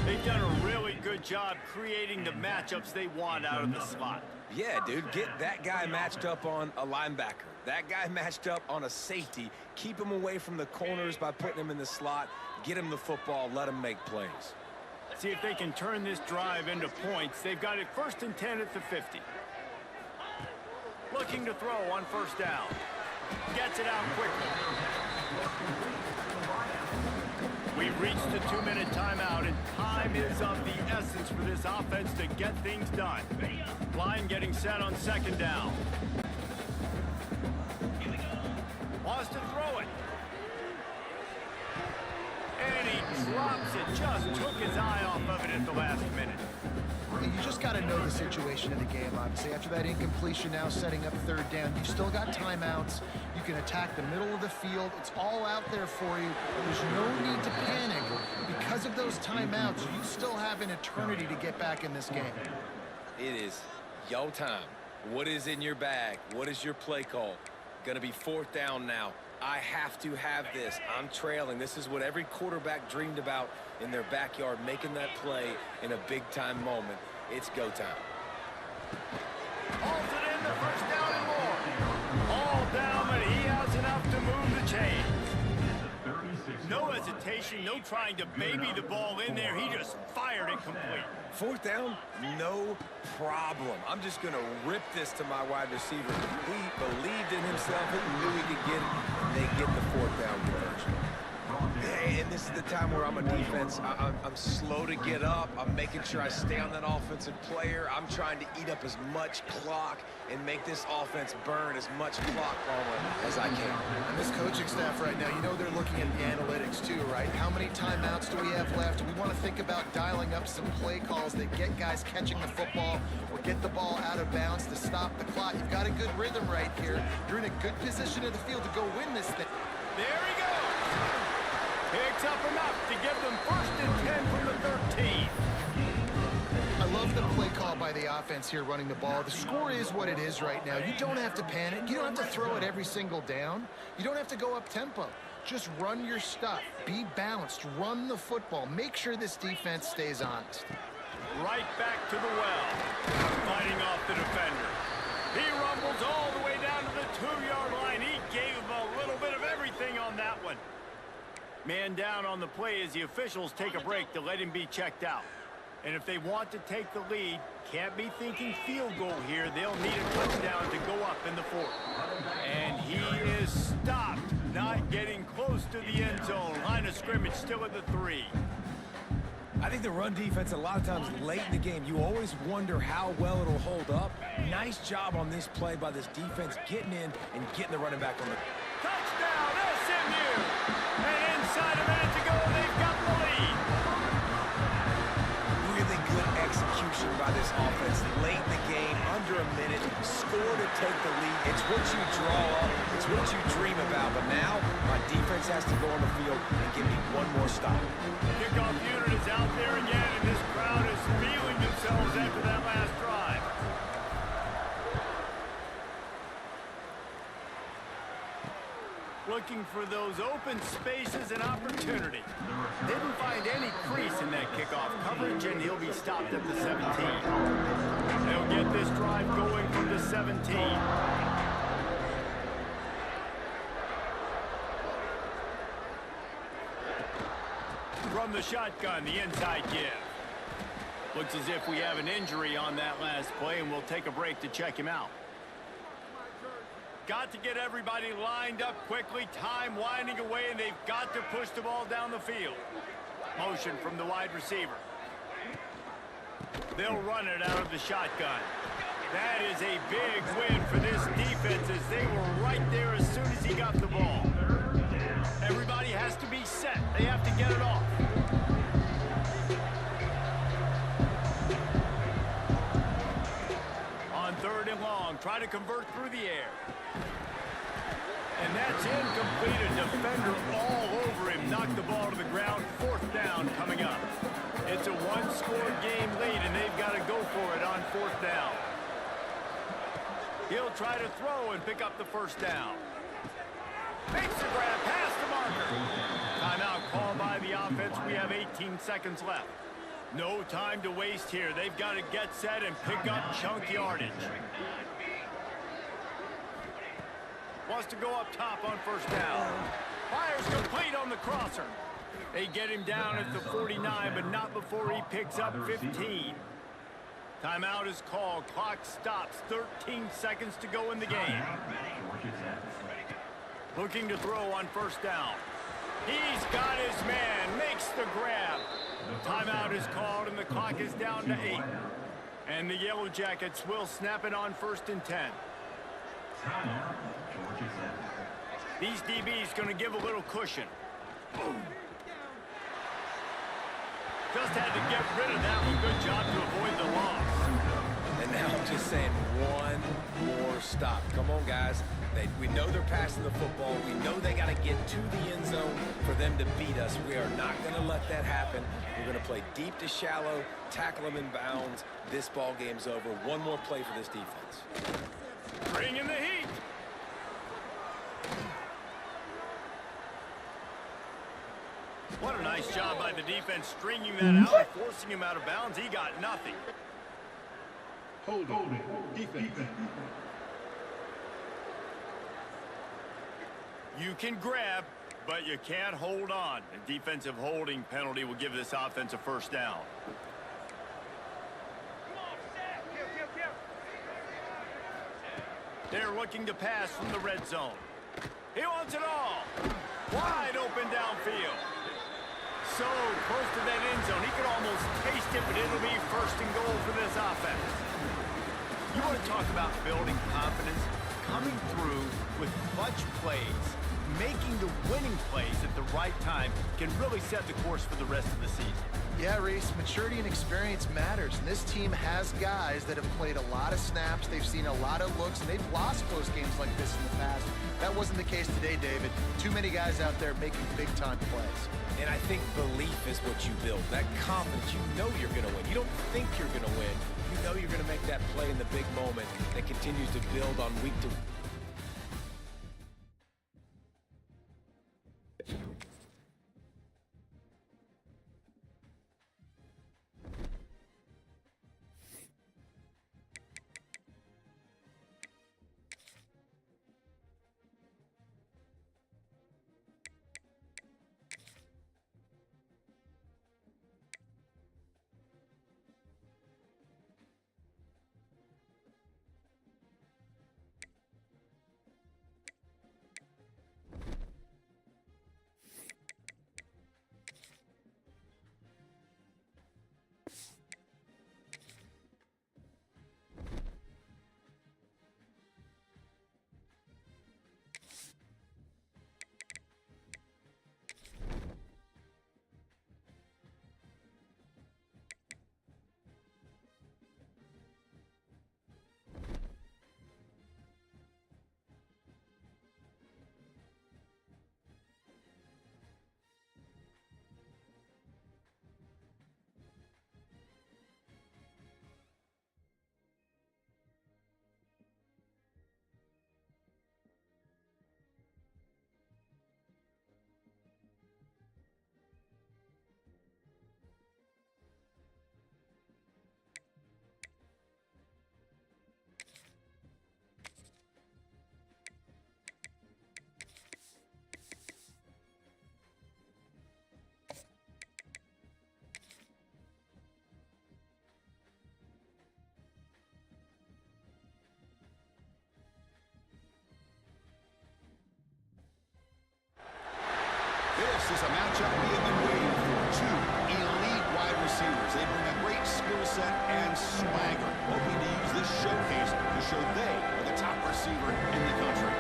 They've done a really good job creating the matchups they want out of the slot. Yeah, dude, get that guy matched up on a linebacker. That guy matched up on a safety. Keep him away from the corners by putting him in the slot. Get him the football. Let him make plays. See if they can turn this drive into points. They've got it 1st and 10 at the 50. Looking to throw on 1st down. Gets it out quickly. We've reached the 2-minute timeout, and time is of the essence for this offense to get things done. Line getting set on 2nd down. Wants to throw it. And he drops it. Just took his eye off of it at the last minute. You just got to know the situation of the game, obviously. After that incompletion, now setting up 3rd down, you've still got timeouts. You can attack the middle of the field. It's all out there for you. There's no need to panic. Because of those timeouts, you still have an eternity to get back in this game. It is your time. What is in your bag? What is your play call? Gonna be 4th down now. I have to have this. I'm trailing. This is what every quarterback dreamed about in their backyard, making that play in a big-time moment. It's go time. Holds it in the 1st down and more. All down, but he has enough to move the chains. No hesitation, no trying to baby the ball in there. He just fired it complete. 4th down, no problem. I'm just going to rip this to my wide receiver. He believed in himself. He knew he could get it, and they get the 4th down conversion. And this is the time where I'm a defense. I'm slow to get up. I'm making sure I stay on that offensive player. I'm trying to eat up as much clock and make this offense burn as much clock as I can. And this coaching staff right now, you know they're looking at the analytics too, right? How many timeouts do we have left? We want to think about dialing up some play calls that get guys catching the football or get the ball out of bounds to stop the clock. You've got a good rhythm right here. You're in a good position of the field to go win this thing. There he goes. Picks up enough to give them 1st and 10 from the 13. I love the play call by the offense here running the ball. The score is what it is right now. You don't have to panic. You don't have to throw it every single down. You don't have to go up tempo. Just run your stuff. Be balanced. Run the football. Make sure this defense stays honest. Right back to the well. Fighting off the defender. He rumbles all the way down to the 2-yard line. He gave him a little bit of everything on that one. Man down on the play as the officials take a break to let him be checked out. And if they want to take the lead, can't be thinking field goal here. They'll need a touchdown to go up in the 4th. And he is stopped, not getting close to the end zone. Line of scrimmage still at the 3. I think the run defense, a lot of times late in the game, you always wonder how well it'll hold up. Nice job on this play by this defense, getting in and getting the running back on the... Touchdown, SMU! And inside a minute to go, they've got the lead. Really good execution by this offense late in the game, under a minute, score to take the lead. It's what you draw up, it's what you dream about, but now my defense has to go on the field and give me one more stop. Kickoff unit is out there again, and this crowd is feeling themselves after that last drive. Looking for those open spaces and opportunity. Didn't find any crease in that kickoff coverage, and he'll be stopped at the 17. They'll get this drive going from the 17. From the shotgun, the inside give. Looks as if we have an injury on that last play, and we'll take a break to check him out. Got to get everybody lined up quickly, time winding away, and they've got to push the ball down the field. Motion from the wide receiver. They'll run it out of the shotgun. That is a big win for this defense as they were right there as soon as he got the ball. Everybody has to be set. They have to get it off. On 3rd and long, try to convert through the air. And that's incomplete. A defender all over him. Knocked the ball to the ground. 4th down coming up. It's a one-score game lead, and they've got to go for it on 4th down. He'll try to throw and pick up the first down. Makes the grab past the marker. Timeout called by the offense. We have 18 seconds left. No time to waste here. They've got to get set and pick up chunk yardage. Wants to go up top on 1st down. Fires complete on the crosser. They get him down at the 49, but not before he picks up 15. Timeout is called. Clock stops. 13 seconds to go in the game. Looking to throw on 1st down. He's got his man. Makes the grab. Timeout is called, and the clock is down to 8. And the Yellow Jackets will snap it on 1st and 10. These DBs going to give a little cushion. Just had to get rid of that one. Good job to avoid the loss. And now I'm just saying one more stop. Come on, guys. We know they're passing the football. We know they got to get to the end zone for them to beat us. We are not going to let that happen. We're going to play deep to shallow, tackle them in bounds. This ball game's over. One more play for this defense. Bring in the heat. What a nice job by the defense stringing that out and forcing him out of bounds. He got nothing. Hold it. Defense. You can grab, but you can't hold on. A defensive holding penalty will give this offense a 1st down. They're looking to pass from the red zone. He wants it all. Wide open downfield. So close to that end zone. He could almost taste it, but it'll be 1st and goal for this offense. You want to talk about building confidence? Coming through with clutch plays, making the winning plays at the right time can really set the course for the rest of the season. Yeah, Reese, maturity and experience matters. And this team has guys that have played a lot of snaps. They've seen a lot of looks, and they've lost close games like this in the past. That wasn't the case today, David. Too many guys out there making big-time plays. And I think belief is what you build. That confidence, you know you're going to win. You don't think you're going to win. You know you're going to make that play in the big moment that continues to build on week to week. This is a matchup we have been waiting for. Two elite wide receivers. They bring a great skill set and swagger, hoping to use this showcase to show they are the top receiver in the country.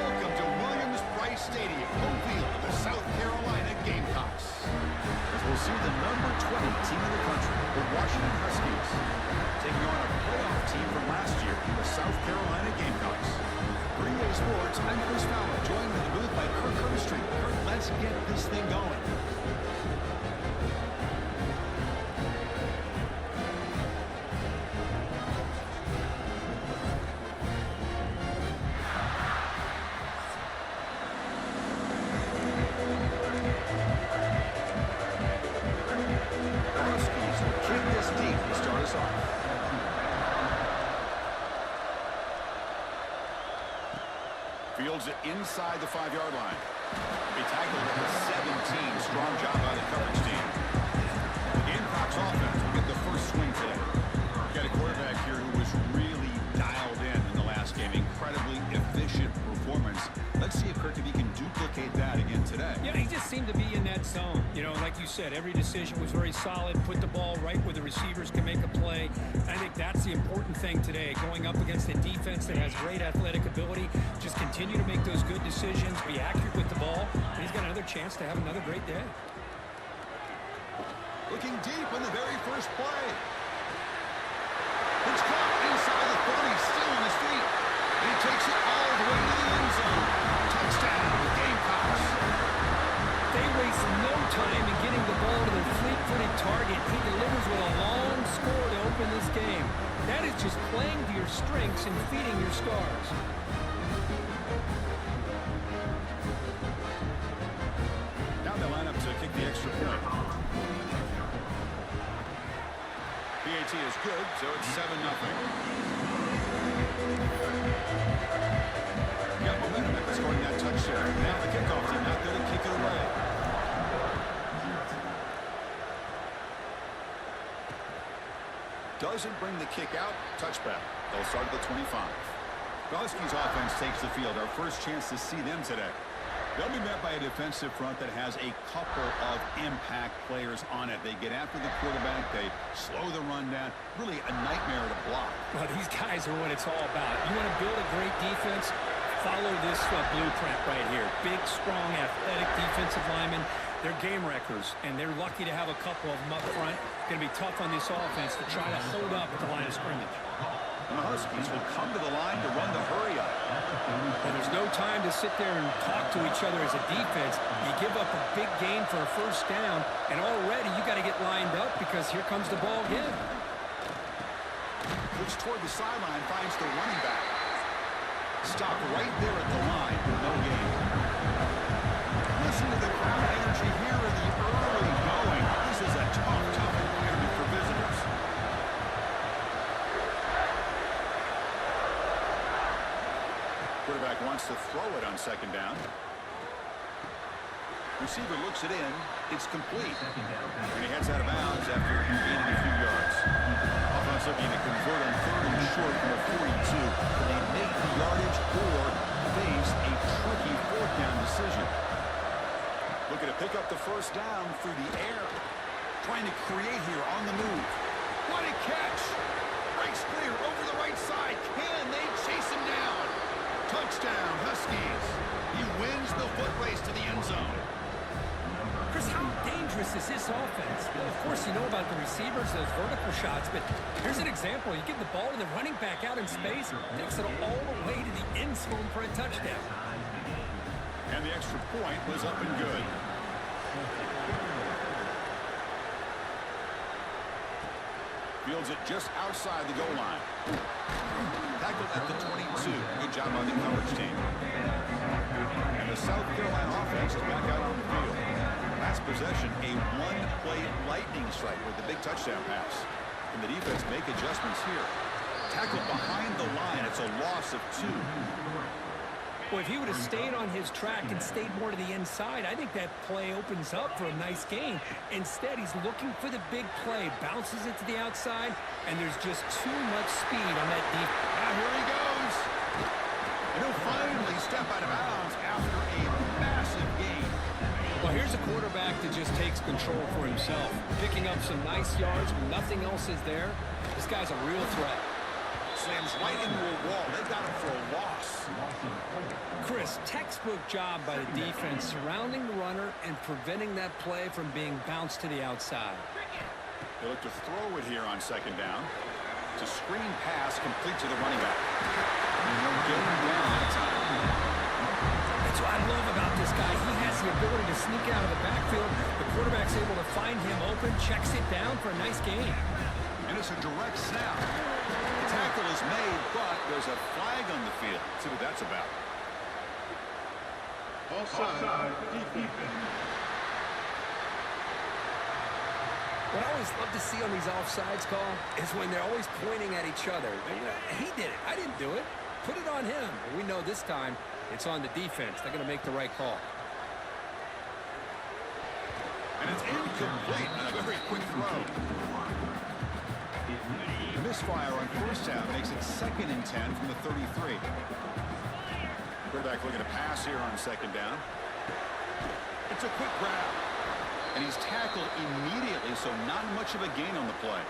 Welcome to Williams-Brice Stadium, home field of the South Carolina Gamecocks. As we'll see the number 20 team in the country, the Washington Huskies, taking on a playoff team from last year, the South Carolina Gamecocks. Green Bay Sports, I'm Chris Fowler, joined in the booth by Kirk Herbstreit. Kirk, let's get this thing going. Fields it inside the 5-yard line. He tackled at the 17. Strong job by the coverage team. The Gamecocks offense will get the first swing today. Got a quarterback here who was really dialed in the last game. Incredibly efficient performance. Let's see if Kirk, if he can duplicate that again today. Yeah, he just seemed to be in that zone. You know, like you said, every decision was very solid. Put the ball right where the receivers can make a play. I think that's the important thing today. Going up against a defense that has great athletic ability. Just continue to make those good decisions. Be accurate with the ball. And he's got another chance to have another great day. Looking deep on the very first play. It's caught inside the 30, still on his feet. He takes it all the way to the end zone. Touchdown, Gamecocks. They waste no time in getting the ball to their fleet-footed target. He delivers with a long score to open this game. That is just playing to your strengths and feeding your stars. Now they line up to kick the extra point. PAT is good, so it's 7-0. Got momentum after scoring that touchdown. Now the kickoff team out there to kick it away. Doesn't bring the kick out. Touchback. They'll start at the 25. The Huskies offense takes the field. Our first chance to see them today. They'll be met by a defensive front that has a couple of impact players on it. They get after the quarterback. They slow the run down. Really a nightmare to block. Well, these guys are what it's all about. You want to build a great defense? Follow this blueprint right here. Big, strong, athletic defensive linemen. They're game wreckers, and they're lucky to have a couple of them up front. Going to be tough on this offense to try to hold up at the line of scrimmage. And the Huskies will come to the line to run the hurry up. Well, there's no time to sit there and talk to each other as a defense. You give up a big gain for a first down, and already you got to get lined up because here comes the ball again. Looks toward the sideline, finds the running back. Stop right there at the line. No gain. Listen to the crowd energy here in the early going. This is a tough environment for visitors. Quarterback wants to throw it on second down. Receiver looks it in. It's complete. And he heads out of bounds after gaining a few yards. Offense looking to convert on 3rd and short from the 42. Can they make the yardage or face a tricky 4th down decision? Looking to pick up the first down through the air. Trying to create here on the move. What a catch! Breaks clear over the right side. Can they chase him down? Touchdown, Huskies. He wins the foot race to the end zone. Chris, how dangerous is this offense? Well, of course, you know about the receivers, those vertical shots, but here's an example. You give the ball to the running back out in space, takes it all the way to the end zone for a touchdown. And the extra point was up and good. Fields it just outside the goal line. Tackled at the 22. Good job on the coverage team. And the South Carolina offense is back out on the field. Last possession, a one-play lightning strike with the big touchdown pass. And the defense make adjustments here. Tackled behind the line. It's a loss of 2. Well, if he would have stayed on his track and stayed more to the inside, I think that play opens up for a nice gain. Instead, he's looking for the big play, bounces it to the outside, and there's just too much speed on that deep. Now here he goes. And he'll finally step out of bounds after a massive gain. Well, here's a quarterback that just takes control for himself, picking up some nice yards when nothing else is there. This guy's a real threat. Slams right into a wall. They've got him for a loss. Chris, textbook job by the defense surrounding the runner and preventing that play from being bounced to the outside. They look to throw it here on second down. It's a screen pass complete to the running back. And they'll get him down that time. That's what I love about this guy. He has the ability to sneak out of the backfield. The quarterback's able to find him open, checks it down for a nice gain. And it's a direct snap. The tackle is made, but there's a flag on the field. Let's see what that's about. Offside. What I always love to see on these offsides call is when they're always pointing at each other. He did it. I didn't do it. Put it on him. We know this time It's on the defense. They're going to make the right call. And it's incomplete. A very quick throw. The misfire on first down makes it 2nd and 10 from the 33. Quarterback looking to pass here on 2nd down. It's a quick grab. And he's tackled immediately, so not much of a gain on the play.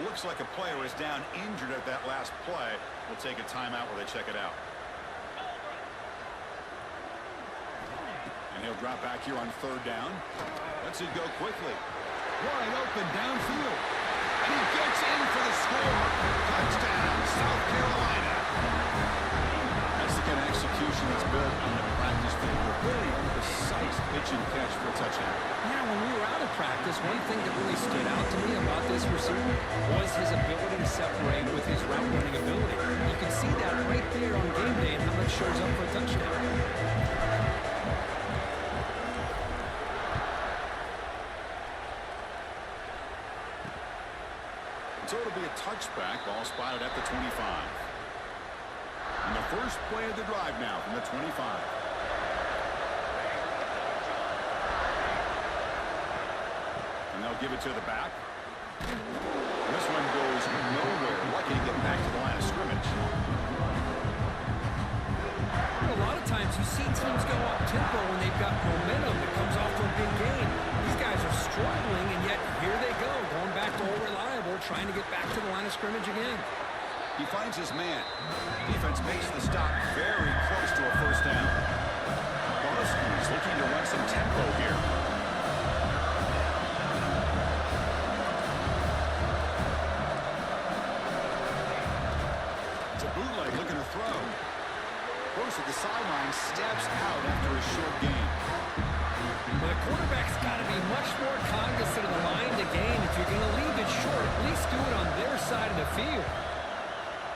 Looks like a player is down injured at that last play. We'll take a timeout while they check it out. And he'll drop back here on 3rd down. Lets it go quickly. Wide open downfield. And he gets in for the score. Touchdown, South Carolina. That's the kind of execution that's built on the practice field. Very precise pitch and catch for a touchdown. Yeah, when we were out of practice, one thing that really stood out to me about this receiver was his ability to separate with his route running ability. You can see that right there on game day and how much shows up for a touchdown. So it'll be a touchback. Ball spotted at the 25. And the first play of the drive now from the 25. And they'll give it to the back. This one goes nowhere. Lucky to get back to the line of scrimmage. A lot of times you see teams go up tempo when they've got momentum that comes off for a big game. These guys are struggling, and yet here they go, going back to old reliable, trying to get back to the line of scrimmage again. He finds his man. Defense makes the stop very close to a first down. Huskies looking to run some tempo here. It's a bootleg looking to throw. Close at the sideline, steps out after a short gain. Well, the quarterback's got to be much more cognizant of the line to gain. If you're going to leave it short, at least do it on their side of the field.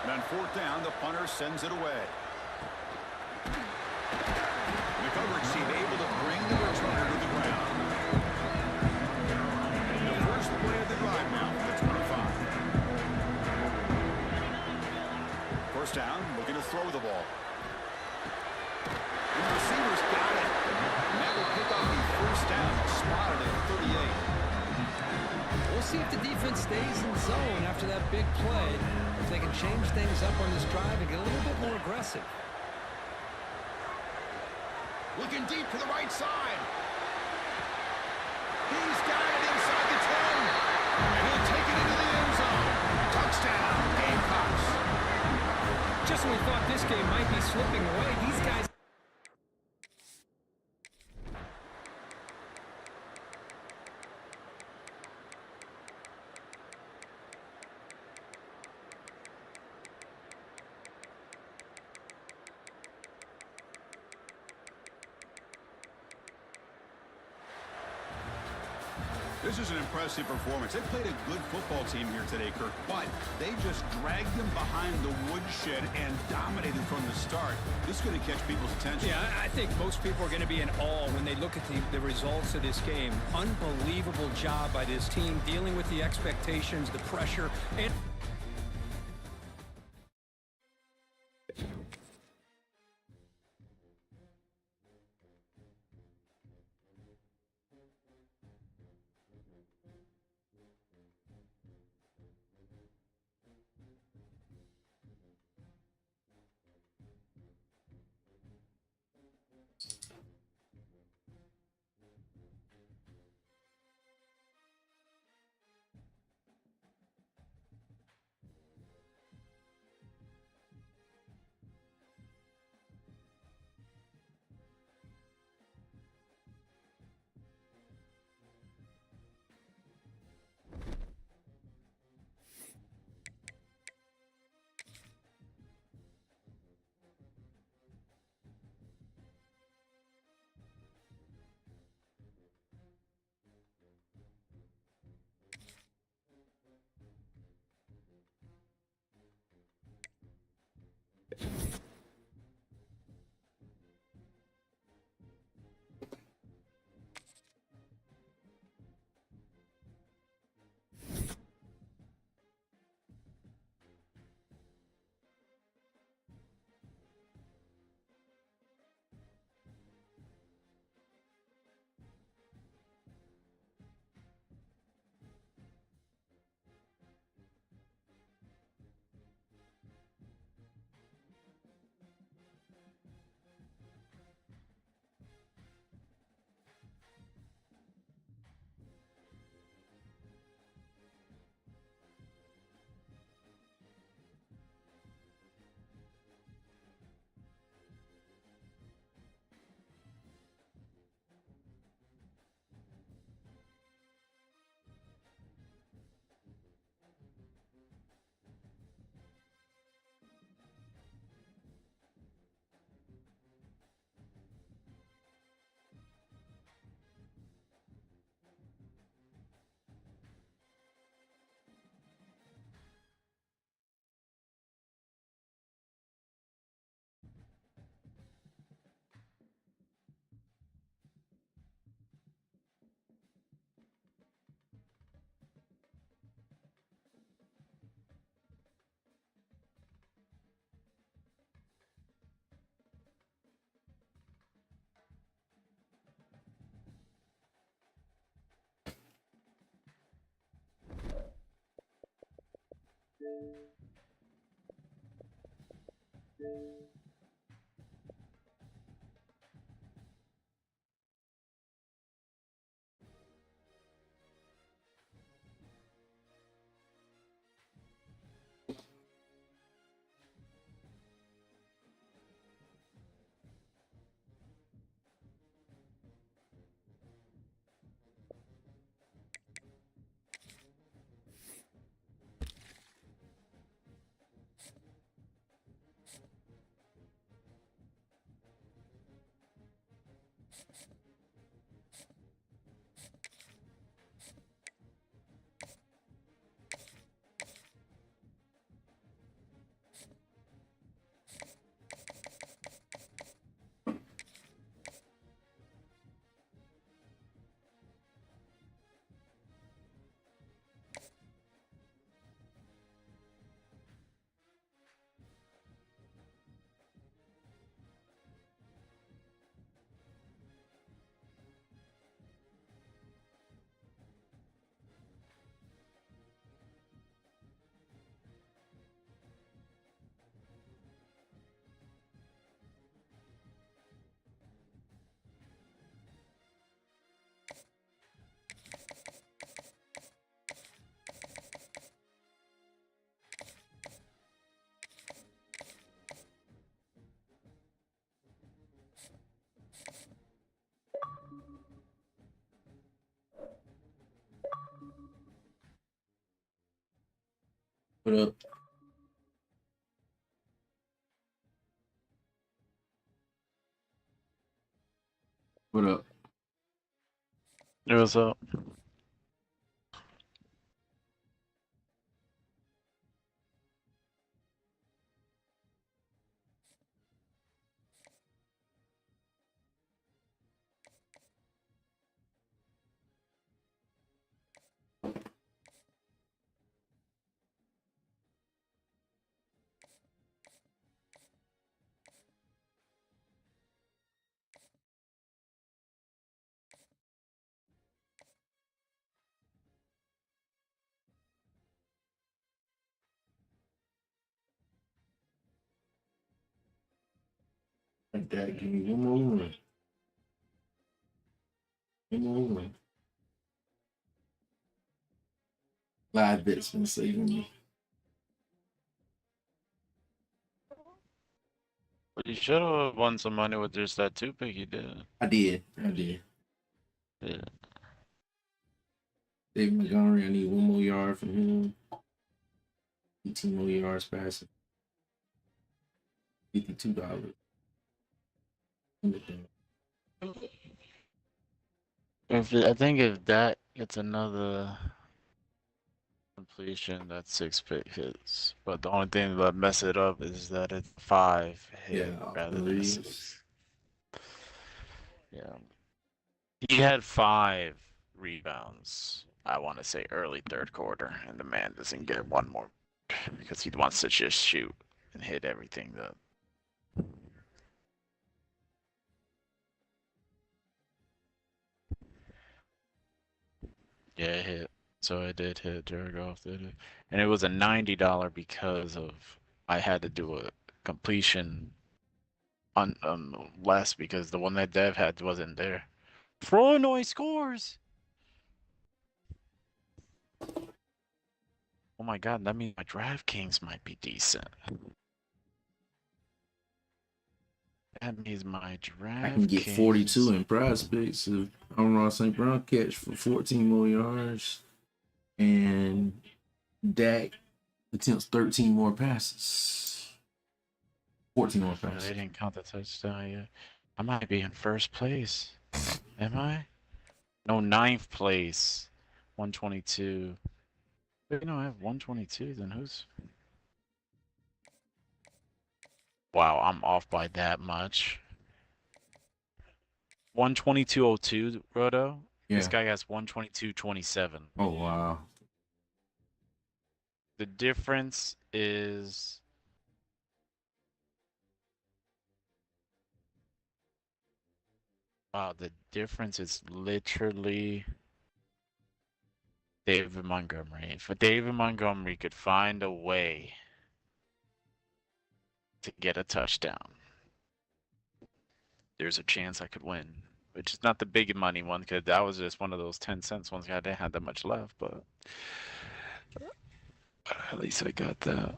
And on 4th down, the punter sends it away. The coverage team able to bring the returner to the ground. The first play of the drive now for the 25. First down, looking to throw the ball. And the receiver's got it. And that will pick up the first down, spotted at 38. We'll see if the defense stays in zone after that big play. If they can change things up on this drive and get a little bit more aggressive. Looking deep to the right side. He's got it inside the 10. And he'll take it into the end zone. Touchdown, Gamecocks. Just when we thought this game might be slipping away, these guys... This is an impressive performance. They played a good football team here today, Kirk, but they just dragged them behind the woodshed and dominated from the start. This is going to catch people's attention. Yeah, I think most people are going to be in awe when they look at the results of this game. Unbelievable job by this team dealing with the expectations, the pressure, and... What up? What up? Hey, what's up? Like that. Give me one more run. One more run. Live bet's been saving me. You should have won some money with just that 2-pick you did. I did. Yeah. David Montgomery, I need one more yard from him. 18 more yards passing. $52. I think if that gets another completion, that 6-pick hits. But the only thing that mess it up is that it's 5 hit rather than 6. Yeah. He had 5 rebounds, I want to say early third quarter, and the man doesn't get one more because he wants to just shoot and hit everything up. Yeah, it hit. So it did hit. Jared Goff did it. And it was a $90 because of I had to do a completion on less because the one that Dev had wasn't there. Flournoy scores. Oh my god, that means my DraftKings might be decent. That means my DraftKings. I can get 42 in prize picks if Amon-Ra St. Brown catch for 14 more yards. And Dak attempts 13 more passes. 14 more passes. They didn't count the touchdown yet. I might be in first place. Am I? No, 9th place. 122. Wait, no, I have 122. Then who's? Wow, I'm off by that much. 122.02, Roto. Yeah. This guy has 122.27. Oh, wow. The difference is... Wow, the difference is literally David Montgomery. If David Montgomery could find a way to get a touchdown, there's a chance I could win. Which is not the big money one, because that was just one of those 10-cent ones. I didn't have that much left, but at least I got that.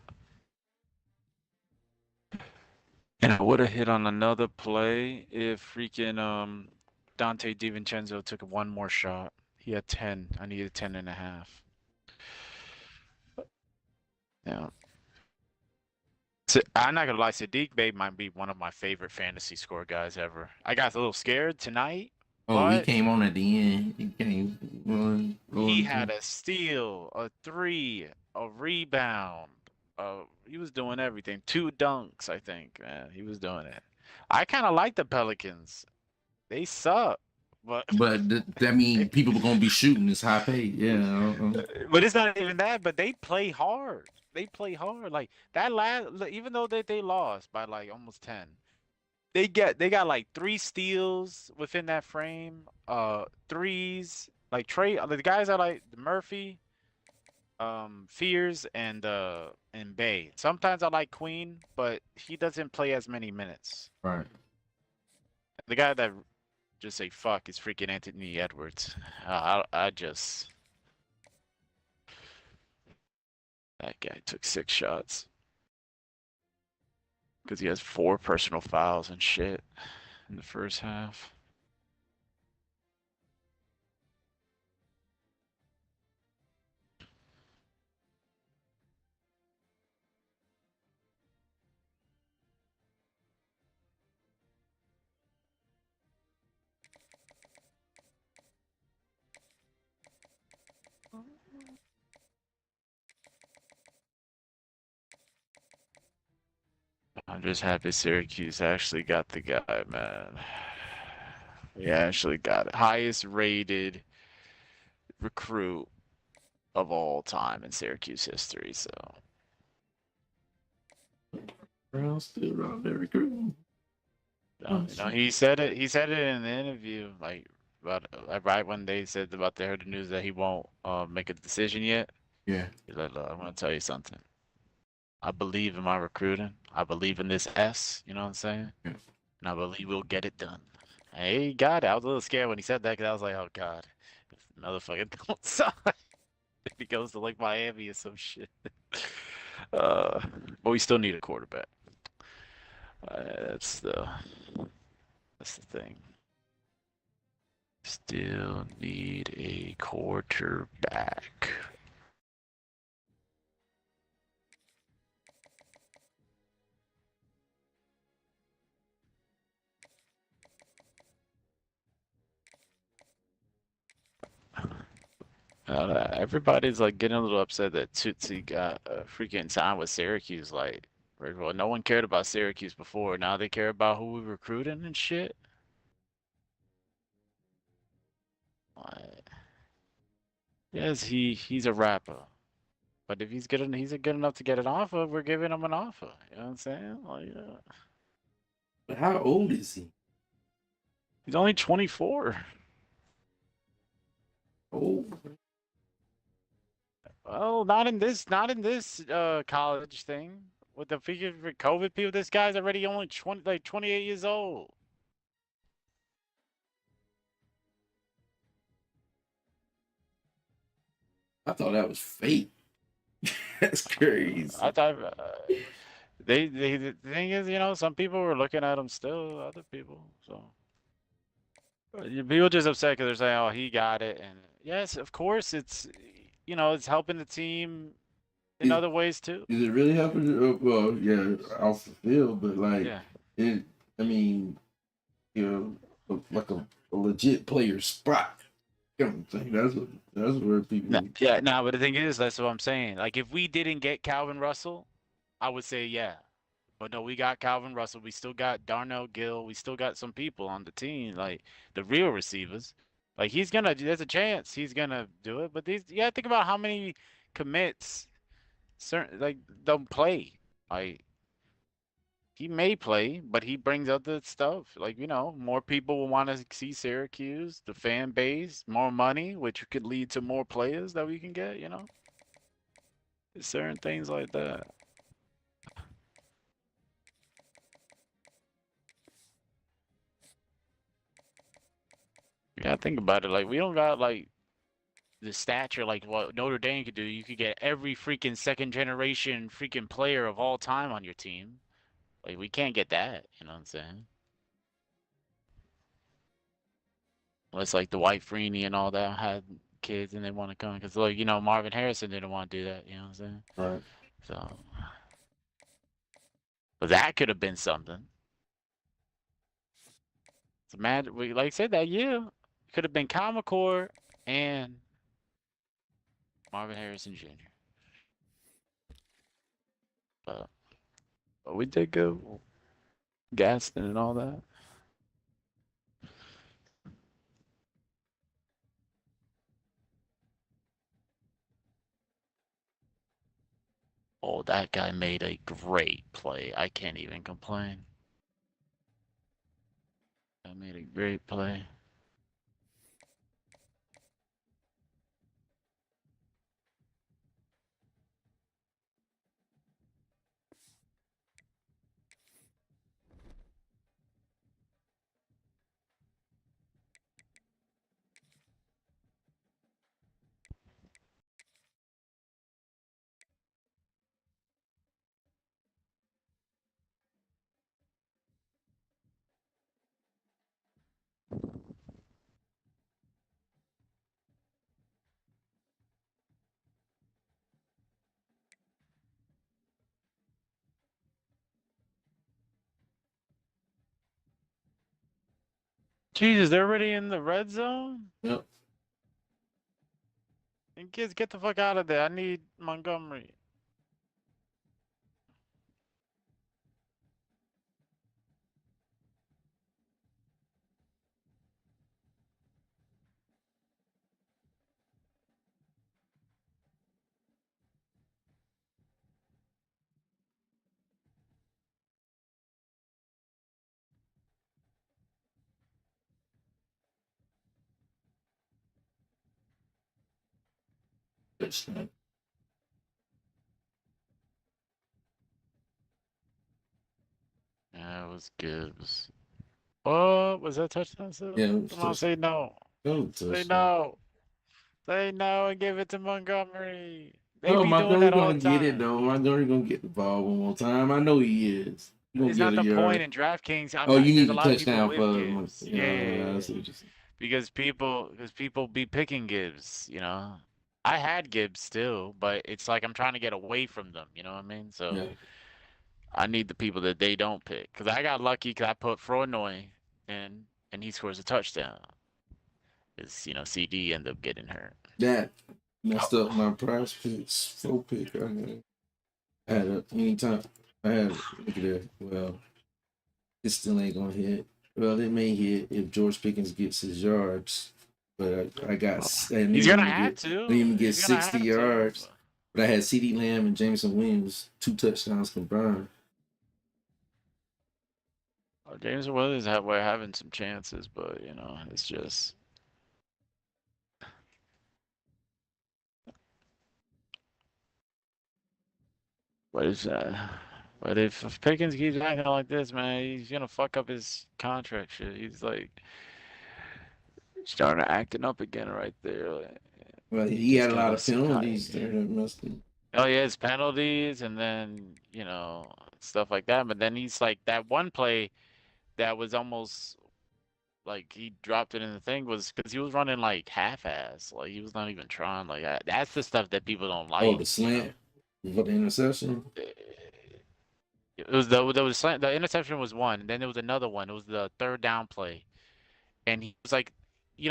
And I would have hit on another play if freaking Dante DiVincenzo took one more shot. He had 10. I needed 10.5. Yeah. So, I'm not gonna lie, Sadiq Bey might be one of my favorite fantasy score guys ever. I got a little scared tonight. Oh, he came on at the end. He came run. He had a steal, a 3, a rebound. He was doing everything. 2 dunks, I think. Man, he was doing it. I kind of like the Pelicans. They suck, but that means people are gonna be shooting this high paid. Yeah. But it's not even that. But they play hard. They play hard. Like that even though they lost by like almost 10. They got like 3 steals within that frame. Threes. Like the guys are like Murphy, Fears, and Bay. Sometimes I like Queen, but he doesn't play as many minutes. Right. The guy that just say fuck is freaking Anthony Edwards. I just that guy took 6 shots because he has 4 personal fouls and shit in the first half. I'm just happy Syracuse actually got the guy, man. We actually got it. Highest rated recruit of all time in Syracuse history, so. Brown still around there recruiting. He said it in the interview, like right when they said about they heard the news that he won't make a decision yet. Yeah. He's like, look, I'm gonna tell you something. I believe in my recruiting. I believe in this S, you know what I'm saying? Yeah. And I believe we'll get it done. And he got it. I was a little scared when he said that because I was like, oh God, if the motherfucker don't sign. If he goes to like Miami or some shit. But we still need a quarterback. That's the thing. Still need a quarterback. Everybody's like getting a little upset that Tootsie got freaking signed with Syracuse. Like, well, no one cared about Syracuse before. Now they care about who we recruiting and shit. Yes, he's a rapper, but if he's good enough to get an offer, we're giving him an offer. You know what I'm saying? Like, But how old is he? He's only 24. Oh. Well, not in this college thing. With the figure for COVID people, this guy's already only 28 years old. I thought that was fake. That's crazy. I thought the thing is, you know, some people were looking at him still, other people. So people just upset because they're saying, "Oh, he got it," and yes, of course, it's it's helping the team in other ways too. Is it really helping? Well, yeah, off the field, but like, I mean, like a legit player spot. That's where people. But the thing is, that's what I'm saying. Like, if we didn't get Calvin Russell, I would say yeah. But no, we got Calvin Russell. We still got Darnell Gill. We still got some people on the team, like the real receivers. Like, there's a chance he's gonna do it. But you gotta think about how many commits don't play. Like, he may play, but he brings other stuff. Like, more people will want to see Syracuse, the fan base, more money, which could lead to more players that we can get, certain things like that. You gotta think about it. Like, we don't got like the stature like what Notre Dame could do. You could get every freaking second generation freaking player of all time on your team. Like, we can't get that, you know what I'm saying? Unless like the White Freeney and all that had kids and they want to come, because like, Marvin Harrison didn't want to do that, you know what I'm saying? Right. So, but that could have been something. So, man, like I said, that year could have been Kyle McCord and Marvin Harrison Jr. But we did go Gaston and all that. Oh, that guy made a great play. I can't even complain. I made a great play. Jesus, they're already in the red zone? Yep. And kids, get the fuck out of there. I need Montgomery. Touchdown. Yeah, it was Gibbs. Oh, was that touchdown? Yeah, it was Come on, touchdown. say no. Go Say touchdown. no. Say no and give it to Montgomery. They No, be doing Montgomery that all gonna the get time. it though. Montgomery gonna get the ball one more time. I know he is. He gonna It's get not a the yard. point in DraftKings. Oh, you There's need a a lot of people touchdown with for Gibbs. yeah, Yeah. I see what you're saying. Because people be picking Gibbs, I had Gibbs still, but it's like I'm trying to get away from them, you know what I mean? So Yeah. I need the people that they don't pick. Because I got lucky because I put Flournoy in and he scores a touchdown. Because, CD ended up getting hurt. That messed up my prize picks. 4 pick. I had a anytime. I had look at that. Well, it still ain't gonna hit. Well, it may hit if George Pickens gets his yards, but I got. He's gonna have to. I didn't even get He's gonna 60 have to. yards. But I had CD Lamb and Jameson Williams 2 touchdowns combined. James Williams we're having some chances, but it's just. What is that? But if Pickens keeps acting like this, man, he's gonna fuck up his contract shit. He's like starting to acting up again right there. Like, Well, he had a lot of penalties there that must have. Oh yeah, his penalties and then stuff like that. But then he's like that one play that was almost like he dropped it in the thing was because he was running like half-ass, like he was not even trying. Like that's the stuff that people don't like. Oh, the slant for the interception. It was the interception was one, and then there was another one. It was the third down play, and he was like, he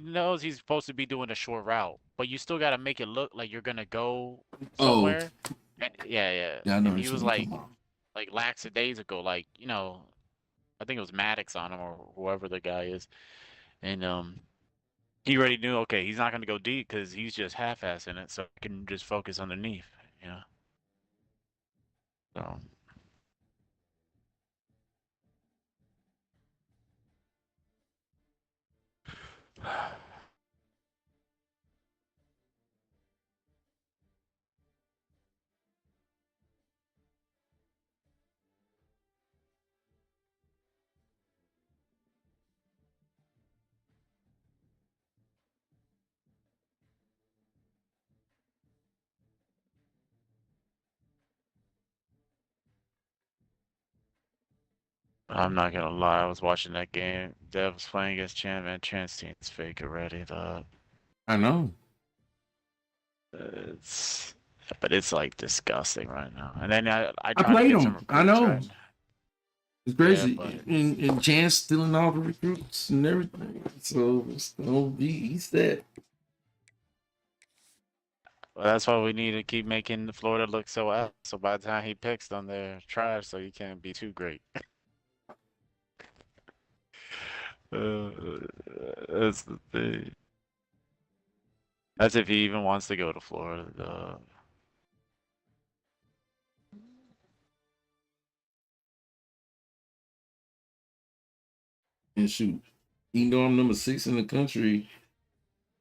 knows he's supposed to be doing a short route, but you still got to make it look like you're gonna go somewhere. Oh. And, yeah. Yeah, I know. And he was like lackadaisical, like I think it was Maddox on him or whoever the guy is, and he already knew. Okay, he's not gonna go deep because he's just half-assing it, so he can just focus underneath. So I'm not gonna lie, I was watching that game. Dev was playing against Chan, man. Chan's team's fake already, though. I know. It's, but it's like disgusting right now. And then I I tried to played get some him. I recruits, know. right? It's crazy. Yeah, but And Chance stealing all the recruits and everything. So he's that. well, that's why we need to keep making Florida look so out. So by the time he picks them, they're trash. So you can't be too great. That's the thing. That's if he even wants to go to Florida. And shoot, even though I'm number 6 in the country,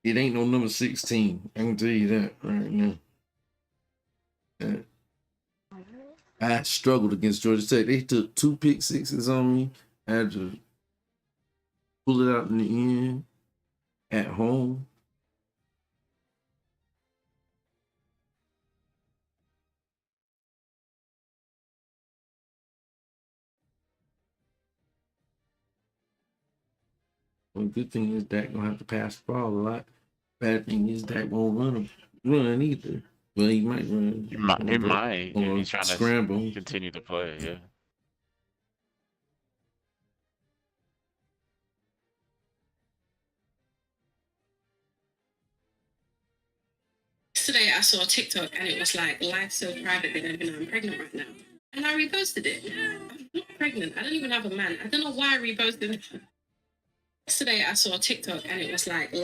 it ain't no number 16. I can tell you that right now. I struggled against Georgia Tech. They took 2 pick sixes on me. I had to pull it out in the end at home. Well, good thing is Dak gonna have to pass the ball a lot. Bad thing is Dak won't run either. Well, he might run. He might. Or He's trying scramble. to continue to play. Yeah. Yesterday I saw a TikTok and it was like, life's so private that even I'm pregnant right now. And I reposted it. I'm not pregnant. I don't even have a man. I don't know why I reposted it. Yesterday I saw a TikTok and it was like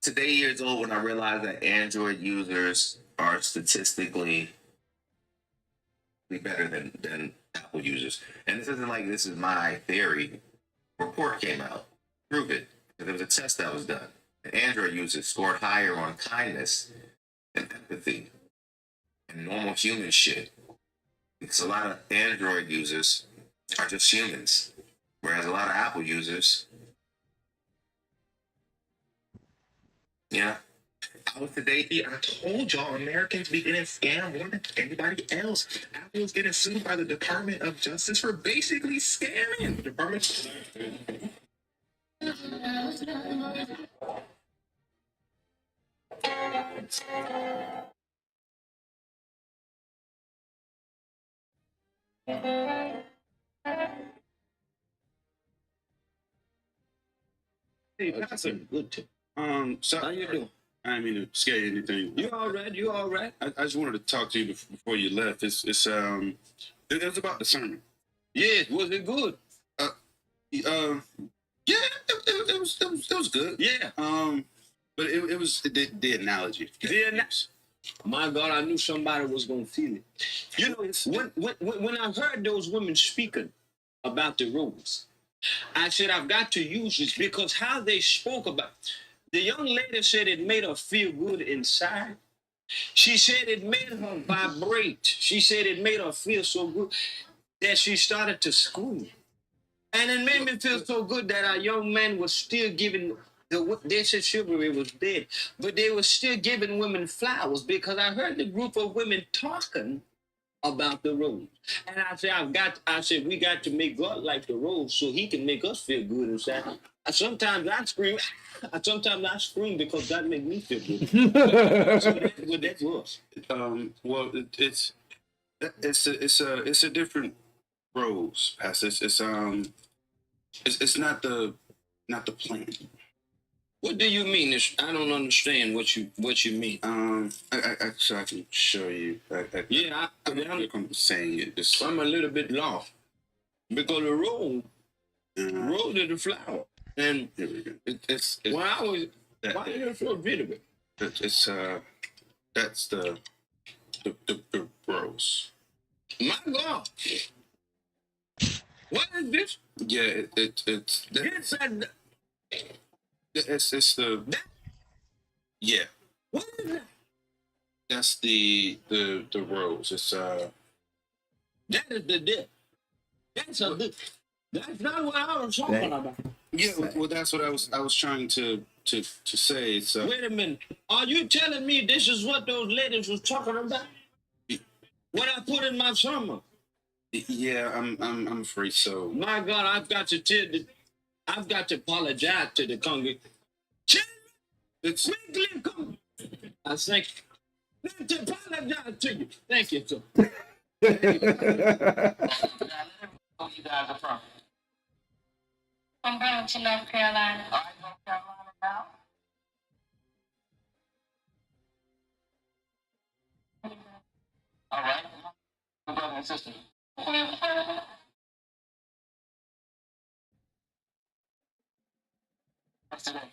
Today years old when I realized that Android users are statistically better than Apple users. And this isn't like this is my theory. Report came out. Prove it. There was a test that was done. Android users scored higher on kindness and empathy and normal human shit. Because a lot of Android users are just humans. Whereas a lot of Apple users, yeah. I was today, I told y'all Americans be getting scammed more than anybody else. Apple is getting sued by the Department of Justice for basically scamming. The Department. Hey, Pastor. Good. So how you doing? I didn't mean to scare you or anything. You all right? You all right? I just wanted to talk to you before you left. It was about the sermon. Yeah, was it good? Yeah, it was good. Yeah. But it was the analogy. My God, I knew somebody was gonna feel it. You know, when I heard those women speaking about the rules, I said I've got to use this because how they spoke about. The young lady said it made her feel good inside. She said it made her vibrate. She said it made her feel so good that she started to scream. And it made me feel so good that our young man was still giving, they said chivalry was dead, but they were still giving women flowers because I heard the group of women talking about the rose. And I said, we got to make God like the rose so he can make us feel good inside. Sometimes I scream. Sometimes I scream because God made me feel good. So that's us. Well, it's a different rose, Pastor. It's not the plan. What do you mean? I don't understand what you mean. I can show you. I'm saying it. I'm a little bit lost because the rose is the flower. And it's when I was, why did you feel rid of it? That's the rose. My God, what is this? Yeah, it's this and It's the yeah. What is that? That's the rose. It's That is the dip. That's a dip. That's not what I was talking about. Yeah, well, that's what I was trying to say. It's Wait a minute. Are you telling me this is what those ladies was talking about? What I put in my summer? Yeah, I'm afraid so. My God, I've got to apologize to the congregation. It's quickly come. I think to apologize to you. Thank you, sir. You guys are from? From Burlington, North Carolina. All right, North Carolina now. All right. My brother and sister. What's today?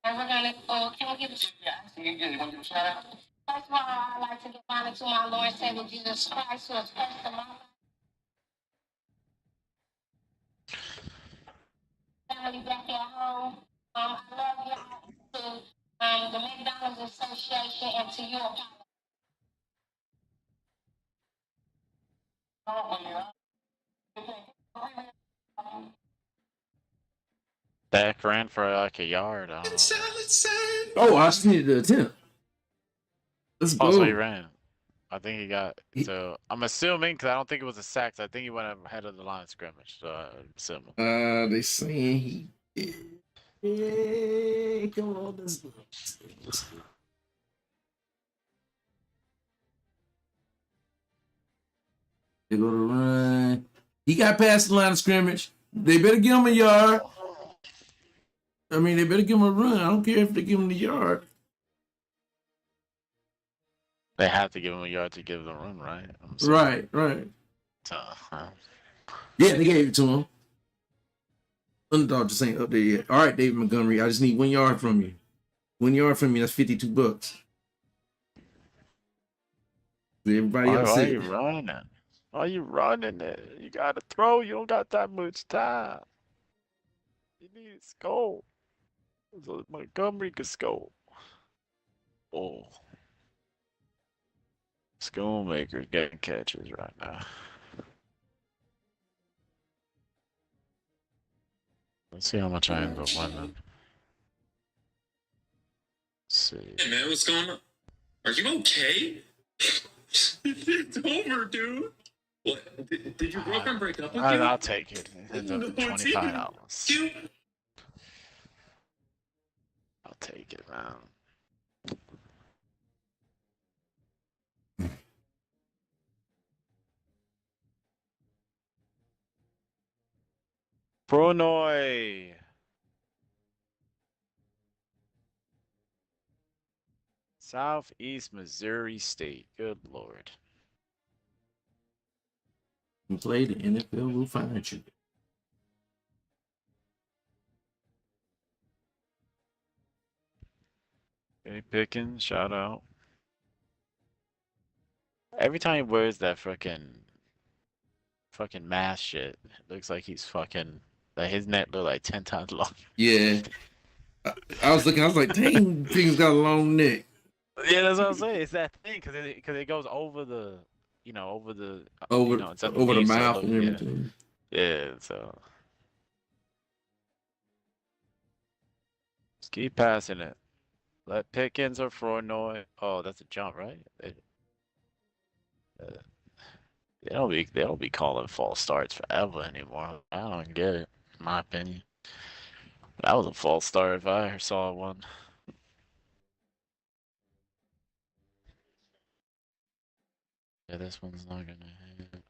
And we're gonna, can we give a Yeah, you want to give a shout out? First of all, I'd like to give honor to my Lord and Savior Jesus Christ, who has blessed the life. Family back at home. I love y'all to the McDonald's Association and to you, Dak ran for like a yard. I don't know. Oh, I just needed to attempt. Let's go. Oh, so he ran. I think he got. So I'm assuming because I don't think it was a sack. So I think he went ahead of the line of scrimmage. So I'm assuming. They saying he did. Yeah, come on, let's go. They go to run. He got past the line of scrimmage. They better give him a yard. I mean, they better give him a run. I don't care if they give him the yard. They have to give him a yard to give the run, right? Right. So, yeah, they gave it to him. Underdog just ain't up there yet. All right, David Montgomery, I just need 1 yard from you. 1 yard from me, that's $52. Everybody else why are you running? Why are you running it? You gotta throw. You don't got that much time. You need to score. So Montgomery could score. Oh. Schoolmaker's getting catches right now. Let's see how much I end up winning. Let's see. Hey man, what's going on? Are you okay? It's over, dude. What? Did your girlfriend break up with you? I'll take it. It's $25. I'll take it, man. Bronoy. Southeast Missouri State. Good Lord. You play the NFL, we'll find you. Kenny Pickens, shout out. Every time he wears that fucking mask shit, it looks like he's fucking, like his neck look like 10 times long. Yeah. I was looking, I was like, dang, Pickens got a long neck. Yeah, that's what I'm saying. It's that thing because it goes over the, over the it's at over the base, mouth so, and everything. Yeah, so just keep passing it. Let Pickens or Flournoy. Oh, that's a jump, right? They don't be calling false starts forever anymore. I don't get it, in my opinion. That was a false start if I ever saw one. Yeah, this one's not gonna hit.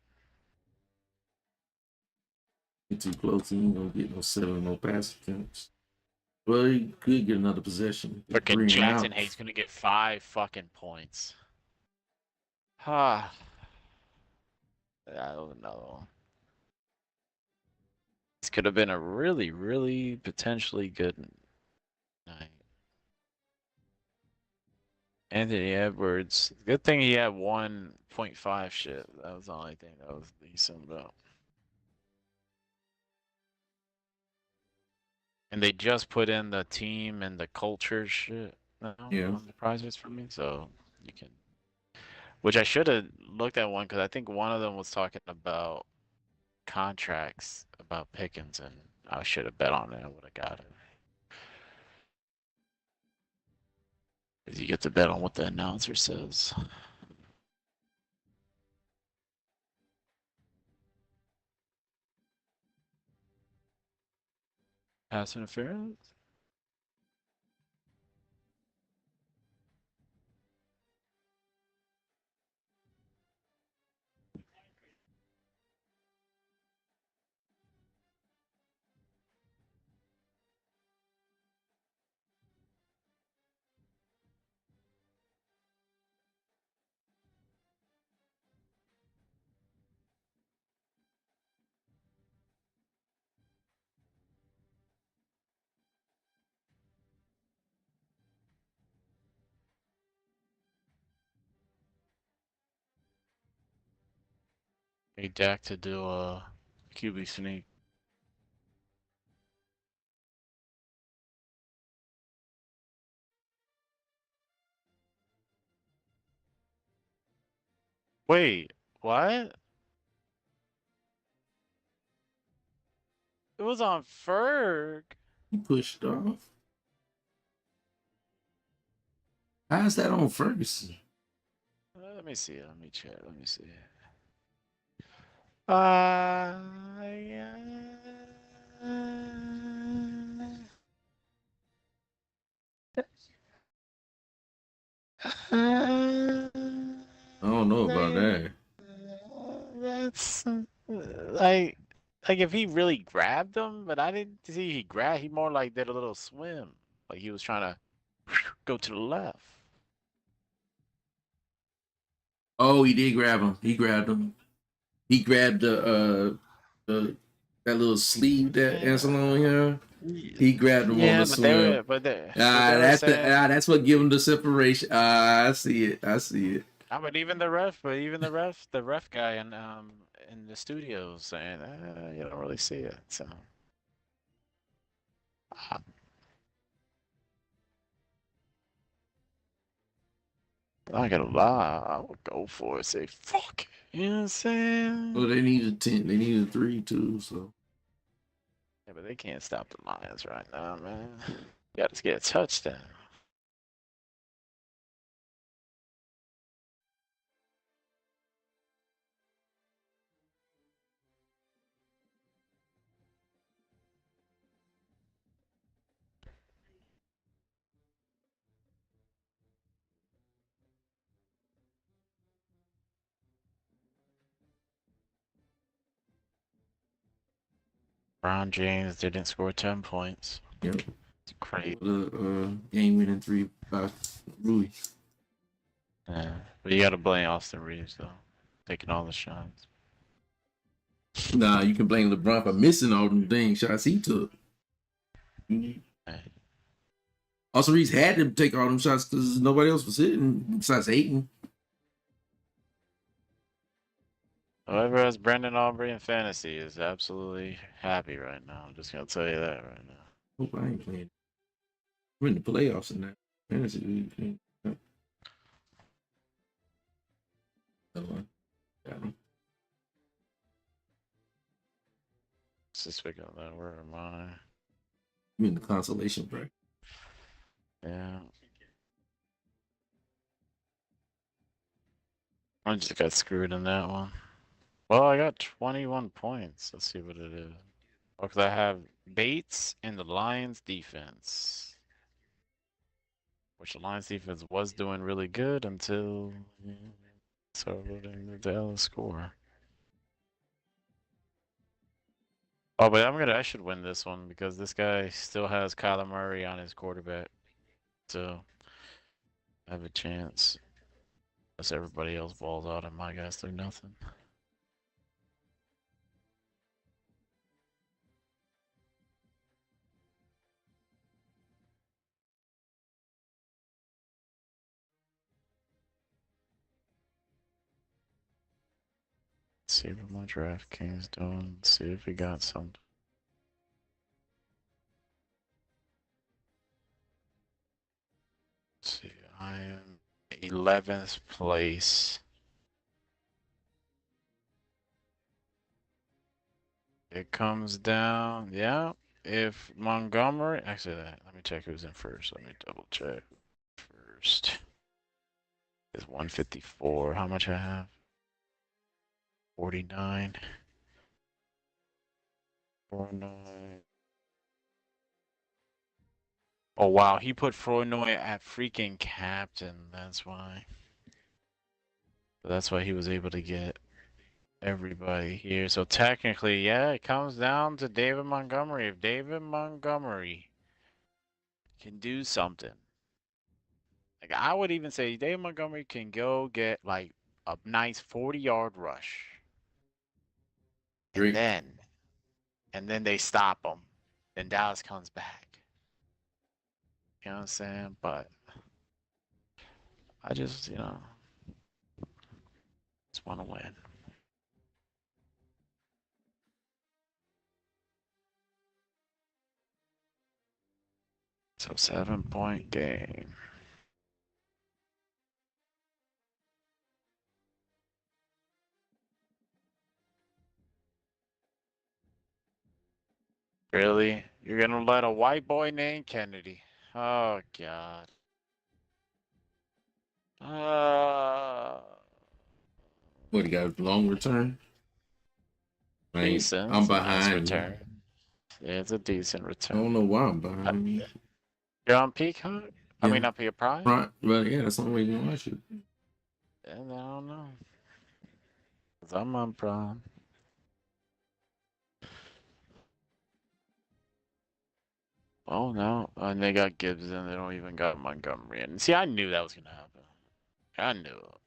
Get too close, you ain't gonna get no 7 no pass attempts. Well, he could get another possession. Freaking Jackson Hayes gonna get 5 fucking points. Ha. I don't know. This could have been a really, really potentially good night. Anthony Edwards. Good thing he had 1.5 shit. That was the only thing that was decent about. And they just put in the team and the culture shit now Yeah. on the prizes for me, so you can. Which I should have looked at one because I think one of them was talking about contracts about Pickens, and I should have bet on it. I would have got it. Because you get to bet on what the announcer says. Pass interference? Hey, Dak to do a QB sneak. Wait, what? It was on Ferg. He pushed off. How's that on Ferguson? Let me see. Let me check. Let me see. Yeah. I don't know about that. That's like if he really grabbed him, but I didn't see he grabbed. He more like did a little swim, like he was trying to go to the left. Oh, he did grab him. He grabbed him. He grabbed the that little sleeve that Anselon here. He grabbed him on the swim. That's what give him the separation. I see it. I see it. But even the ref guy in the studio saying you don't really see it. So I gotta lie. I would go for it. Say fuck. You know what I'm saying? Well, they needed 10. They needed 3 too. So yeah, but they can't stop the Lions right now, man. You got to get a touchdown. Brown James didn't score 10 points. Yep. It's crazy. The game winning 3 by Rui. Yeah, but you got to blame Austin Reeves though, taking all the shots. Nah, you can blame LeBron for missing all them dang shots he took. Austin Reeves had to take all them shots because nobody else was hitting besides Ayton. Whoever has Brandon Aubrey in fantasy is absolutely happy right now. I'm just gonna tell you that right now. Hope I ain't playing. We're in the playoffs in that fantasy league. Speaking of that, where am I? You're in the consolation break. Yeah. I just got screwed in that one. Well, I got 21 points. Let's see what it is. Because I have Bates in the Lions defense. Which the Lions defense was doing really good until started the Dallas score. Oh, but I should win this one because this guy still has Kyler Murray on his quarterback. So I have a chance. Unless everybody else balls out and my guys do nothing. Let's see what my DraftKings doing. See if we got something. I am 11th place. It comes down, yeah. If Montgomery, actually, let me check who's in first. Let me double check. First is 154. How much I have? 49. 49. Oh wow, he put Flournoy at freaking captain. That's why. That's why he was able to get everybody here. So technically, yeah, it comes down to David Montgomery. If David Montgomery can do something, like I would even say David Montgomery can go get like a nice 40-yard rush. And then they stop him. Then Dallas comes back. You know what I'm saying? But I just, just want to win. So 7-point game. Really? You're gonna let a white boy named Kennedy? Oh God. What, he got a long return? Decent. I'm It's a nice behind. return. Yeah, it's a decent I return. don't know why I'm behind. You're on Peacock? I mean, up your Prime? Well, yeah, that's the only way you can watch it. And I don't know. 'Cause I'm on Prime. Oh no, and they got Gibbs and they don't even got Montgomery. And see, I knew that was gonna happen. I knew it.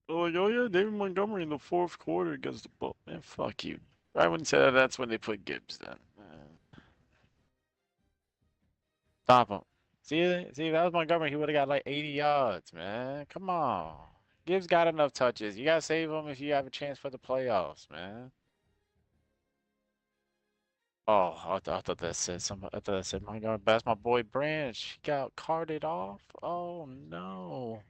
Oh yeah, David Montgomery in the fourth quarter against the Bull. Man, fuck you. I wouldn't say that. That's when they put Gibbs then. Stop him. See, if that was Montgomery, he would have got like 80 yards, man. Come on. Gibbs got enough touches. You gotta save him if you have a chance for the playoffs, man. Oh, I thought that said something. I thought that said, my God, that's my boy Branch. He got carted off. Oh no.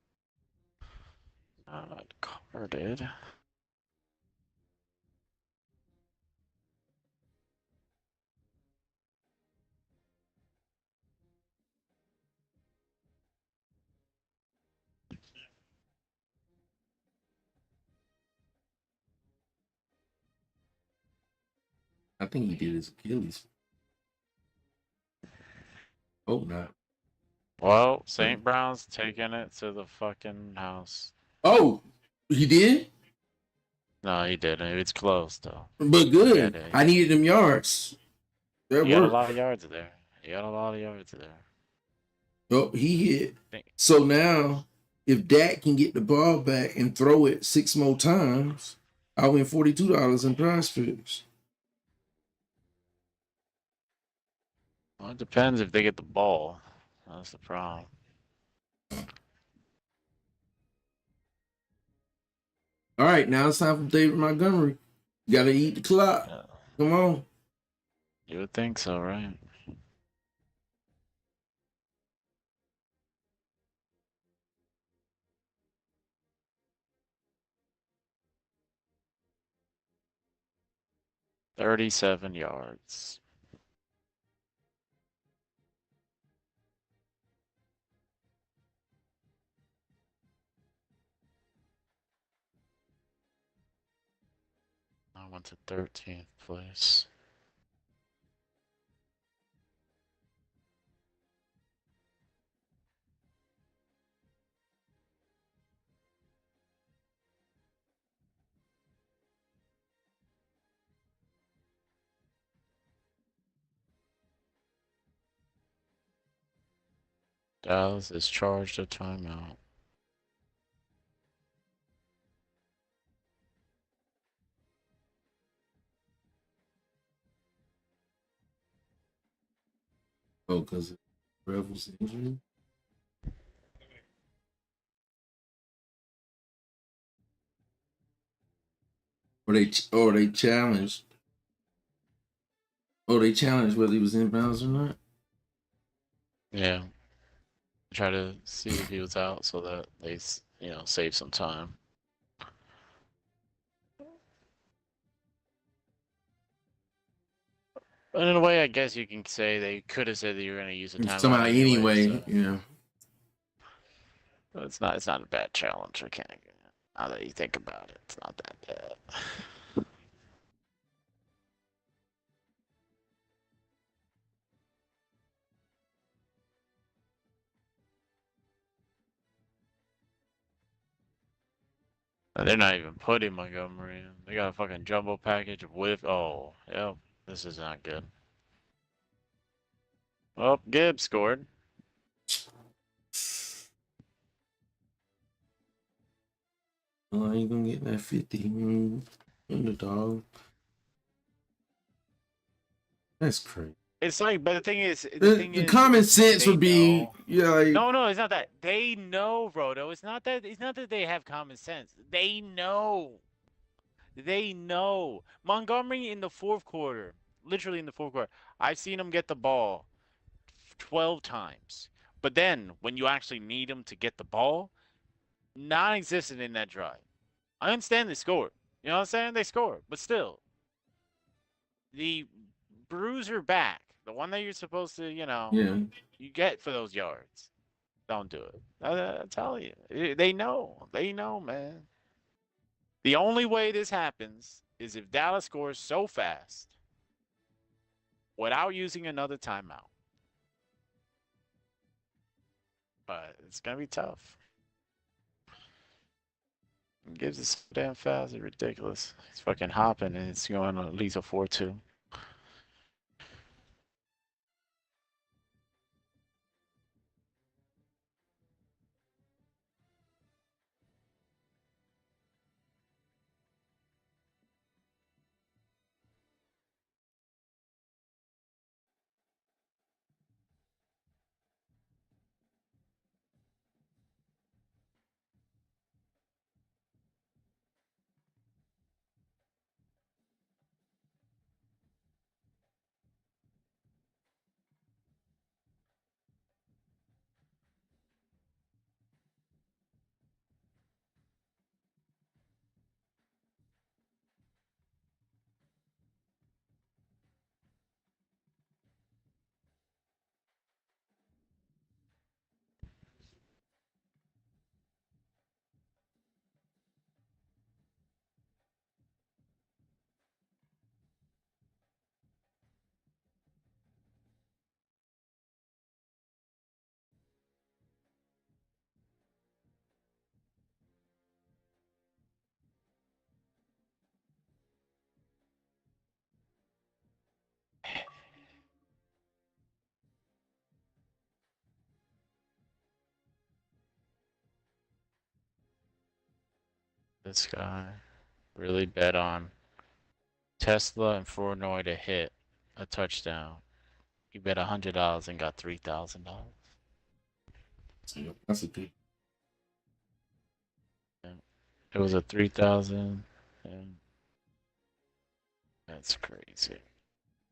Not carted. I think he did his Achilles. Hope not. Well, St. Brown's taking it to the fucking house. Oh, he did? No, he didn't. It's close though. But good. Yeah, I needed them yards. That He got a worked. lot of yards there. He got a lot of yards there. Oh, he hit. So now, if Dak can get the ball back and throw it 6 more times, I win $42 in prize picks. Well, it depends if they get the ball. That's the problem. All right, now it's time for David Montgomery. You got to eat the clock. Yeah. Come on. You would think so, right? $37 yards. I went to 13th place. Dallas is charged a timeout. Oh, because of Rebels injury? Or they challenged. Oh, they challenged whether he was inbounds or not? Yeah. Try to see if he was out so that they, save some time. But in a way, I guess you can say they could have said that you were going to use a timeout Somehow anyway, so. yeah. But it's not a bad challenge. I can't. Now that you think about it, it's not that bad. And they're not even putting Montgomery in. They got a fucking jumbo package with. Oh, yep. This is not good. Oh, Gibbs scored. Oh, I ain't gonna get that 50. Underdog. That's crazy. It's like, but the thing is, The common sense would be, yeah. No, it's not that. They know, Roto. It's not that they have common sense. They know. They know. Montgomery in the fourth quarter, literally in the fourth quarter, I've seen him get the ball 12 times. But then when you actually need him to get the ball, non-existent in that drive. I understand they scored. You know what I'm saying? They scored, but still, the bruiser back, the one that you're supposed to, you get for those yards, don't do it. I tell you, they know. They know, man. The only way this happens is if Dallas scores so fast without using another timeout. But it's gonna be tough. Gibbs is so damn fast, it's ridiculous. He's fucking hopping and it's going at least a 4-2. This guy really bet on Tesla and Flournoy to hit a touchdown. He bet $100 and got $3,000. That's a good. It was a 3,000, and that's crazy.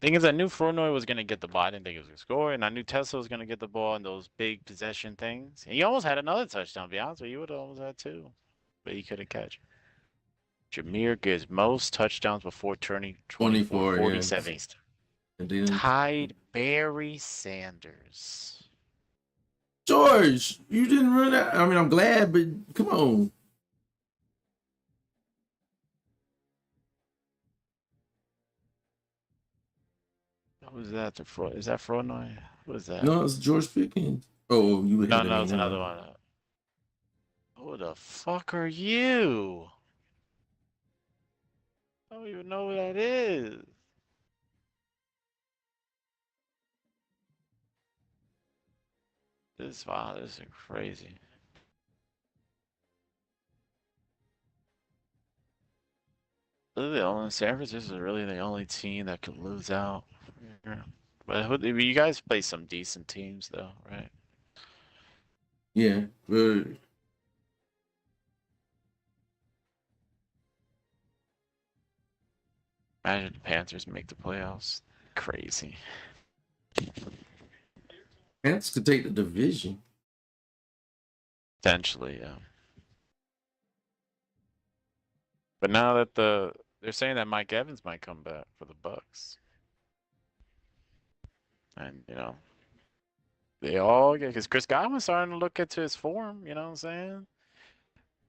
Thing is, I knew Flournoy was gonna get the ball. I didn't think he was gonna score, and I knew Tesla was gonna get the ball in those big possession things. And he almost had another touchdown. To be honest with you, he would have almost had two, but he couldn't catch it. Jameer Gibbs most touchdowns before turning 24, 47. Yeah. Tied Barry Sanders. George, you didn't run that. I mean, I'm glad, but come on. What was that? Is that Flournoy? What was that? No, it's George Pickens. Oh, you No, it's another one. Who the fuck are you? I don't even know who that is. This is crazy. San Francisco is really the only team that could lose out. But you guys play some decent teams, though, right? Yeah, but imagine the Panthers make the playoffs. Crazy. Panthers could take the division. Potentially, yeah. But now that they're saying that Mike Evans might come back for the Bucks, and they all get because Chris Godwin's starting to look into his form. You know what I'm saying?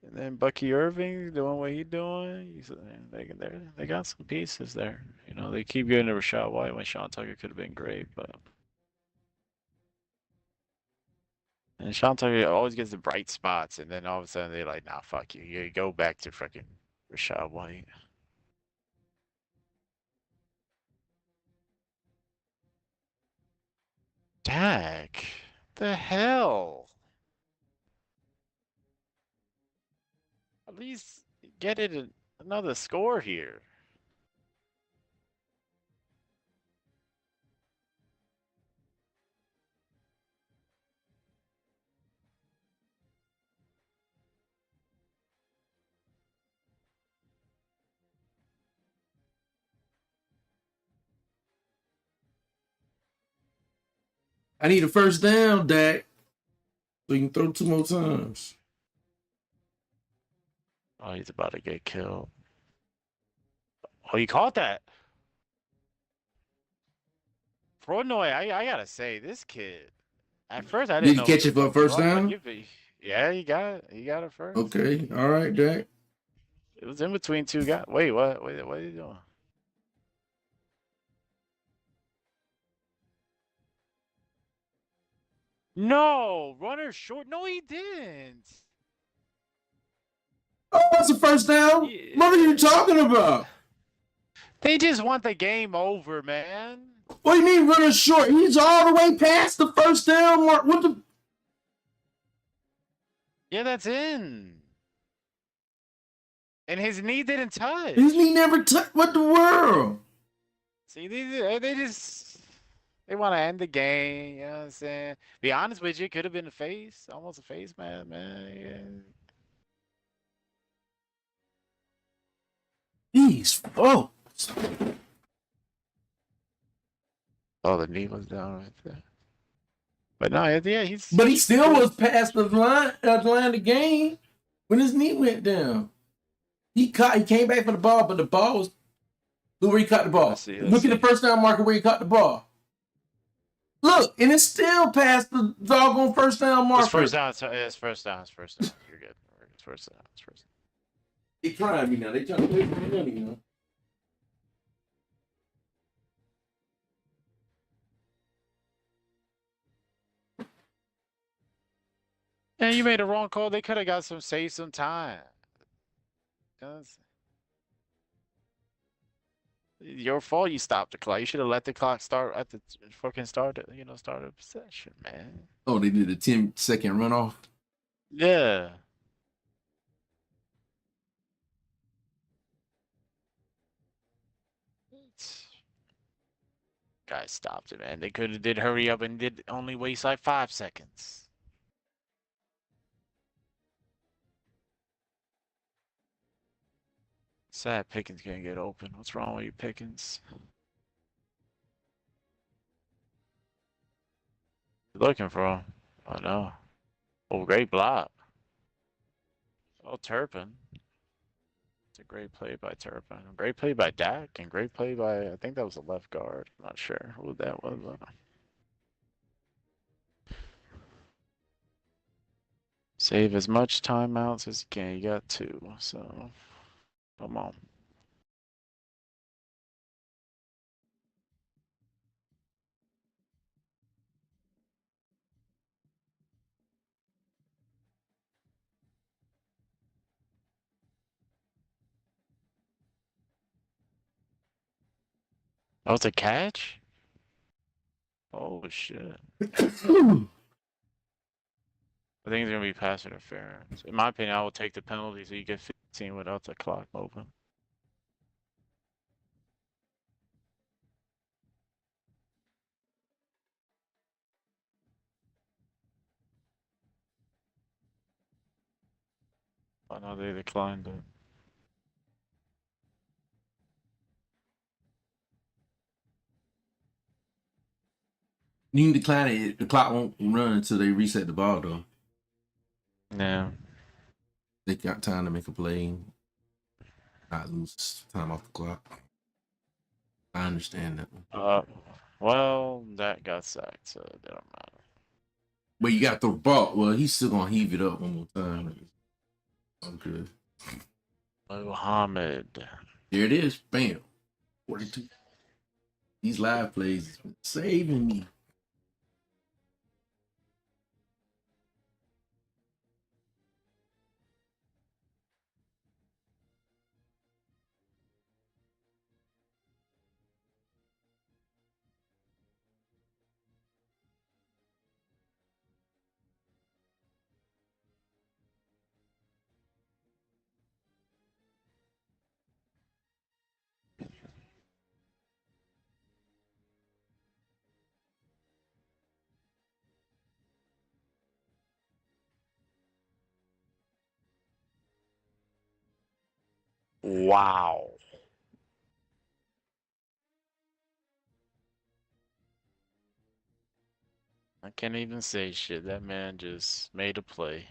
And then Bucky Irving doing what he's doing. They got some pieces there. They keep getting to Rashad White when Sean Tucker could have been great, but. And Sean Tucker always gets the bright spots, and then all of a sudden they're like, nah, fuck you. You go back to fucking Rashad White. Dak. The hell? At least get it another score here. I need a first down, Dak. So you can throw 2 more times. Oh, he's about to get killed. Oh, you caught that. Flournoy, I gotta say, this kid. At first, I didn't know. Did you catch it for a first down? Yeah, he got it. He got it first. Okay, all right, Dak. It was in between 2 guys. Wait, what? Wait, what are you doing? No, runner short. No, he didn't. Oh, that's a first down. Yeah. What are you talking about? They just want the game over, man. What do you mean running short? He's all the way past the first down mark. What the? Yeah, that's in. And his knee didn't touch. His knee never touched. What the world? See, they want to end the game. You know what I'm saying? Be honest with you, it could have been a face, almost a face, man. Jeez, oh. Oh, the knee was down right there. But no, yeah, he's. But he still was past the line of the game when his knee went down. He came back for the ball, but the ball was. Look where he caught the ball. Look at the first down marker where he caught the ball. Look, and it's still past the doggone first down marker. It's first down. It's first down. You're good. It's first down. They trying me now. They trying to play for money, you know. Yeah, you made a wrong call. They could have saved some time. Your fault. You stopped the clock. You should have let the clock start at the fucking start. Start of possession, man. Oh, they did a 10-second runoff. Yeah. Guys stopped it, man. They could have did hurry up and did only waste like 5 seconds. Sad Pickens can't get open. What's wrong with you, Pickens? Looking for him. Oh no. Oh, great block. Oh, Turpin. It's a great play by Turpin. Great play by Dak, and great play by, I think that was a left guard. I'm not sure who that was. Save as much timeouts as you can. You got 2, so come on. Oh, it's a catch? Oh, shit. I think it's going to be pass interference. In my opinion, I will take the penalty so you get 15 without the clock open. Oh, no, they declined it. You can decline it. The clock won't run until they reset the ball, though. Yeah. They got time to make a play, not lose time off the clock. I understand that one. Well, that got sacked, so it don't matter. But you got the ball. Well, he's still gonna heave it up one more time. I'm good. Muhammad. There it is. Bam. 42. These live plays has been saving me. Wow. I can't even say shit. That man just made a play.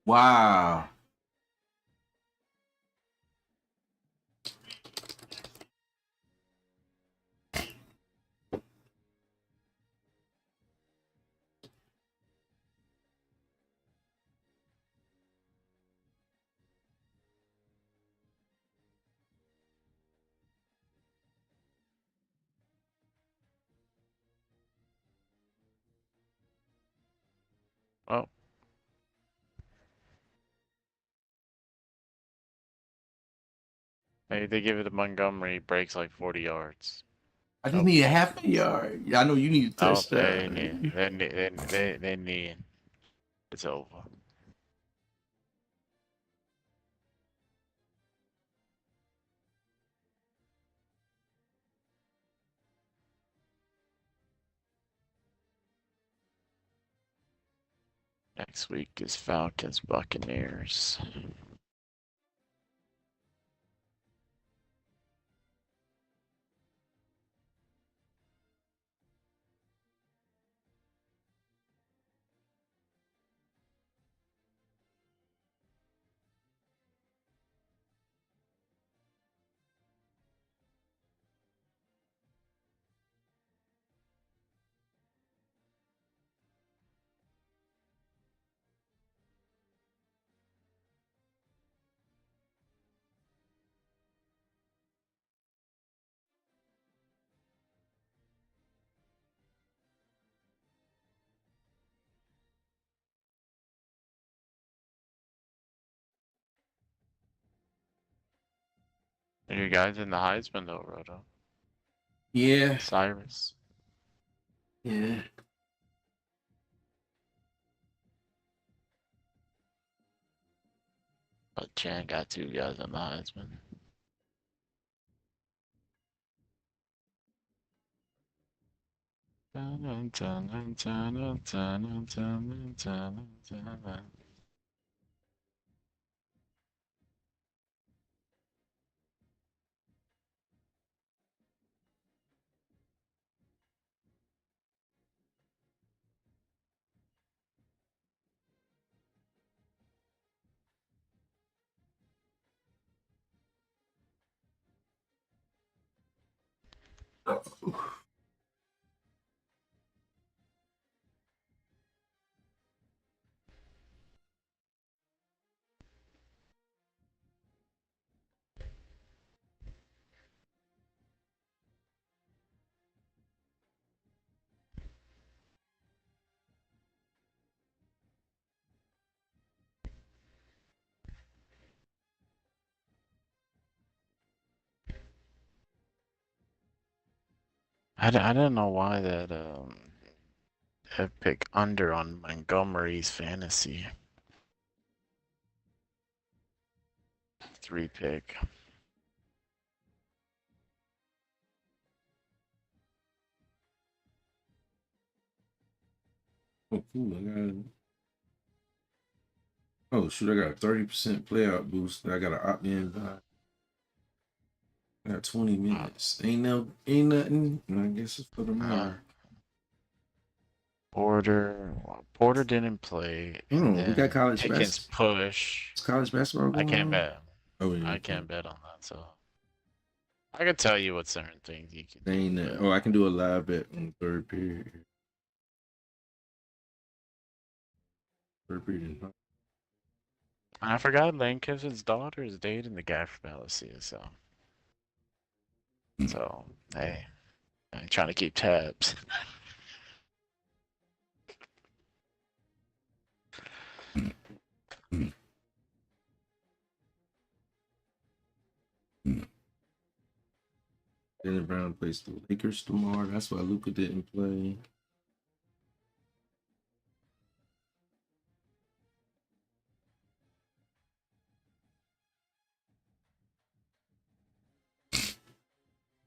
Wow. Oh. Maybe they give it to Montgomery, breaks like 40 yards. I just need a half a yard. Yeah, I know you need a Oh, touchdown. they need. It's over. Next week is Falcons Buccaneers. Are you guys in the Heisman though, Roto? Yeah. Cyrus. Yeah. But Chan got 2 guys in the Heisman. I don't know why that pick under on Montgomery's fantasy 3 pick. Oh, cool. I got it. Oh shoot, I got a 30% playout boost. I got to opt in. I got 20 minutes. Ain't nothing. I guess it's for tomorrow. Porter didn't play. And We got college Pickens basketball. push. It's college basketball I going can't on? bet. Oh, yeah. I can't bet on that. So I can tell you what certain things you can. Ain't that. Oh, I can do a live bet on the third period. Third period. I forgot Lane Kiffin's daughter is dating the guy from LSU. So hey, I'm trying to keep tabs. Jaylen Brown plays the Lakers tomorrow. That's why Luka didn't play.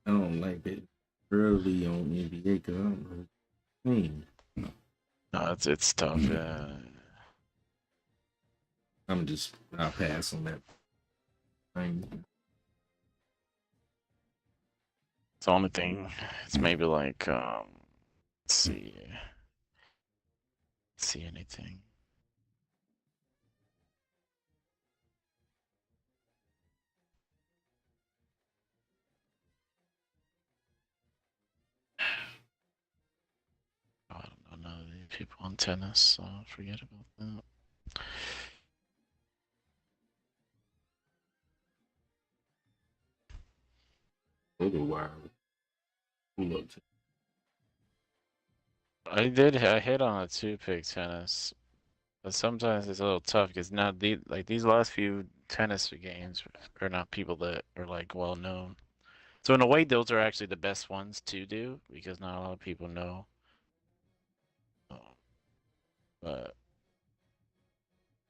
I don't like it early on NBA because I don't know. No, it's tough. Yeah. I'll pass on that. It's the only thing. It's maybe like let's see. See anything? I don't know the people on tennis, so forget about that. Little wild. Pull up. I hit on a 2-pick tennis, but sometimes it's a little tough because now these last few tennis games are not people that are like well known. So in a way, those are actually the best ones to do because not a lot of people know. But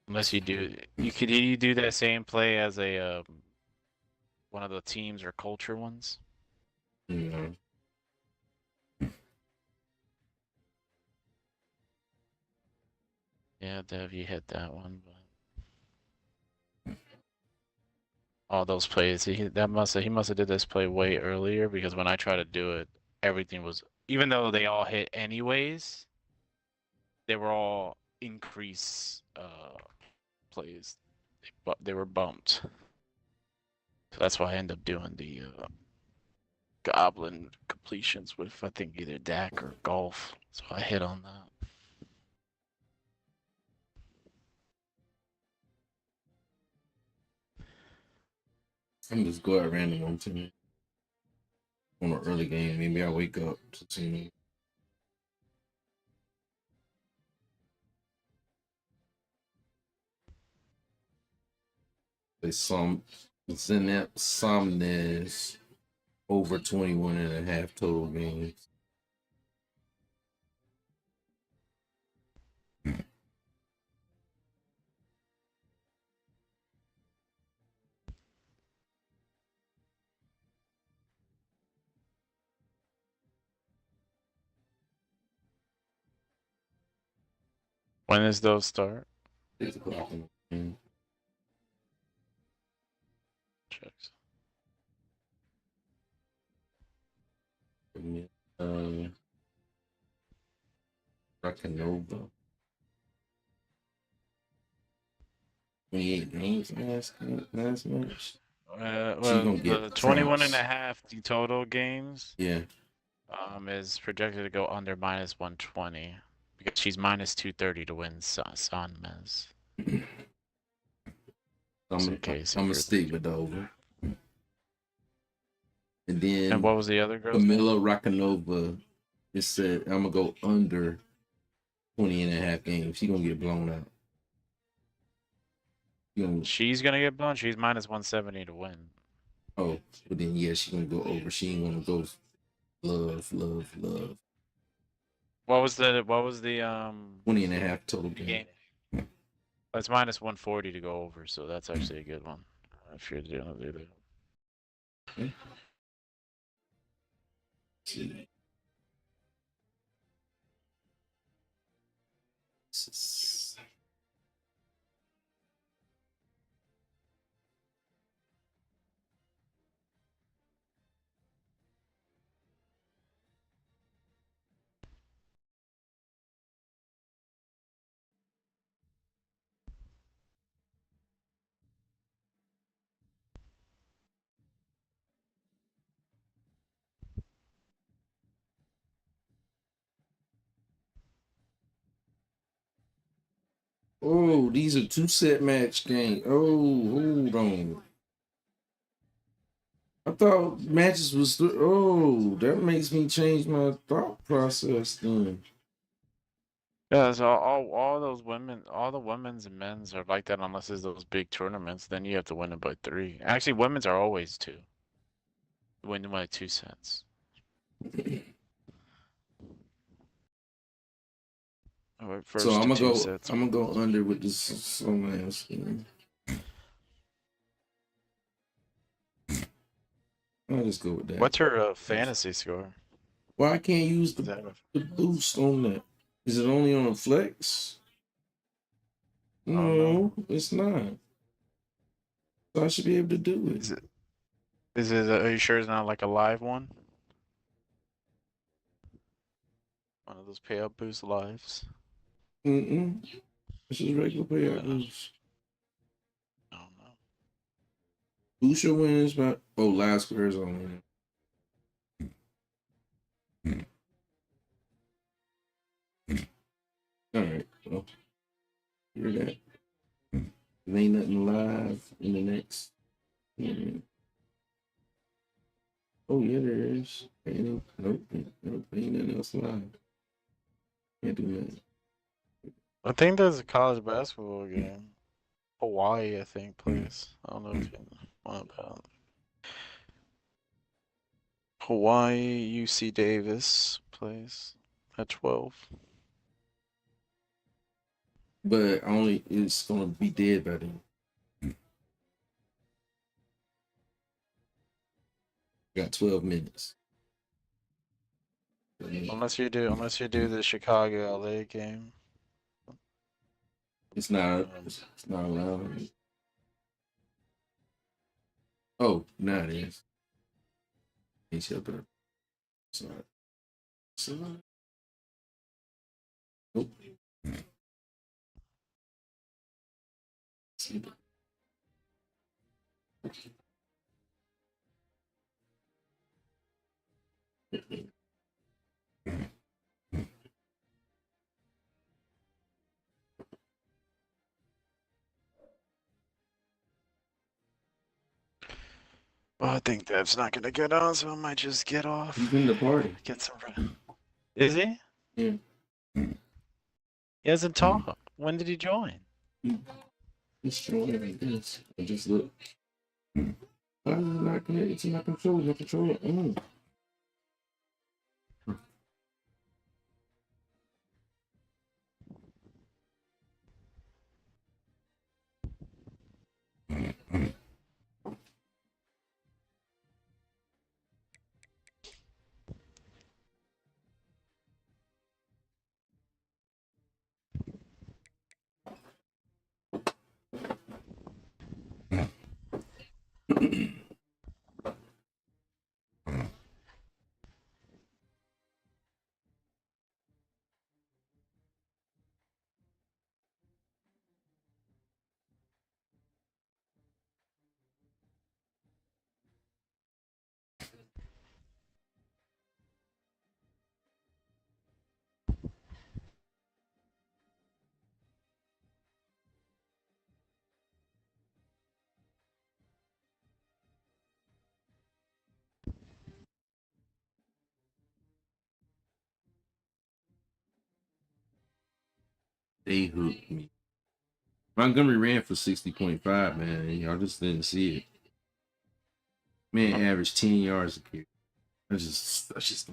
unless you do, you do that same play as a one of the teams or culture ones. Yeah. Yeah, Dev, you hit that one, but all those plays, he must have did this play way earlier because when I tried to do it, everything was, even though they all hit anyways, they were all increase plays, but they were bumped. So that's why I ended up doing the goblin completions with I think either Dak or Golf. So I hit on that. I'm just go at random on team. On an early game, maybe I wake up to team. Zenep Somnes over 21.5 total games. When does those start? 6 o'clock in the morning. Checks. Rakanova. 28 games last match. Well, the 21.5 the total games. Yeah. Is projected to go under -120 because she's -230 to win Sanmez. I'm gonna stick with the over. And then what was the other girl? Camila Rakanova. It said I'm gonna go under 20.5 games. She's gonna get blown out. She's gonna get blown. She's -170 to win. Oh, but then yeah, she's gonna go over. She ain't gonna go love. What was the 20.5 total game. It's -140 to go over, so that's actually a good one. If you're doing it either. Okay. See. Oh, these are 2-set match games. Oh, hold on. I thought matches was oh, that makes me change my thought process then. Yeah, so all those women, all the women's and men's are like that unless it's those big tournaments. Then you have to win it by 3. Actually, women's are always 2. Win by 2 sets. So First I'm to gonna 2 go. sets. I'm gonna go under with this someone else. I'll just go with that. What's her fantasy score? Why I can't use the boost on that? Is it only on a flex? No, it's not. So I should be able to do it. Are you sure it's not like a live one? One of those payout boost lives? This is regular payout boost. Boost your wins by live squares only. All right, well, hear that. There ain't nothing live in the next. Oh yeah, there is. Nope, ain't nothing else live. Can't do that. I think there's a college basketball game. Hawaii, I think, plays. I don't know if you know about it. Hawaii, UC Davis plays at 12. But only it's gonna be dead by then. Got 12 minutes. Unless you do the Chicago LA game. It's not allowed. Oh, now it is. Each other. Sorry. Nope. Well, I think Dev's not gonna get on, so I might just get off. He's in the party. Get some. Is he? Yeah. He hasn't talked. When did he join? It's showing like this. I just look. I'm not connected to my controller. My controller on. They hooked me. Montgomery ran for 60.5, man. Y'all just didn't see it. Man averaged 10 yards a carry. That's just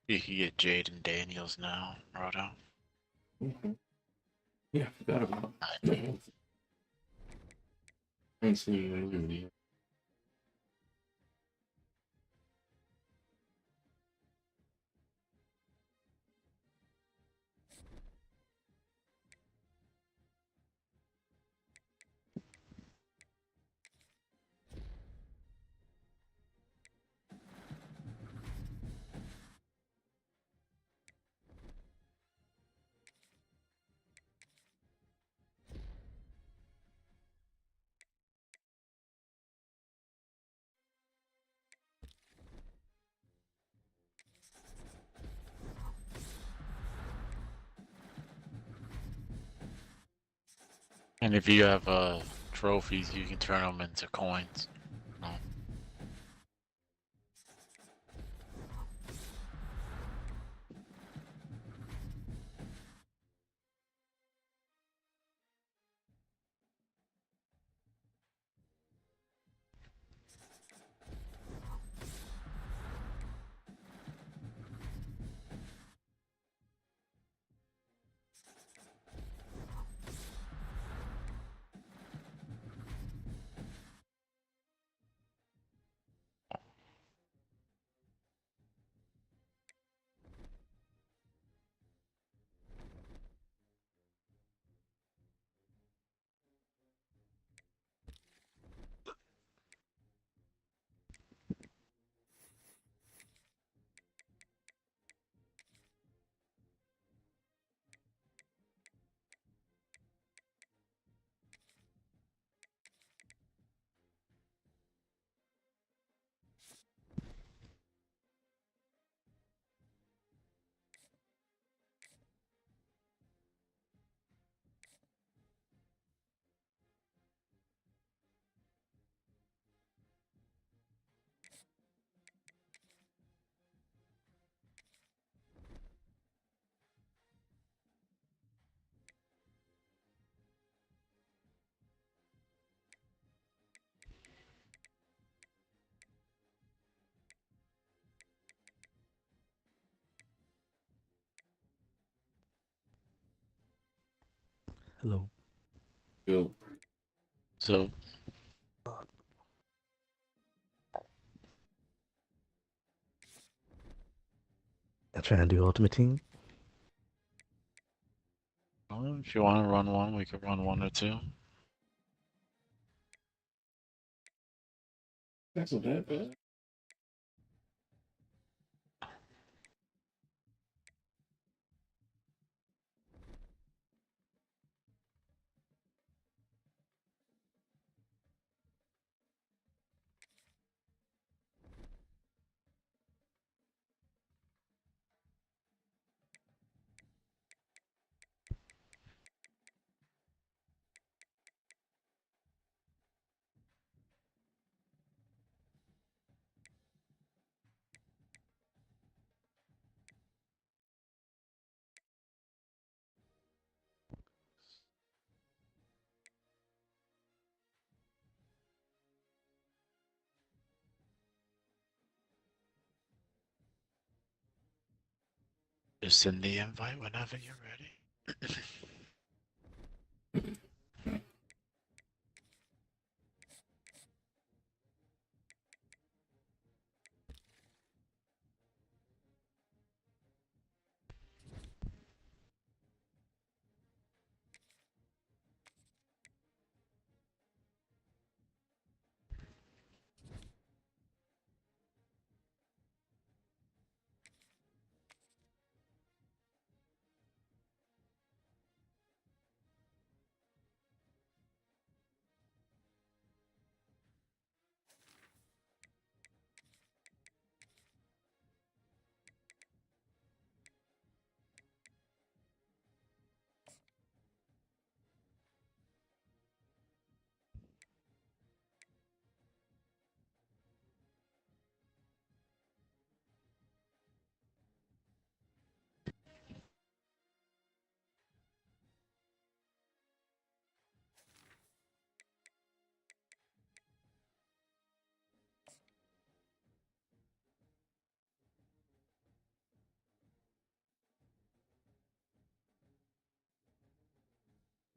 You can get Jaden Daniels now, Roto. Yeah, I forgot about that. I ain't seen you. And if you have trophies, you can turn them into coins. Hello. Yo. So I try and do Ultimate Team. well, if you want to run one, we could run one or two. That's not that bad. Just send the invite whenever you're ready.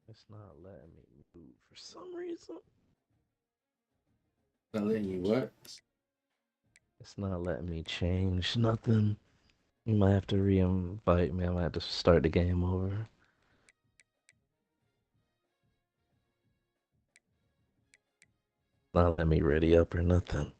It's not letting me move for some reason. Not letting you what? It's not letting me change nothing. You might have to re-invite me. I might have to start the game over. Not letting me ready up or nothing.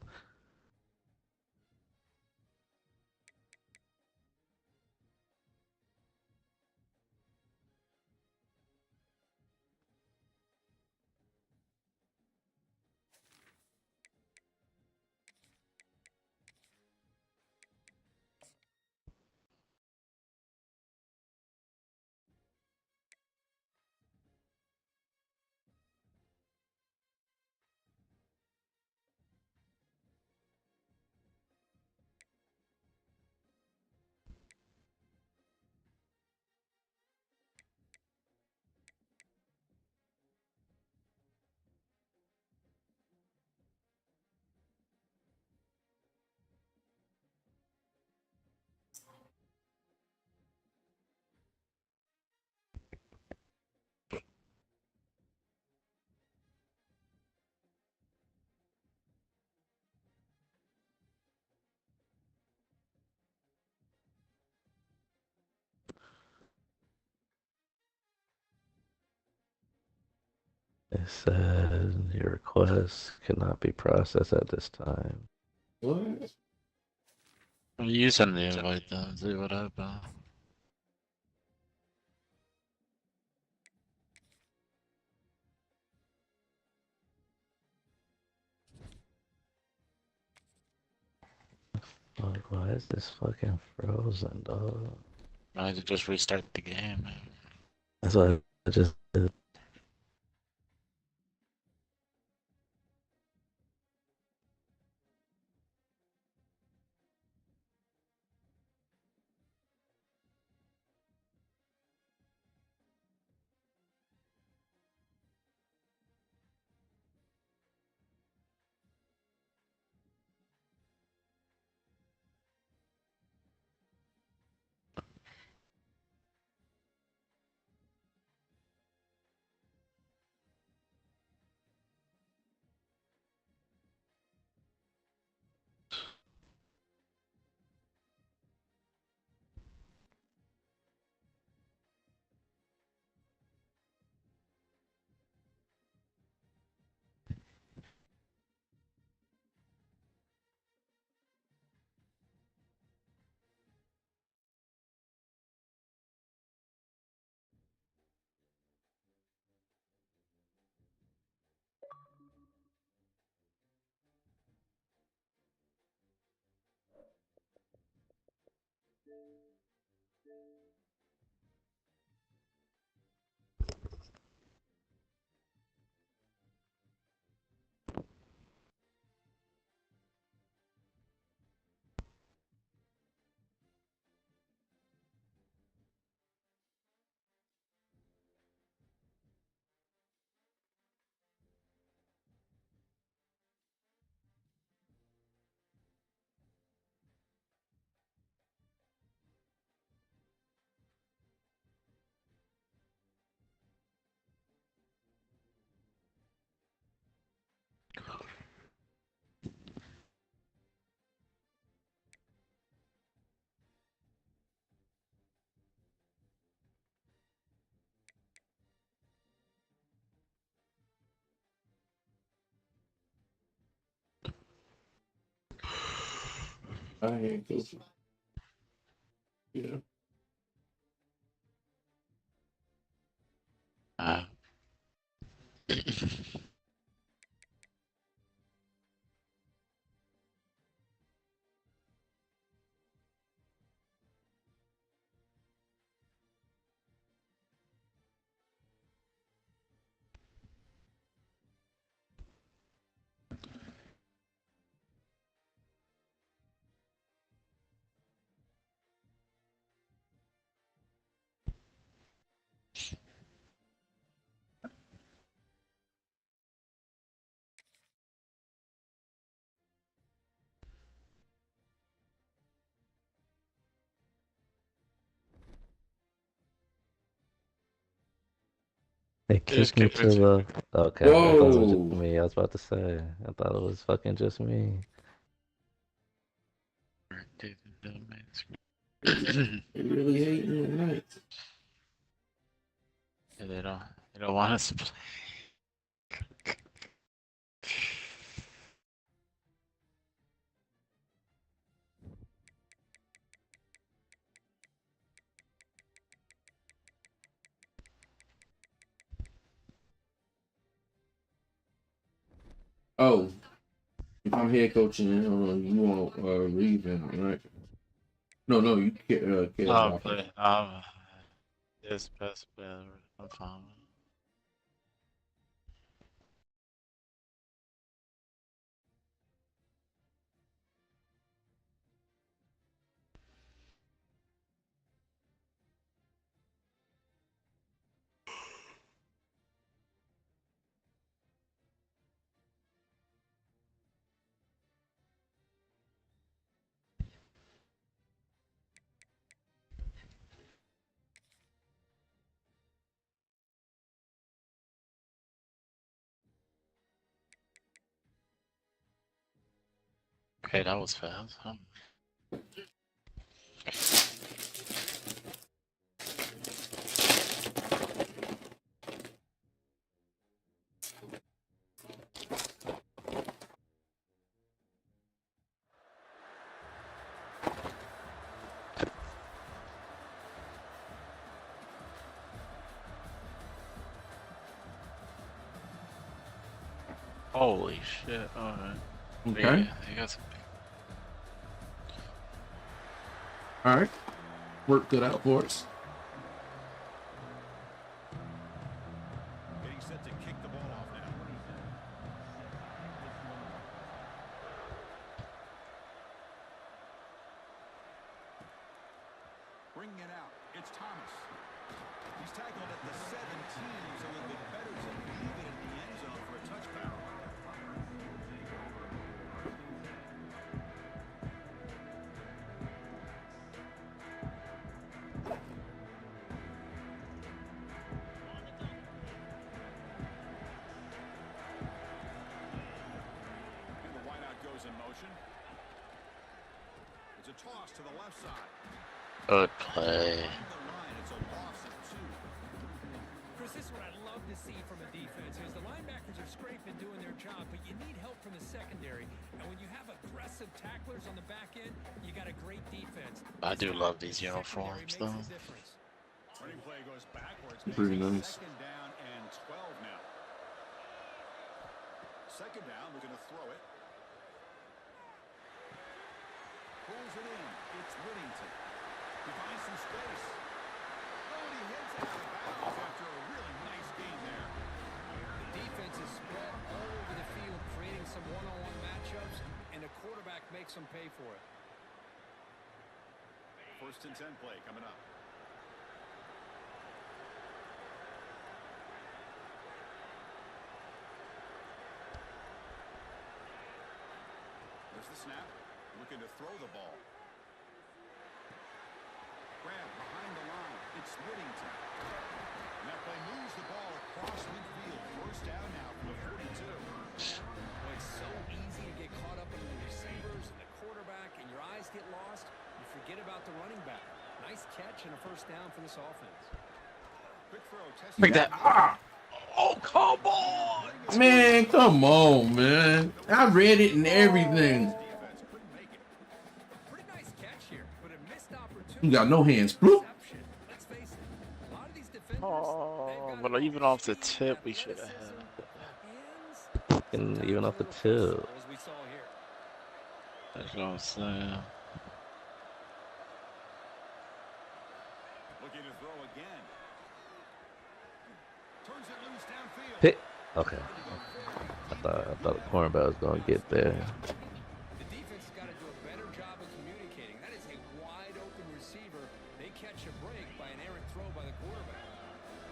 It says your request cannot be processed at this time. What? You send the invite then, see what happens. Like, why is this fucking frozen, dog? I had to just restart the game. That's what I just did. I ain't coaching. Yeah. They kicked me to the. Okay, I thought it was just me. I was about to say. I thought it was fucking just me. They really hate me tonight. Yeah, they don't want us to play. Oh, if I'm head coaching, you won't leave him, right? No, you can't. Oh, play. This best player. I'm fine. Okay, that was fast. Huh? Holy shit! Alright. Okay. Yeah, you got some. All right. Work that out for us. Getting set to kick the ball off now. Bringing it out. It's Thomas. He's tackled at the 17. He's a little bit better to leave it in the end zone for a touchdown. And the wideout goes in motion. It's a toss to the left side. Good play. Chris, this is what I love to see from a defense is the linebackers are scraping, doing their job, but you need help from the secondary. And when you have aggressive tacklers on the back end, you got a great defense. I do love these uniforms, though. Running play goes backwards. Pretty nice. Second down and 12 now. Second down, we're going to throw it. Pulls it in. It's Whittington. He finds some space. Oh, and he heads out of bounds after a really nice gain there. The defense is spread all over the field, creating some one-on-one matchups, and the quarterback makes them pay for it. First and 10 play coming up. There's the snap. Looking to throw the ball. Grab behind the line. It's Whittington. And that play moves the ball across midfield. First down now from the 42. Well, it's so easy to get caught up in the receivers and the quarterback, and your eyes get lost. You forget about the running back. Nice catch and a first down for this offense. Quick throw. Look at that. Oh, come on. Man, come on, man. I read it and everything. You got no hands. Bloop. Oh, but even off the tip, we should have had. And even off the tip. That's what I'm saying. Looking to throw again. Turns it loose downfield. Pick. Okay. I thought the cornerback was gonna get there. The defense has got to do a better job of communicating. That is a wide open receiver. They catch a break by an errant throw by the quarterback.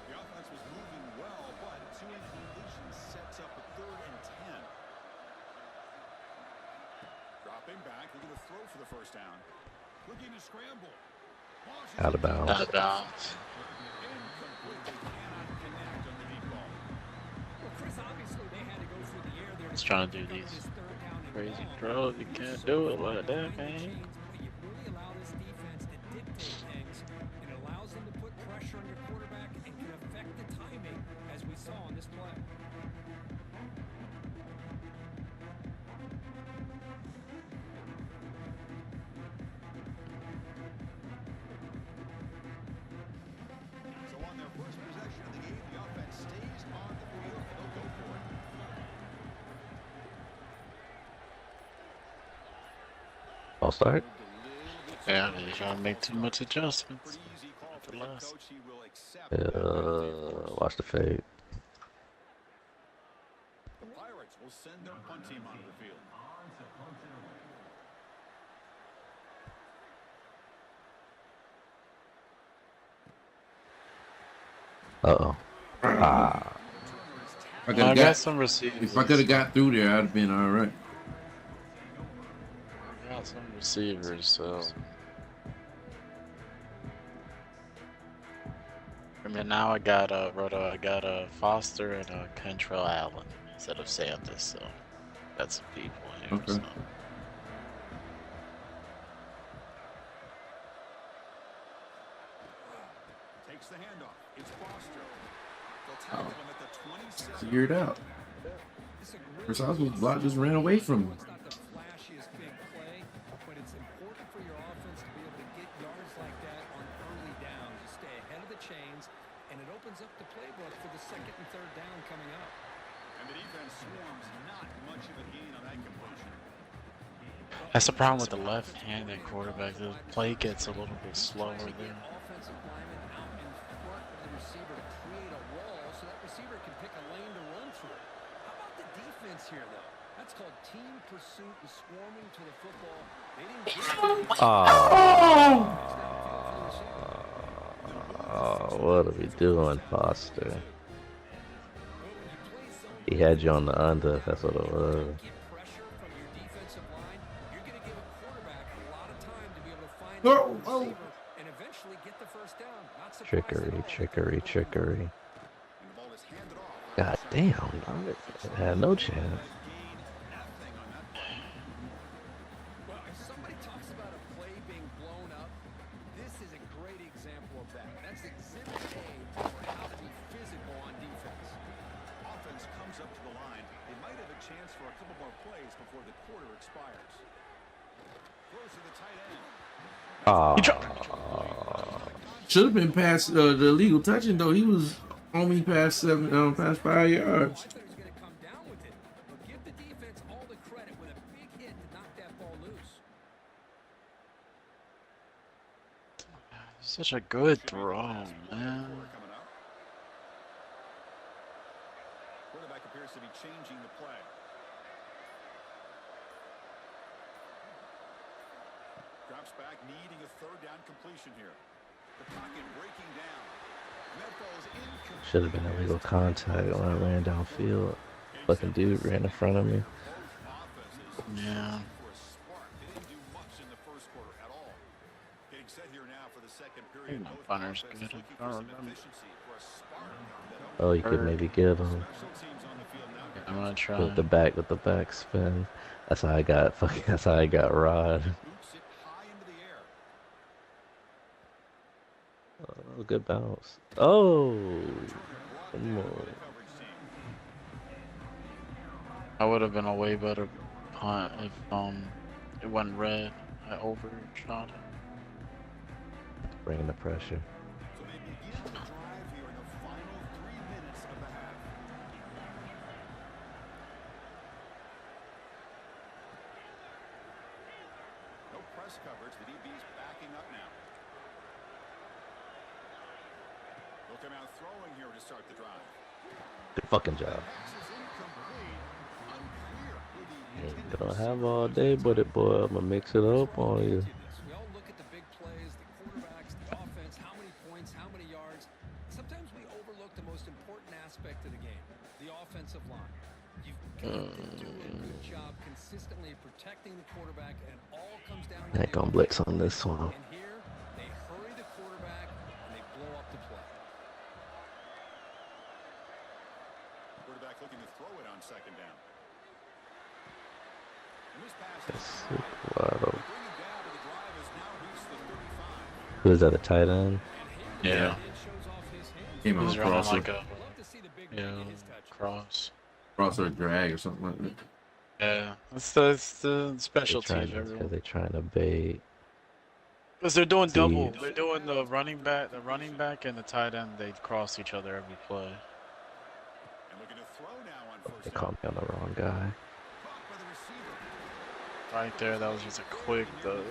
The offense was moving well, but two incompletions sets up a 3rd and 10. Dropping back, looking to throw for the first down. Looking to scramble. Out of bounds. Out of bounds. He's trying to do these crazy throws. You can't do it like that, man. You really allow this defense to dictate things, and it allows them to put pressure on your quarterback and can affect the timing, as we saw on this play. So on their first possession of the game, the offense stays on the field and they'll go for it. I'll start. Yeah, they're trying to make too much adjustments. Watch the fade. The Pirates will send their punt team onto the field. Uh-oh. Ah. I got some receivers. If I could have got through there, I'd have been all right. I got some receivers, so. I mean, now I got Foster and Kentrell Allen instead of Sanders, so that's some people here. Okay. So. Takes the handoff. It's Foster. They'll tackle him at the 27. Figure it out. First I was blocked, just ran away from him. Flashiest big play, but it's important for your offense to be able to get yards like that on early downs. You stay ahead of the chains, and it opens up the playbook for the 2nd and 3rd down coming up. And the defense swarms not much of a gain on that completion. That's the problem with the left-handed quarterback. The play gets a little bit slower there. Offensive lineman out in front of the receiver to create a wall so that receiver can pick a lane to run through. How about the defense here, though? That's called team pursuit and swarming to the football. They didn't get Oh, what are we doing, Foster? He had you on the under. That's what it was. and eventually get the first down. Not Trickery, trickery, trickery. God damn, dog. I had no chance. Well, if somebody talks about a play being blown up, this is a great example of that. That's exhibit A for how to be physical on defense. Offense comes up to the line. They might have a chance for a couple more plays before the quarter expires. Throws to the tight end. Should have been past the illegal touching though. He was on me past 5 yards. Give the defense all the credit with a big hit to knock that ball loose. Such a good throw, man. Quarterback appears to be changing the play. Drops back, needing a 3rd down completion here. The pocket breaking down. Should have been illegal contact when I ran downfield. Fucking dude ran in front of me. Yeah. Punter's good. I don't remember. Oh, you could maybe give him. I'm gonna try. With the back spin. That's how I got Rod. Oh, good bounce. Oh, come on. I would have been a way better punt if it wasn't red. I overshot it. bringing the pressure. So they begin the drive here in the final 3 minutes of the half. No press coverage. The DB's backing up now. They'll come out throwing here to start the drive. Good fucking job. Ain't gonna have all day, but it, boy, I'm gonna mix it up on you. We all look at the big plays, the quarterbacks, the offense, how many points, how many yards. Sometimes we overlook the most important aspect of the game, the offensive line. You've got to do a good job consistently protecting the quarterback, and all comes down to Not gonna blitz on this one. And here, they hurry the quarterback, and they blow up the play. Quarterback looking to throw it on second down. Who is that, a tight end? Yeah. Came He's on running crosser. like a cross. Crosser drag or something like that. Yeah, it's the special team. Because they're trying to bait. Because they're doing See. double. They're doing the running back and the tight end. They cross each other every play. They caught me on the wrong guy. Right there, that was just a quick the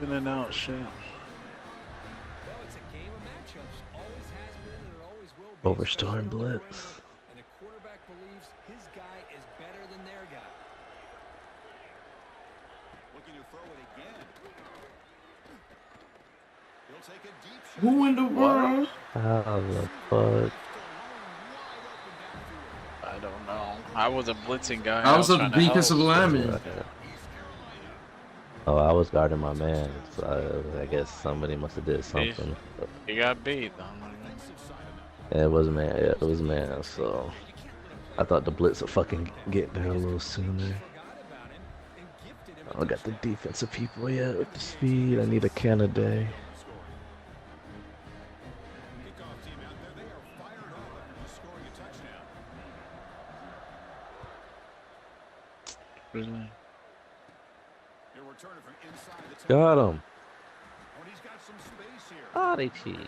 in and out shit. Overstorm blitz. And the quarterback believes his guy is better than their guy. Looking to throw it again. He'll take a deep shot. Who in the world? How the fuck? I don't know. I was a blitzing guy. I was a trying to help. defensive lineman. Oh, I was guarding my man, so I guess somebody must have did something. He got beat. Yeah, it was man. Yeah, it was man. So I thought the blitz would fucking get there a little sooner. I don't got the defensive people yet with the speed. I need a can a day. Really? Got him. Oh, they cheat.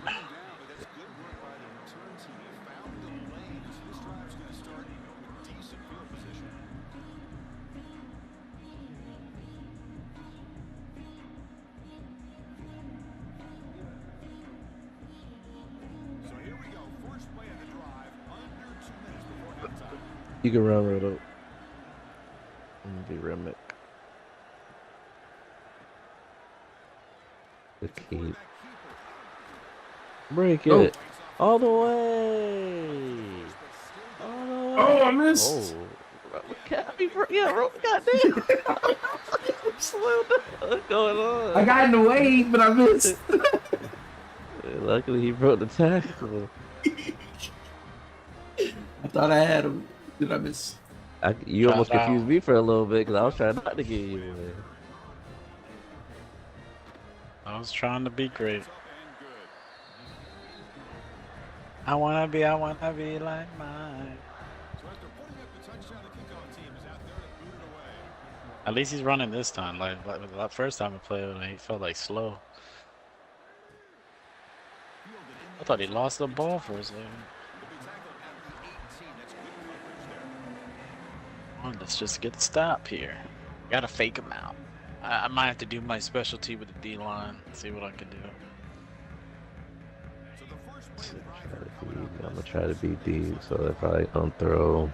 You can run right up. And be Remick. The keep. Break it. All the way. All the way. Oh, I missed. Oh. Yeah, bro. Goddamn. Slow down. What's going on? I got in the way, but I missed. Luckily, he broke the tackle. I thought I had him. Did I miss? You almost confused me for a little bit because I was trying not to get you away. I was trying to be great. I wanna be like mine. At least he's running this time. Like the first time I played, he felt like slow. I thought he lost the ball for a second. Come on, let's just get a stop here. Gotta fake him out. I might have to do my specialty with the D-line. See what I can do. I'm gonna try to be deep, so they probably don't throw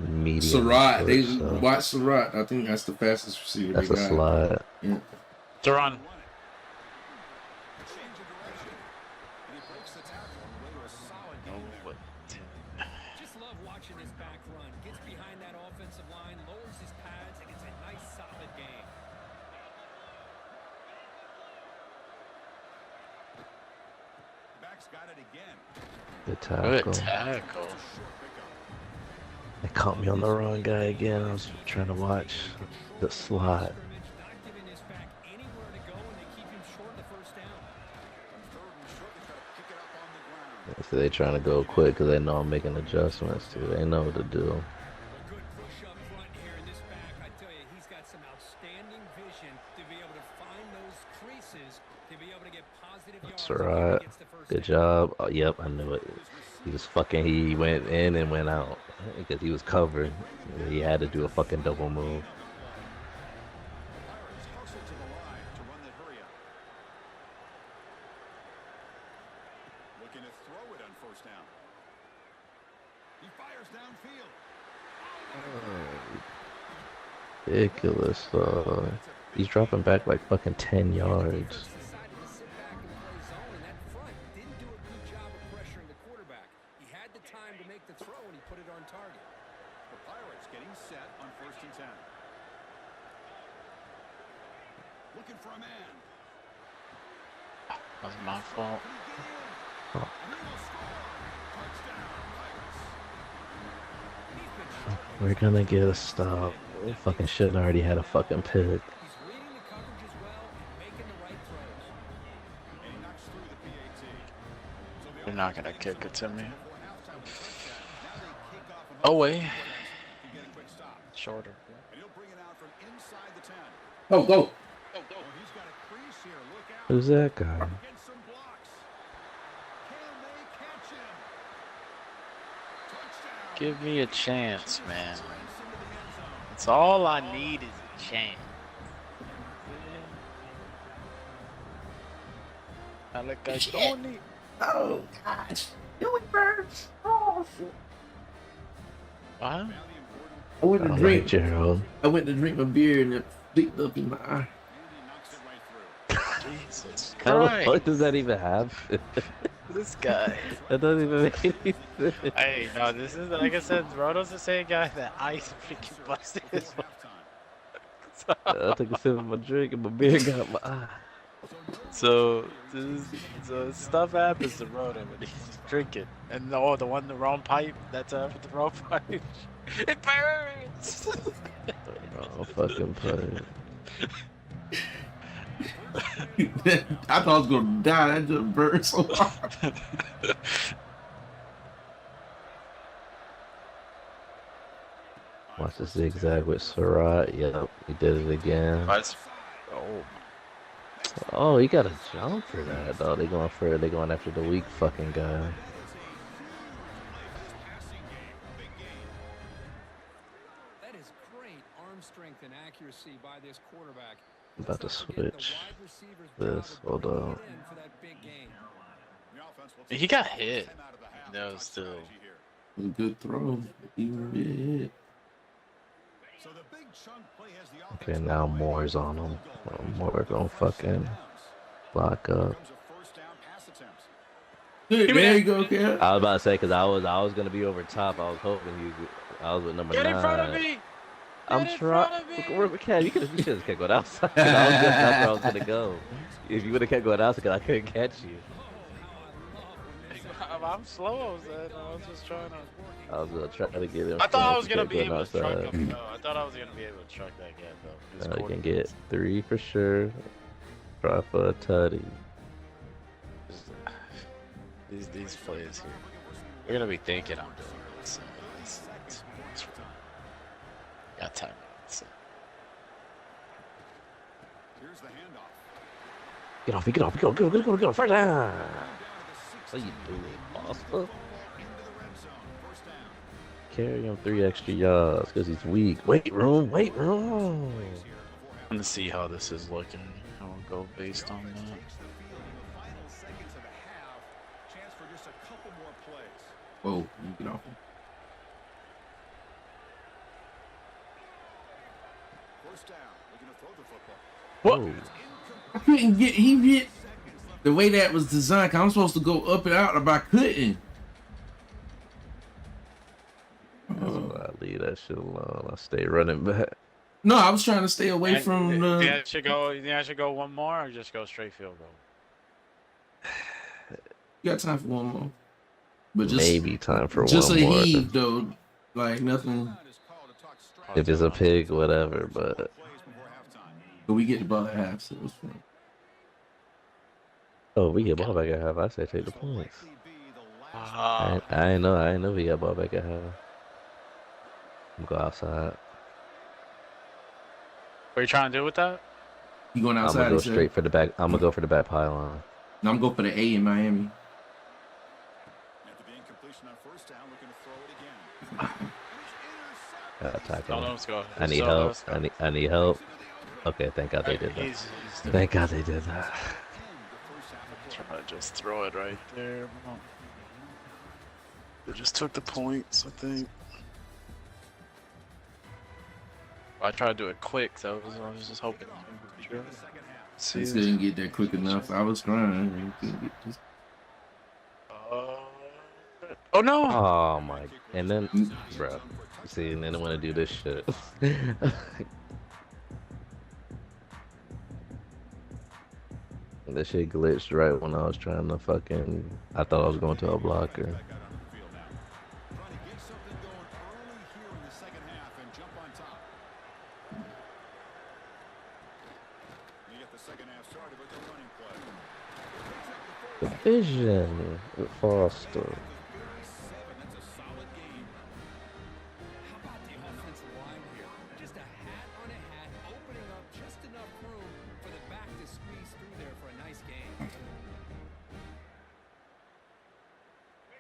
medium. Surratt, they watch Surratt. I think that's the fastest receiver. That's they a got. slide. Yeah. To run. Just love watching this back run. Gets behind that offensive line, lowers his pads, and gets a nice solid game. Back's got it again. Good tackle. Good tackle. They caught me on the wrong guy again. I was trying to watch the slot. So they trying to go quick because they know I'm making adjustments too. They know what to do. That's right. job. Oh, yep, I knew it. He went in and went out because he was covered. He had to do a fucking double move. Looking to throw it on first down. He fires downfield. Ridiculous. He's dropping back like fucking 10 yards. Looking for a man. That's my fault. We're gonna get a stop. We fucking shouldn't already had a fucking pick. They're not gonna kick it to me. Oh wait. Shorter. Oh, go. Who's that guy? Give me a chance, man. That's all I need is a chance. Alec, oh, gosh. It burns. Oh, shit. What? I went to All drink. right, Gerald. I went to drink my beer and it leaked up in my eye. Jesus How the Christ. fuck does that even happen? This guy. That doesn't even make any sense. Hey, no, this is, like I said, Roto's the same guy that ice freaking busted his I took a sip of my drink and my beer got my eye. So stuff happens to Roto when he's drinking. And the wrong pipe, that's the wrong pipe. It burns! Oh, fucking pipe. I thought I was gonna die. That just burned so hard. Watch the zigzag with Surratt. Yep, he did it again. Oh, he got a jump for that though. They going after the weak fucking guy. That is great arm strength and accuracy by this quarterback. I'm about to switch this. Hold on. He got hit. No, still. Good throw. Even hit. Okay, now Moore's on him. Moore gonna fucking lock up. Good, there you go, Cal. I was about to say because I was gonna be over top. I was hoping I was with number 9. Get in front of me! I'm trying. Cal, you should have kept going outside. That's where I was gonna go. If you would have kept going outside, I couldn't catch you. I'm slow. I was just trying to. I was gonna try to get him. I thought I was gonna be able to truck him. No, I thought I was gonna be able to truck that gap though. You can get 3 for sure. Try for a tutty. These plays here. They're gonna be thinking I'm doing this. Got time. Here's the handoff. Get off, get off. First down. What you doing, Foster? Carry him 3 extra yards because he's weak. Weight room. I'm gonna see how this is looking. I will go based on that. Whoa, you get off him. What? I couldn't get. He hit the way that was designed. 'Cause I'm supposed to go up and out, but I couldn't. I leave that shit alone. I stay running back. No, I was trying to stay away from the. Yeah, I should go one more or just go straight field goal. You got time for one more, but just maybe time for just one a more. heave though, like nothing. If it's a pig, whatever. But we get the ball at half, so it's fine. Oh, we get ball back at half. I say take the points. I ain't know we got ball back at half. I'm go outside. What are you trying to do with that? You going outside? I'm gonna go straight for the back. I'm gonna go for the back pylon. No, I'm going for the A in Miami. Incompletion on first down, looking to throw it again. Tackle. No, let's go. I need help. I need help. Okay, thank God they did that. Thank God they did that. Try to just throw it right there. They just took the points, I think. I tried to do it quick, so I was just hoping. He didn't get there quick enough. I was trying. Oh no! Oh my! And then, bro, see, and then I want to do this shit. That shit glitched right when I was trying to fucking. I thought I was going to a blocker. Vision with Foster.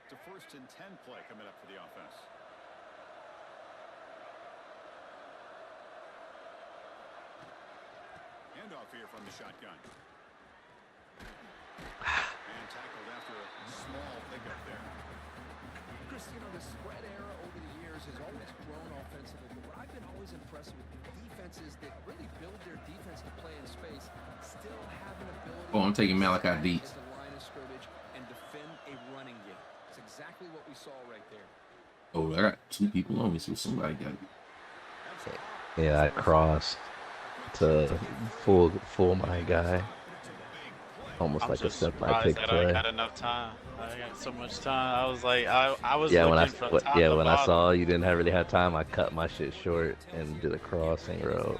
It's a 1st and 10 play coming up for the offense. Handoff here from the shotgun. And tackled after a small pickup there. Chris, you know, the spread era over the years has always grown offensively, but what I've been always impressed with defenses that really build their defense to play in space still have an ability. Oh, I'm taking Malachi Deep. The line of scrimmage and defend a running game. It's exactly what we saw right there. Oh, I got 2 people on me, so somebody got it. Yeah, I crossed to full my guy. Almost like a semi-pick play. I got enough time. I got so much time. I was like, I was yeah, looking from top to when I bottom. saw you didn't really have time, I cut my shit short and did a crossing route.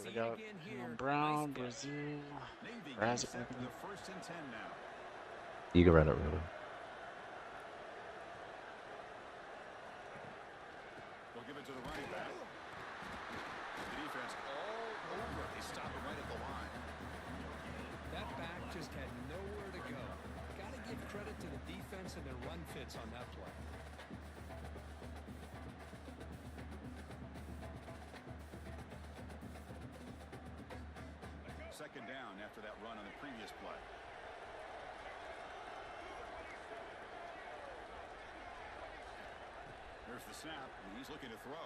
We got Brown, Brazil, Razor. You can run it, Ruben. They'll give it to the running back. The defense all over. They stop it right at the line. That back just had nowhere to go. Got to give credit to the defense and their run fits on that play. Second down after that run on the previous play. There's the snap, and he's looking to throw.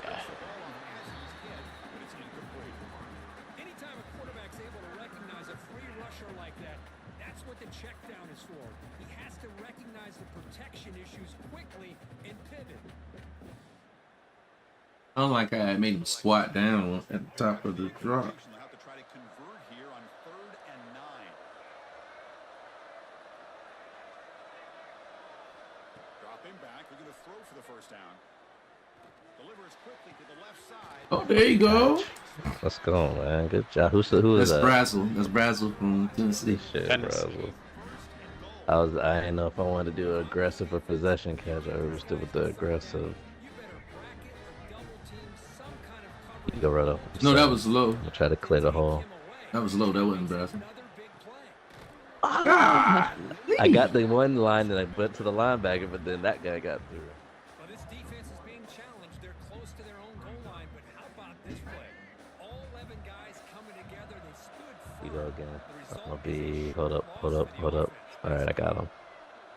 Gets the ball off as he's hit, but it's incomplete. Anytime a quarterback's able to recognize a free rusher like that, that's what the check down is for. He has to recognize the protection issues quickly and pivot. Unlike I made him squat down at the top of the drop. They'll have to try to convert here on 3rd and 9. Dropping back, looking to throw for the first down. Delivers quickly to the left side. Oh, there you go. Let's go, man. Good job. Who is that? That's Brazel. That's Brazel from Tennessee. Shit, Brazel. I didn't know if I wanted to do aggressive or possession catch. I was still with the aggressive. You go right up. No, that was low. I'll try to clear the hole. That was low. That wasn't Brazel. Ah, I got the one line that I went to the linebacker, but then that guy got through. Well, this defense is being challenged. They're close to their own goal line, but how about this play? All 11 guys coming together. They stood. You go again. I'm gonna be. Hold up. All right, I got him.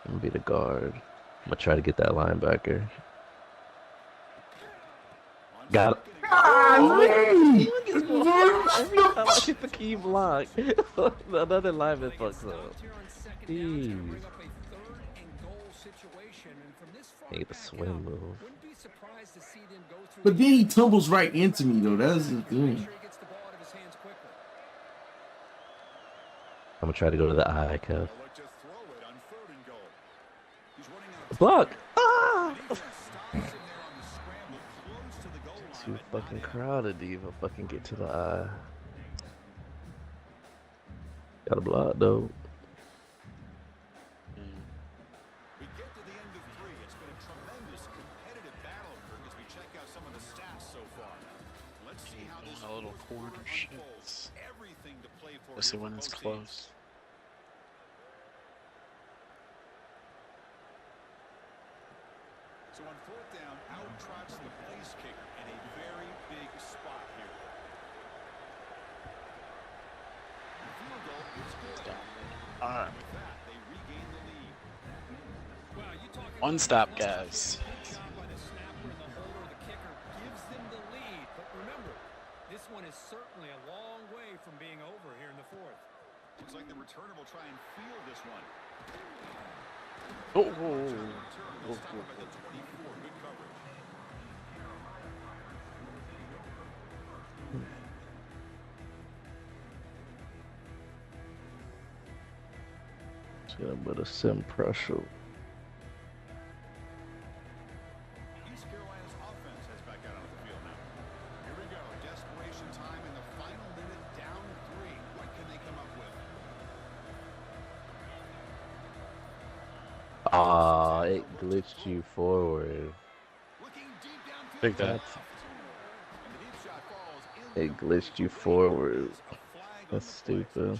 I'm gonna be the guard. I'm gonna try to get that linebacker. Got it. The key block. Another lineman fucks up. Jeez. Need the swim move. But then he tumbles right into me, though. That's the thing. I'm gonna try to go to the eye, Kev. Block! Ah! Too fucking crowded to even fucking get to the eye. Got a block though. We get to the end of 3. It's been a tremendous competitive battle, Kirk, as we check out some of the stats so far. Let's see how this a little quarter shits. Everything to play Especially when it's close. So on fourth down, out trots the place kicker in a very big spot here. The field goal is good. All right. With that, they regain the lead. One stop, guys. Gives them the lead, but remember, this one is certainly a long way from being over here in the fourth. Looks like the returner will try and field this one. Oh, Stop at the 24. Good coverage. It's gonna put a sim pressure. East Carolina's offense heads back out onto the field now. Here we go. Desperation time in the final minute, down 3. What can they come up with? Ah, it glitched you forward. Big that. It glitched you forward. That's stupid.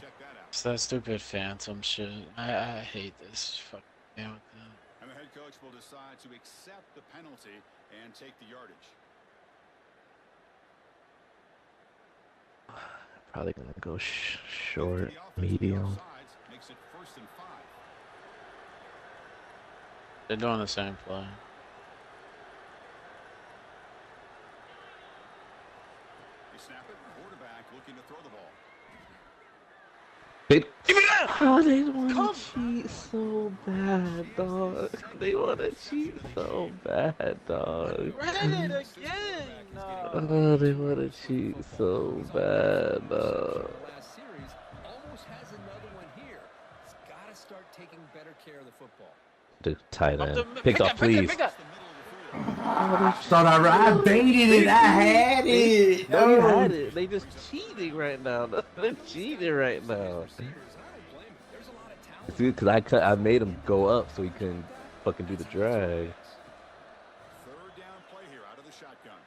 It's that stupid phantom shit. I hate this fucking game with that. And the head coach will decide to accept the penalty and take the yardage. Probably gonna go short, medium. Makes it 1st and 5. They're doing the same play. They snap it. Quarterback looking to throw the ball. Oh, they want to cheat so bad, dog. They want to cheat so bad, dog. Ran it again. Oh, they want to cheat so bad, dog. Last series almost has another one here. He's got to start taking better care of the football. The tight end. Picked off, please. Thought I baited it. I had it. No, you had it. They just cheating right now. They're cheating right now. Dude, because I made him go up so he couldn't fucking do the drag. 3rd down play here out of the shotgun.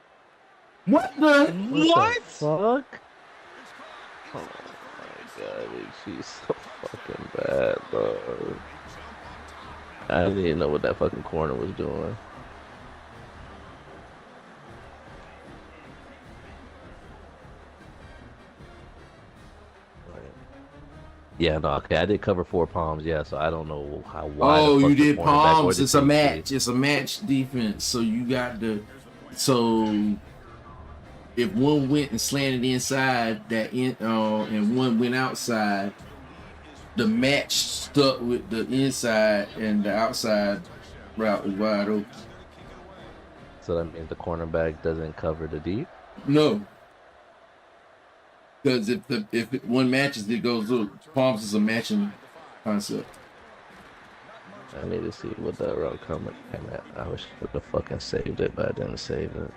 What the? What the fuck? Oh my god, she's so fucking bad, bro. I didn't even know what that fucking corner was doing. Yeah, no, okay, I did cover 4 palms, yeah, so I don't know how wide. Oh, you did palms. It's a match. It's a match defense. So you got the. So if one went and slanted inside that and one went outside, the match stuck with the inside and the outside route was wide open. So that means the cornerback doesn't cover the deep? No. Because if one matches, it goes up. Palms is a matching concept. I need to see what that route coming at. I wish I would have fucking saved it, but I didn't save it.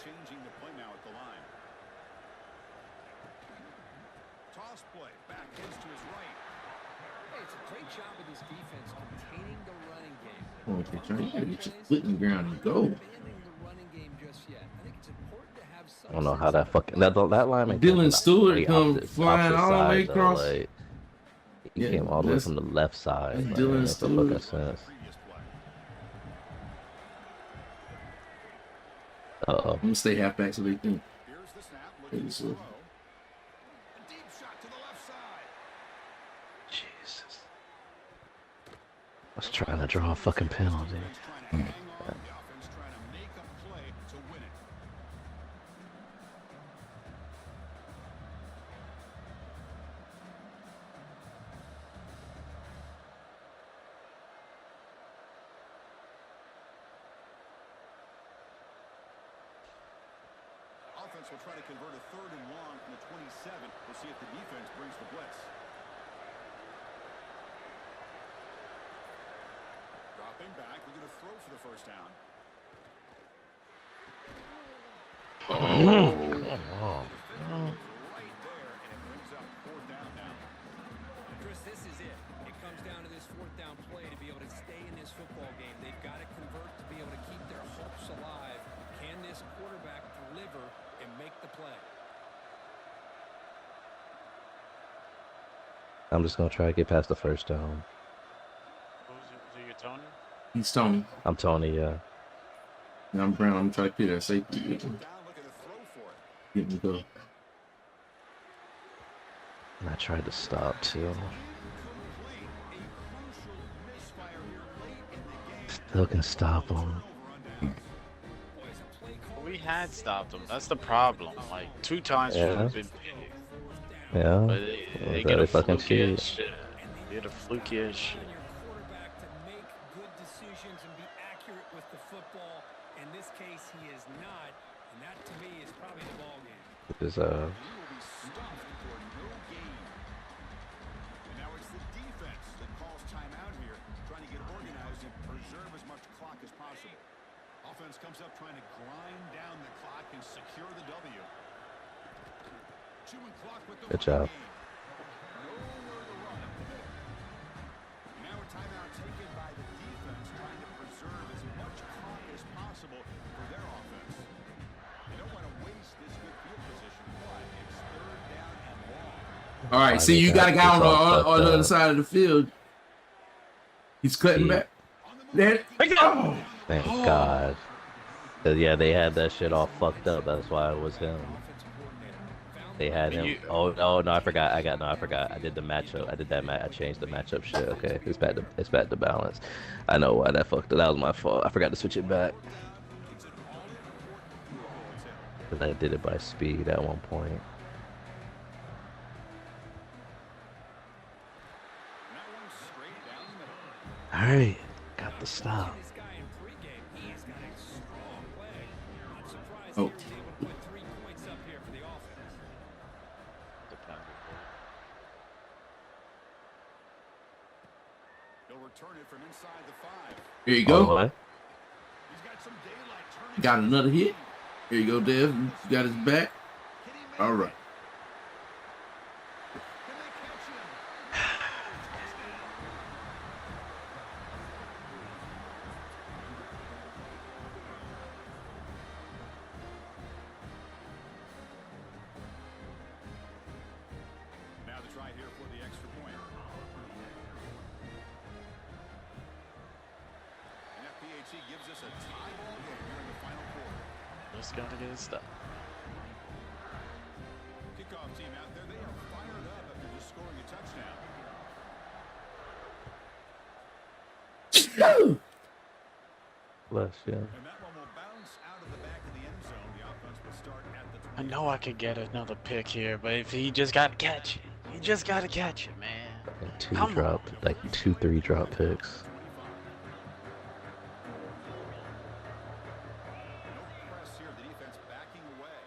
Changing the play now at the line. Toss play. Back is to his right. Hey, it's a great job of this defense containing the running game. Oh, okay, John, you gotta get your foot in the ground and go. I don't know how that fucking that lineman. Dylan Stewart come flying all the way across. Like, he came all the way from the left side. That's Dylan Stewart. Sense. Uh-oh. I'm gonna stay halfback so they think. Here's the snap. Maybe Looking so. to throw. A deep shot to the left side. Jesus. I was trying to draw a fucking penalty. The offense trying to make a play to win it. Offense will try to convert a 3rd and long from the 27. We'll see if the defense brings the blitz. Dropping back, we're going to throw for the 1st down. Oh. Come on. Chris, this is it. It comes down to this fourth down play to be able to stay in this football game. They've got to convert to be able to keep their hopes alive. Can this quarterback deliver and make the play? I'm just gonna try to get past the first down. So you're Tony? He's Tony. I'm Tony, yeah. And I'm Brown. I'm trying to clear that safety. Get me go. And I tried to stop too. Still can stop him. We had stopped them. That's the problem. Like 2 times Yeah. should have been picked. Yeah. But they Well, get a fucking fluky cheat. shit. They get a fluky shit. Quarterback to make good decisions and be accurate with the football. In this case, he is not, and that to me is probably the ball game. Because And now it's the defense that calls timeout here, trying to get organized and preserve as much clock as possible. Offense comes up trying to grind down the clock and secure the W. Chewing clock with the good job. Now a timeout taken by the defense, trying to preserve as much clock as possible for their offense. They don't want to waste this good field position, but it's 3rd down and long. All right, see, you got a guy on the other side of the field. He's cutting back. There. Oh. Thank God. 'Cause, yeah, they had that shit all fucked up. That's why it was him. They had him. Oh no, I forgot. I forgot. I did the matchup. I did that. I changed the matchup shit. Okay, it's back to balance. I know why that fucked up. That was my fault. I forgot to switch it back. Cause I did it by speed at one point. All right, got the stop. Oh. Here you go. Oh, Got another hit. Here you go, Dev. You got his back. All right. Now the try here for the extra point. And FPHC gives us a tie ball game here in the final quarter. Just gotta get it stopped. Kickoff team out there, they are fired up after just scoring a touchdown. Bless you. And that one will bounce out of the back of the end zone. The offense will start at the I know I could get another pick here, but if he just gotta catch it, he just gotta catch it, man. And two 3 drop picks. press here. The defense backing away.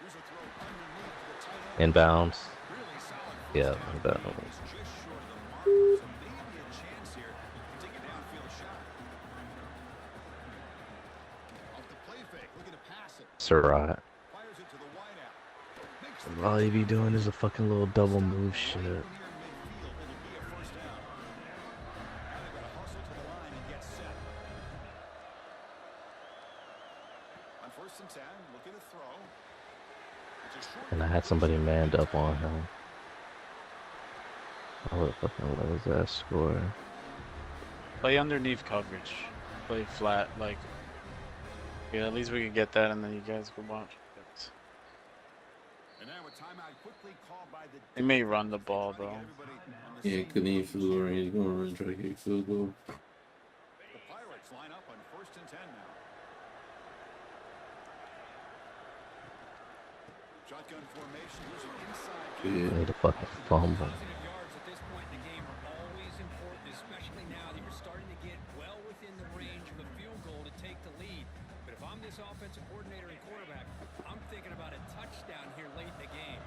Here's a throw underneath to the tight end. Inbounds. Yeah, inbounds. Just short of the mark. So maybe a chance here to take a downfield shot. Off the play fake, looking to pass it. Surratt. Fires it to the wideout. All he be doing is a fucking little double move shit. Here in midfield, it'll be a first down. Now they've got to hustle to the line and get set. On 1st and 10, looking to throw. It's a short And I had somebody manned up on him. I would fucking let his ass score. Play underneath coverage. Play flat, like. Yeah, at least we can get that, and then you guys can watch. And now a timeout quickly called by the They may run the ball, bro. Yeah, couldn't even field range. He's gonna run, try to get field goal. The Pirates line up on 1st and 10 now. Shotgun formation using inside. I need a fucking fumble. This offensive coordinator and quarterback, I'm thinking about a touchdown here late in the game.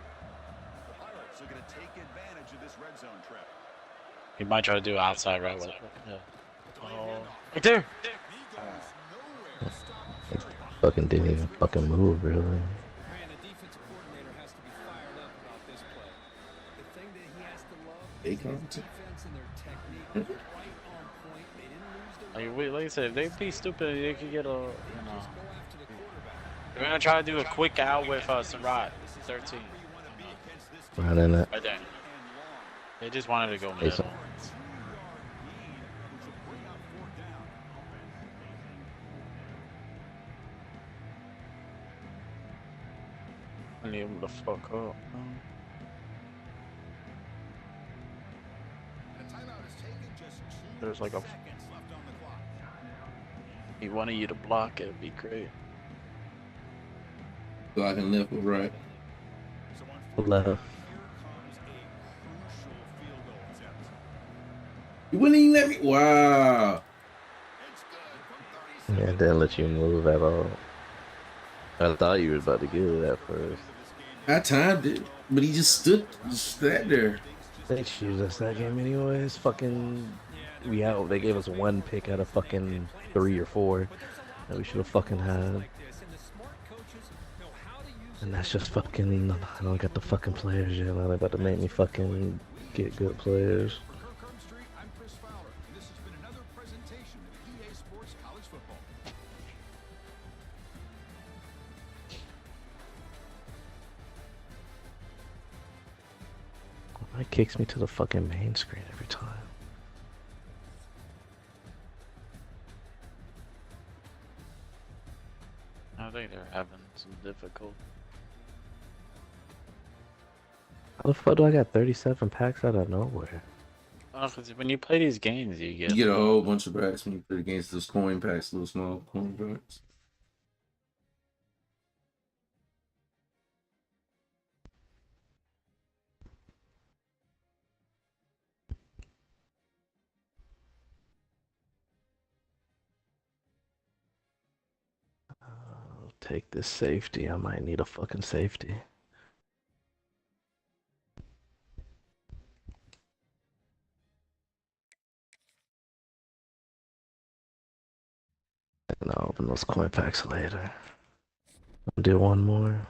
The Pirates are going to take advantage of this red zone trap. He might try to do outside right with it. Yeah. Oh. Right there! Fucking didn't even fucking move, really. Man, the defensive coordinator has to be fired up about this play. The thing that he has to love is his defense and their technique right on point. They didn't lose their Like I said, if they be stupid, they could get a, you know. They're gonna try to do a quick out with Surratt, 13. Running it. Right there. They just wanted to go Hey, so- middle. I need him to fuck up. There's like a. He wanted you to block it, it'd be great. Blocking left or right? Left. You wouldn't even let me. Wow. Yeah, it didn't let you move at all. I thought you were about to get it at first. I timed it, but he just sat there. They choose us that game anyways. Fucking, we out. They gave us one pick out of fucking 3 or 4 that we should have fucking had. And that's just fucking. I don't got the fucking players yet. Now they're about to make me fucking get good players. It kicks me to the fucking main screen every time. I think they're having some difficulty. How the fuck do I got 37 packs out of nowhere? Oh, cause when you play these games, you get a whole bunch of packs when you play against those coin packs, little small coin packs. I'll take this safety. I might need a fucking safety. And I'll open those coin packs later. I'll do one more.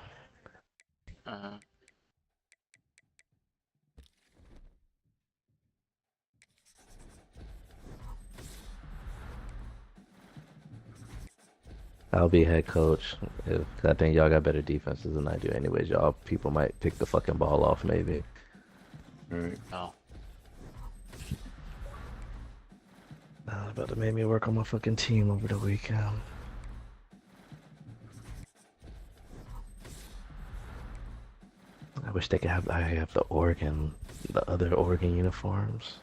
I'll be head coach. If I think y'all got better defenses than I do anyways. Y'all people might pick the fucking ball off maybe. Alright. Oh. About to make me work on my fucking team over the weekend. I wish they could have. I have the other Oregon uniforms.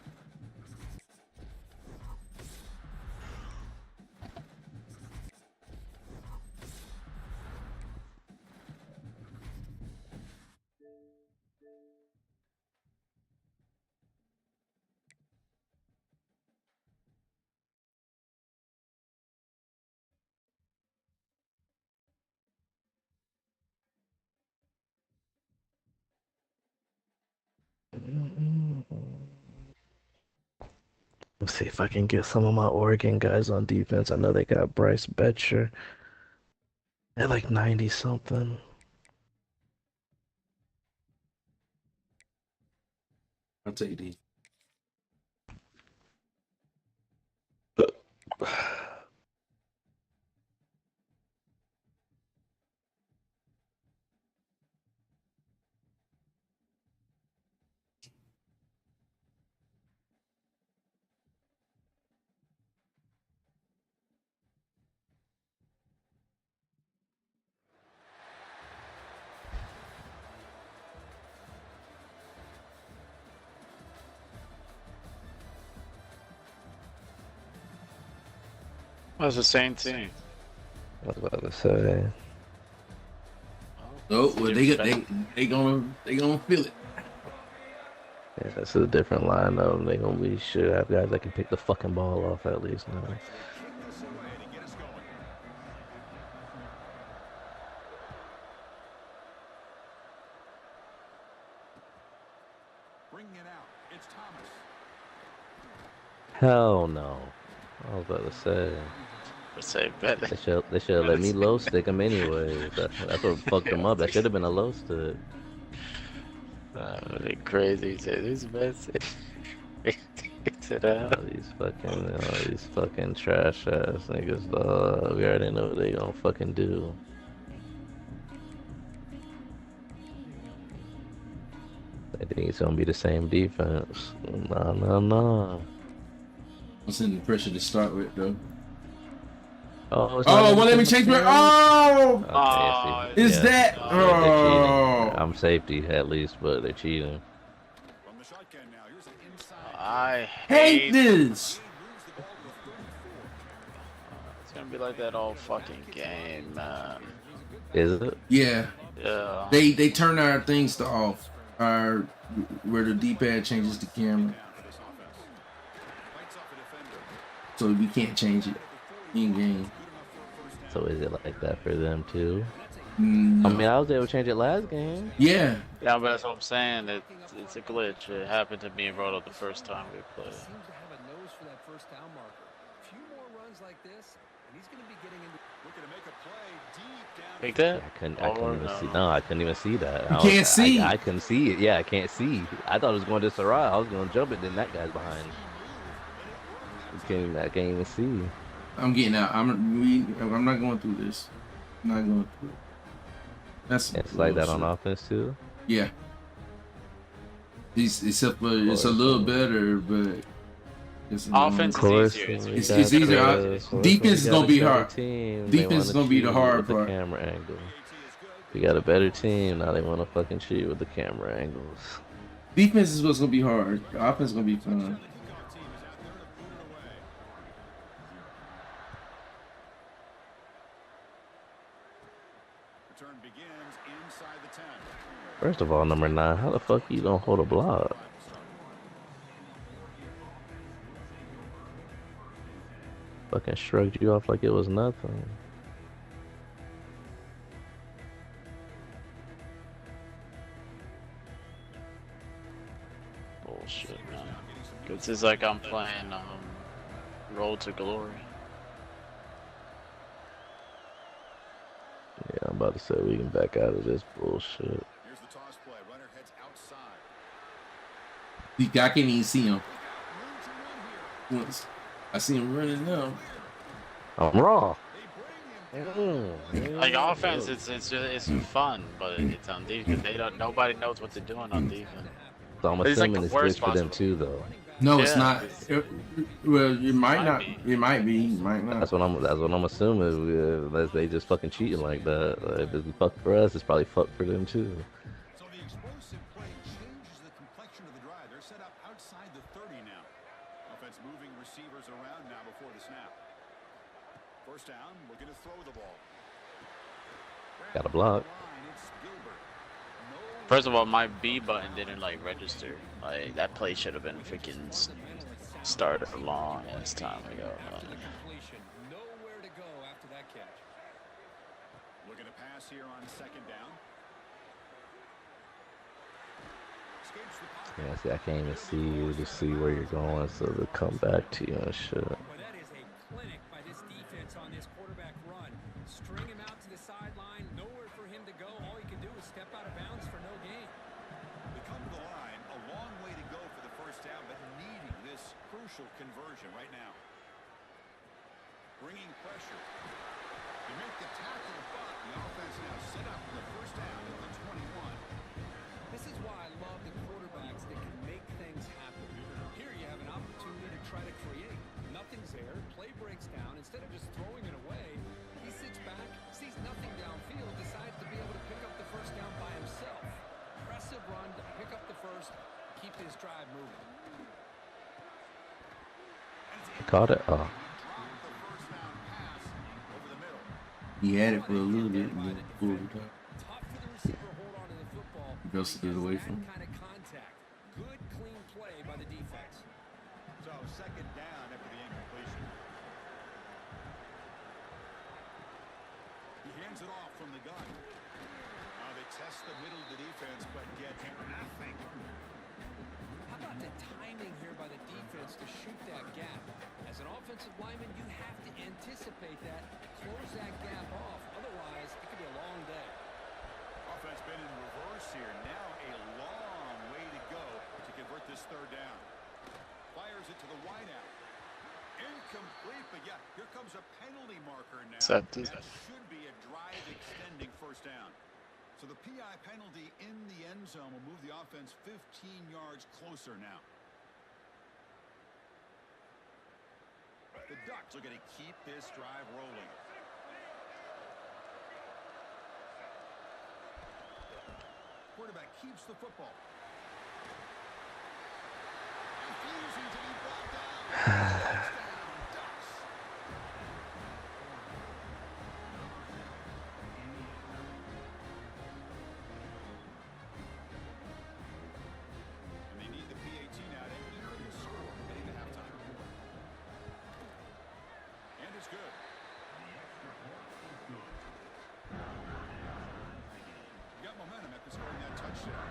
Let's see if I can get some of my Oregon guys on defense. I know they got Bryce Betcher at like 90 something. I'll take these. Well, it's the same thing. I was about to say. Oh, well, they gonna feel it. Yeah, that's a different lineup. They gonna be should have guys that can pick the fucking ball off at least now. Hell no. I was about to say. Say better. They should let me low stick him anyways. That's what fucked them up. That should have been a low stick. They crazy. He said this message. All these fucking trash ass niggas, dog. We already know what they gonna fucking do. I think it's gonna be the same defense. Nah. What's in the pressure to start with, though? Oh, well, let me change my. Is that? I'm safety at least, but they're cheating. I hate this. It's gonna be like that all fucking game, man. Is it? Yeah. Yeah. They turn our things to off. Where the D-pad changes the camera, so we can't change it in game. So is it like that for them too? No. I mean, I was able to change it last game. Yeah. Yeah, but that's what I'm saying. It's a glitch. It happened to me and Roto the first time we played. Seems to have a nose for that first down marker. A few more runs like this, and he's going to be getting into. Looking to make a play deep down. Think that? I couldn't even see. No, I couldn't even see that. You can't see. I couldn't see it. Yeah, I can't see. I thought it was going to Sarai. I was going to jump it. Then that guy's behind. I can't even see. I'm getting out. I'm not going through this. I'm not going through it. It's like that on offense too. Yeah. Except for it's a little better, but it's offense is easier. It's easier. Defense is gonna be hard. Defense is gonna be the hard part. Camera angle. We got a better team now. They want to fucking cheat with the camera angles. Defense is what's gonna be hard. The offense is gonna be fun. First of all, number 9, how the fuck you don't hold a block? Fucking shrugged you off like it was nothing. Bullshit, man. This is like I'm playing Road to Glory. Yeah, I'm about to say we can back out of this bullshit. I can't even see him. Once I see him running now. I'm wrong. Like offense, it's fun, but it's on defense. Nobody knows what they're doing on defense. So I'm assuming it's good for them too, though. No, it's not. Well, it might not. It might be. It might not. That's what I'm assuming. Unless they just fucking cheating like that. Like, if it's fuck for us, it's probably fuck for them too. Got a block. First of all, my B button didn't like register. Like that play should have been freaking started a long ass time ago. Nowhere to go after that catch. Looking to pass here on second down. Yeah, see, I can't even see you to see where you're going, so they'll come back to you and shit. Well, that is a clinic by this defense on this quarterback run. String him out to the sideline, nowhere for him to go. All he can do is step out of bounds for no gain. They come to the line, a long way to go for the first down, but needing this crucial conversion right now. Bringing pressure. They make the tackle, but the offense now set up for the first down at the 21. This is why I love the quarterbacks that can make things happen. Here you have an opportunity to try to create. Nothing's there, play breaks down. Instead of just throwing it away, he sits back, sees nothing downfield, decides to be able to pick up the first down by himself. Impressive run to pick up the first, keep this drive moving. Caught it. Oh. He had it for a little bit and then pulled it up. He goes to get away from him. Good, clean play by the defense. So second down after the incompletion. He hands it off from the gun. Now they test the middle of the defense, but get nothing. How about about the timing here by the defense to shoot that gap. As an offensive lineman, you have to anticipate that, close that gap off. Otherwise, it could be a long day. Offense been in reverse here. Now a long way to go to convert this third down. Fires it to the wideout. Incomplete, but yeah, here comes a penalty marker now. That should be a drive extending first down. So the PI penalty in the end zone will move the offense 15 yards closer now. The Ducks are going to keep this drive rolling. Quarterback keeps the football. Refusing to be brought down.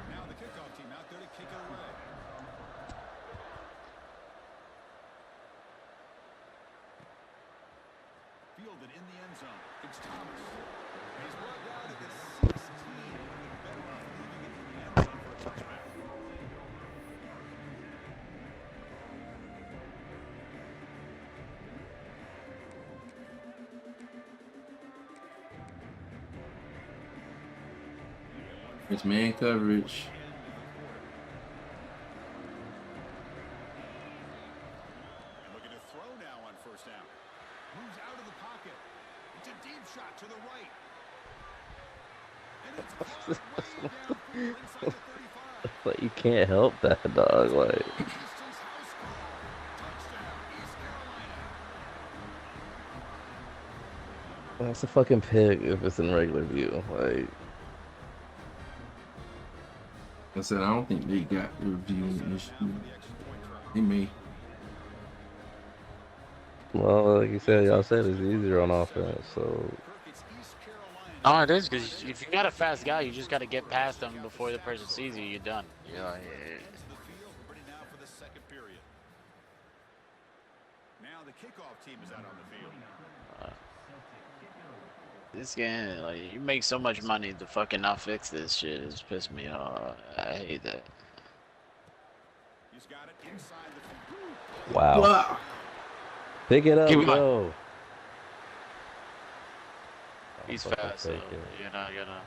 Now the kickoff team out there to kick it away. Fielded in the end zone. It's Thomas. He's brought down to the 16. Better off leaving it in the end zone for a touchback. It's man coverage. Looking to throw now on first down. Moves out of the pocket. It's a deep shot to the right. And it's caught way downfield inside the 35. But you can't help that, dog. Like, that's a fucking pick if it's in regular view. Like, I said, I don't think they got the review. They may. well, like you said, y'all said it's easier on offense, so. Oh, it is, because if you got a fast guy, you just got to get past them before the person sees you. You're done. You're like, Now the kickoff team is out on the field. this game, like, you make so much money to fucking not fix this shit. It's pissed me off. I hate that. He's got it inside the Wow. Wow. Pick it up, Keep him go. He's I'll fucking fast, so take it. you're not gonna.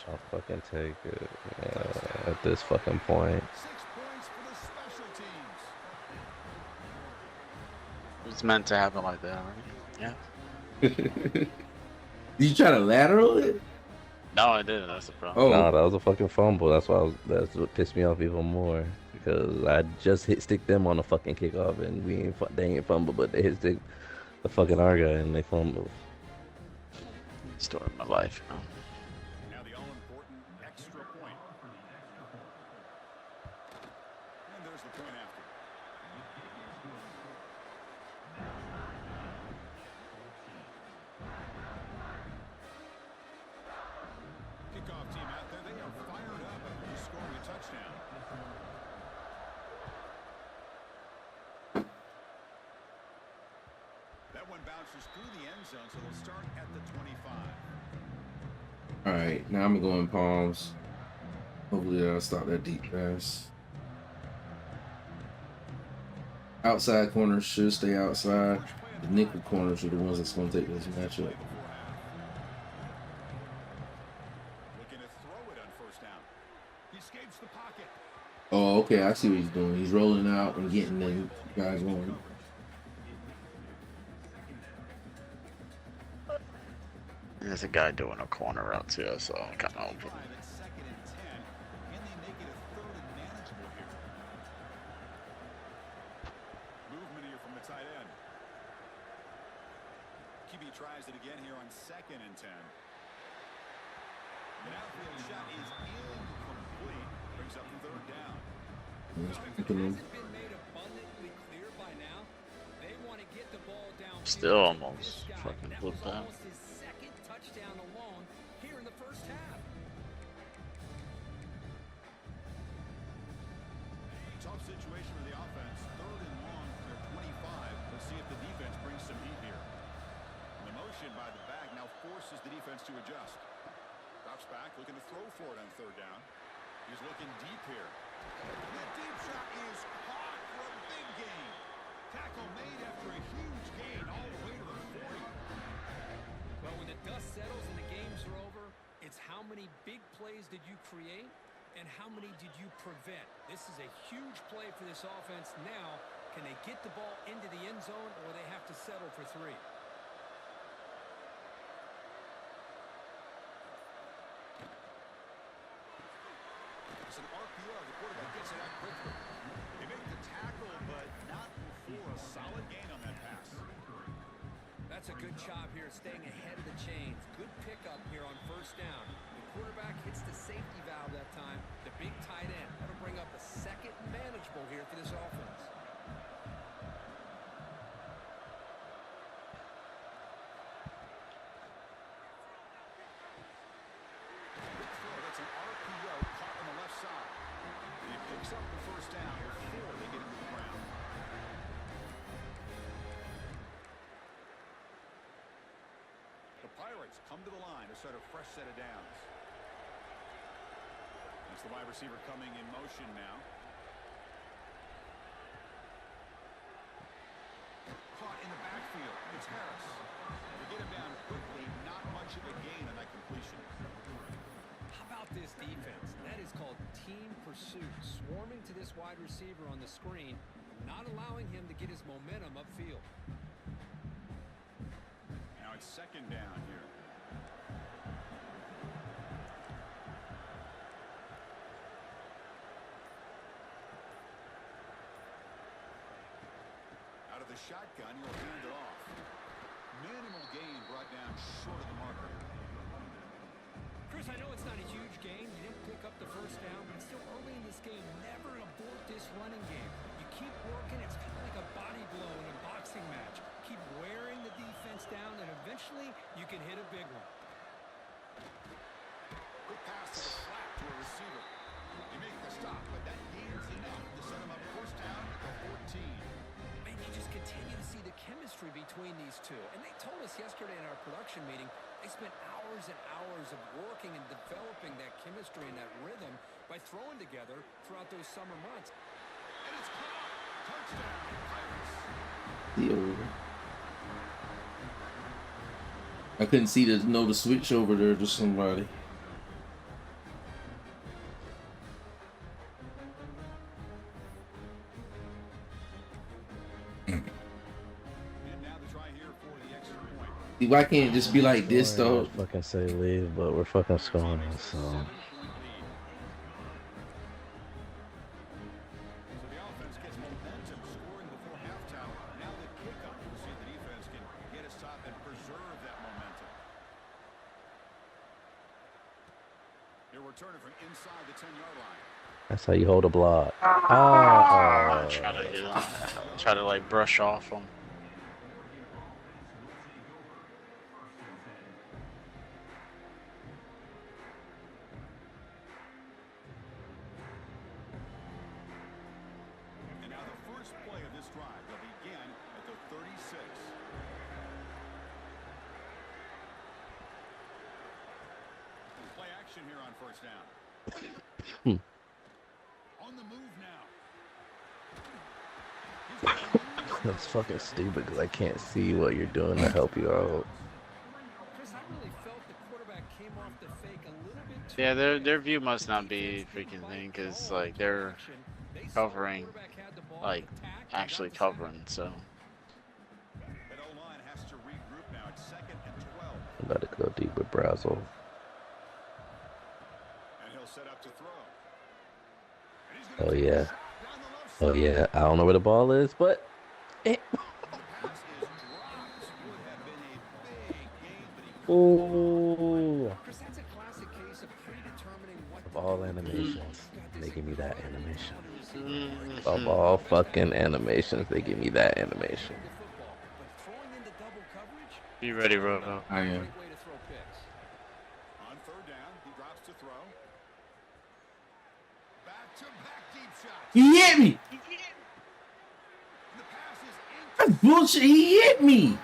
I'll fucking take it. Yeah, at this fucking point. 6 points for the special teams. It's meant to happen like that already. Yeah. Did you try to lateral it? No, I didn't. That's the problem. Oh, Nah, that was a fucking fumble. That's that's what pissed me off even more. Because I just hit stick them on the fucking kickoff and they ain't fumble, but they hit stick the fucking our guy and they fumbled. Story of my life. You know? Now the all-important extra point. And there's the point after. Kickoff team out there. They are fired up after just scoring a touchdown. That one bounces through the end zone, so they'll start at the 25. all right. Now I'm going palms. Hopefully, I'll stop that deep pass. Outside corners should stay outside. The nickel corners are the ones that's going to take this matchup. Looking to throw it on first down. He escapes the pocket. Oh, okay. I see what he's doing. He's rolling out and getting the guy going. There's a guy doing a corner route too, so I'm kind of open. It's 2nd and 10. Can they make it a 3rd and manageable here? Movement here from the tight end. QB tries it again here on 2nd and 10. An outfield shot is incomplete. Brings up the 3rd down. Still almost fucking flipped out. Touchdown alone here in the first half. situation for the offense. 3rd and long from their 25. Let's see if the defense brings some heat here. And the motion by the back now forces the defense to adjust. Drops back, looking to throw for it on 3rd down. He's looking deep here. That deep shot is caught for a big gain. Tackle made after a huge gain all the way to the 40. Well, when the dust settles and the games are over, it's how many big plays did you create and how many did you prevent? This is a huge play for this offense. Now, can they get the ball into the end zone or they have to settle for 3? It's an RPO. The quarterback gets it out quickly. They make the tackle, but not before a solid gain on that pass. That's a good job here, staying ahead of the chains. Good pickup here on 1st down. The quarterback hits the safety valve that time. The big tight end. That'll bring up a 2nd manageable here for this offense. That's an RPO caught on the left side. He picks up the 1st down before they get into the ground. The Pirates come to the line to start a fresh set of downs. That's the wide receiver coming in motion now. Caught in the backfield. It's Harris. They get him down quickly. Not much of a gain on that completion. How about this defense? That is called team pursuit. Swarming to this wide receiver on the screen, not allowing him to get his momentum upfield. Now it's 2nd down here. Out of the shotgun, he'll hand it off. Minimal gain brought down short of the marker. Chris, I know it's not a huge game. You didn't pick up the 1st down, but still early in this game, never abort this running game. You keep working. It's kind of like a body blow in a boxing match. Keep wearing the defense down, and eventually you can hit a big one. Good pass to the flat to a receiver. They make the stop, but that gains enough to set him up 1st down at the 14. Man, you just continue to see the chemistry between these two. And they told us yesterday in our production meeting, they spent hours and hours of working and developing that chemistry and that rhythm by throwing together throughout those summer months. And it's caught. Touchdown, Pirates. I couldn't see the switch over there to somebody. See, why can't it just be like this though? Fucking say leave, but we're fucking scoring, so. That's how you hold a block. Oh. Try to like brush off them. And now the first play of this drive will begin at the 36. Play action here on 1st down. On the move now. That's fucking stupid because I can't see what you're doing to help you out. Yeah, their view must not be freaking thing because like they're covering, like actually covering. So. I'm about to go deep with Brazzle. Oh yeah. Oh yeah. I don't know where the ball is, but oh. Of all animations, they give me that animation. Of all fucking animations, they give me that animation. Be ready, Robo. I am. On 3rd down, he drops to throw. Back-to-back deep shots. You hit me. bullshit. He hit me.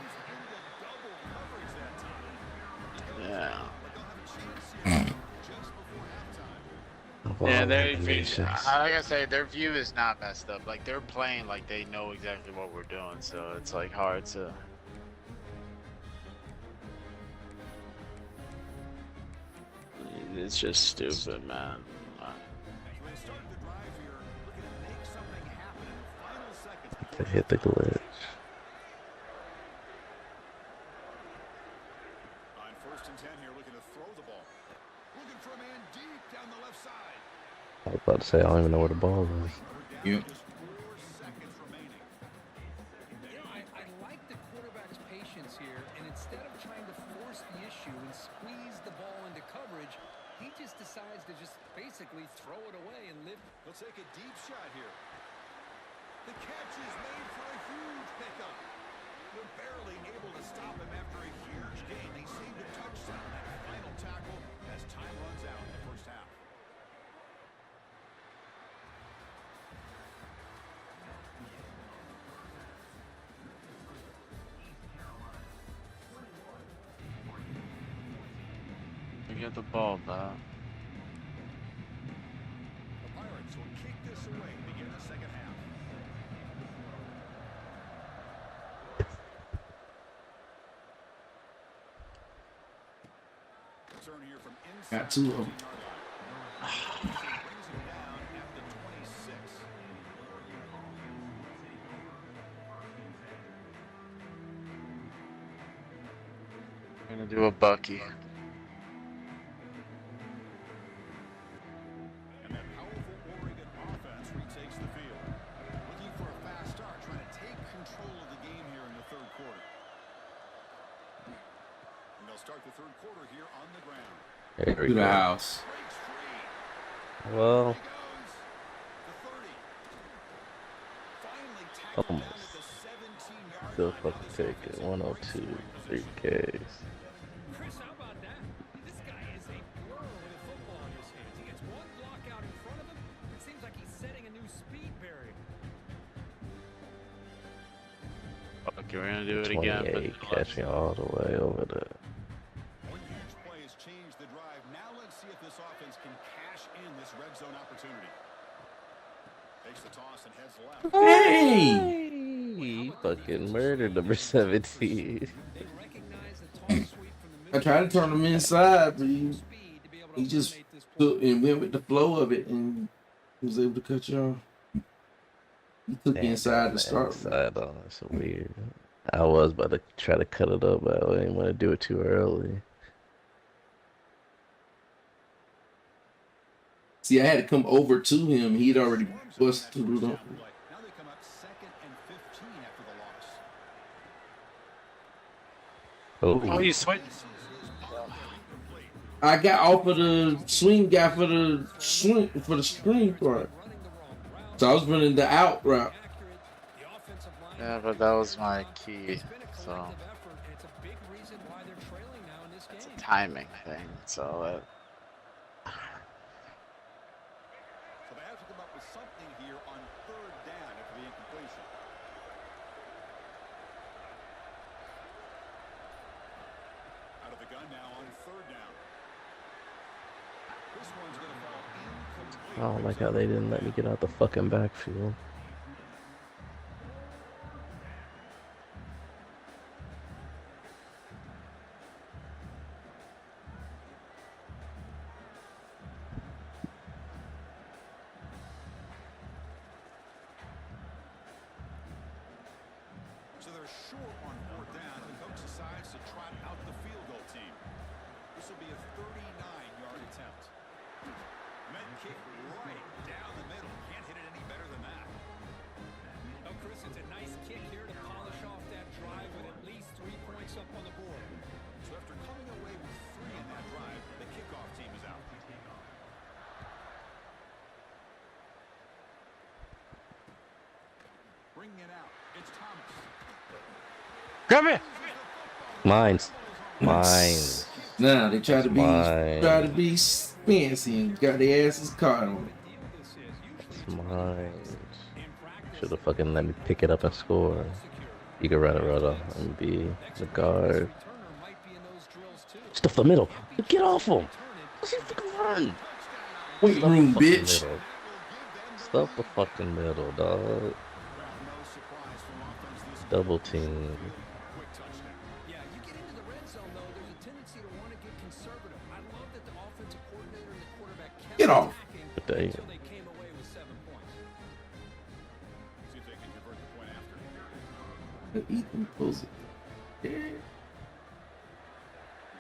Yeah. Yeah, their view, like I say, their view is not messed up. Like they're playing like they know exactly what we're doing, so it's like hard to. It's just stupid, man. They hit the glitch. On 1st and 10 here, looking to throw the ball. Looking for a man deep down the left side. I was about to say I don't even know where the ball is. Yep. I like the quarterback's patience here, and instead of trying to force the issue and squeeze the ball into coverage, he just decides to just basically throw it away and live. He'll take a deep shot here. The catch is made for a huge pickup. They're barely able to stop him after a huge gain. They saved a touchdown, that final tackle, as time runs out in the first half. We get the ball back. The Pirates will kick this away to begin the second half. Turn here from inside. Got 2 of them. We're gonna do a Bucky. And that powerful Oregon offense retakes the field. Looking for a fast start, trying to take control of the game here in the third quarter. And they'll start the third quarter here on the ground. There we To the go. house. Well, almost. Still fucking take it. 102, 3 Ks. Chris, how about that? This guy is a blur with a football in his hands. He gets one block out in front of him. It seems like he's setting a new speed barrier. Okay, we're gonna do it again. 28, catching all the way over there. One huge play has changed the drive. Now let's see if this offense can cash in this red zone opportunity. Takes the toss and heads left. Hey! He fucking murdered number 17. I tried to turn him inside, but he just took and went with the flow of it and was able to cut you off. He took the inside to start. Inside on. That's weird. I was about to try to cut it up, but I didn't want to do it too early. See, I had to come over to him. He'd already busted through them. Oh, you switch. I got off of the swing guy for the swing for the screen part. So I was running the out route. Yeah, but that was my key, so it's a timing thing. So So they have to come up with something here on third down after the incompletion. Out of the gun now on third down. This one's going to fall incomplete. I don't like how they didn't let me get out the fucking backfield. So they're short on fourth down. The coach decides to trot out the field goal team. This will be a 39-yard attempt. Men kick right down the middle. Can't hit it any better than that. Oh, Chris, it's a nice kick here to polish off that drive with at least 3 points up on the board. So after coming away with 3 in that drive, the kickoff team is out. Bringing it out. It's Thomas. Come here. Mines. Nah, they try to be Mines. fancy and got their asses caught on it. Mines. Should have fucking let me pick it up and score. You can run it right off and be the guard. Stuff the middle. Get off him. Let's see if we can run. Weight room, bitch. Middle. Stuff the fucking middle, dog. Double team. Get off. But they Ethan pulls it. Yeah.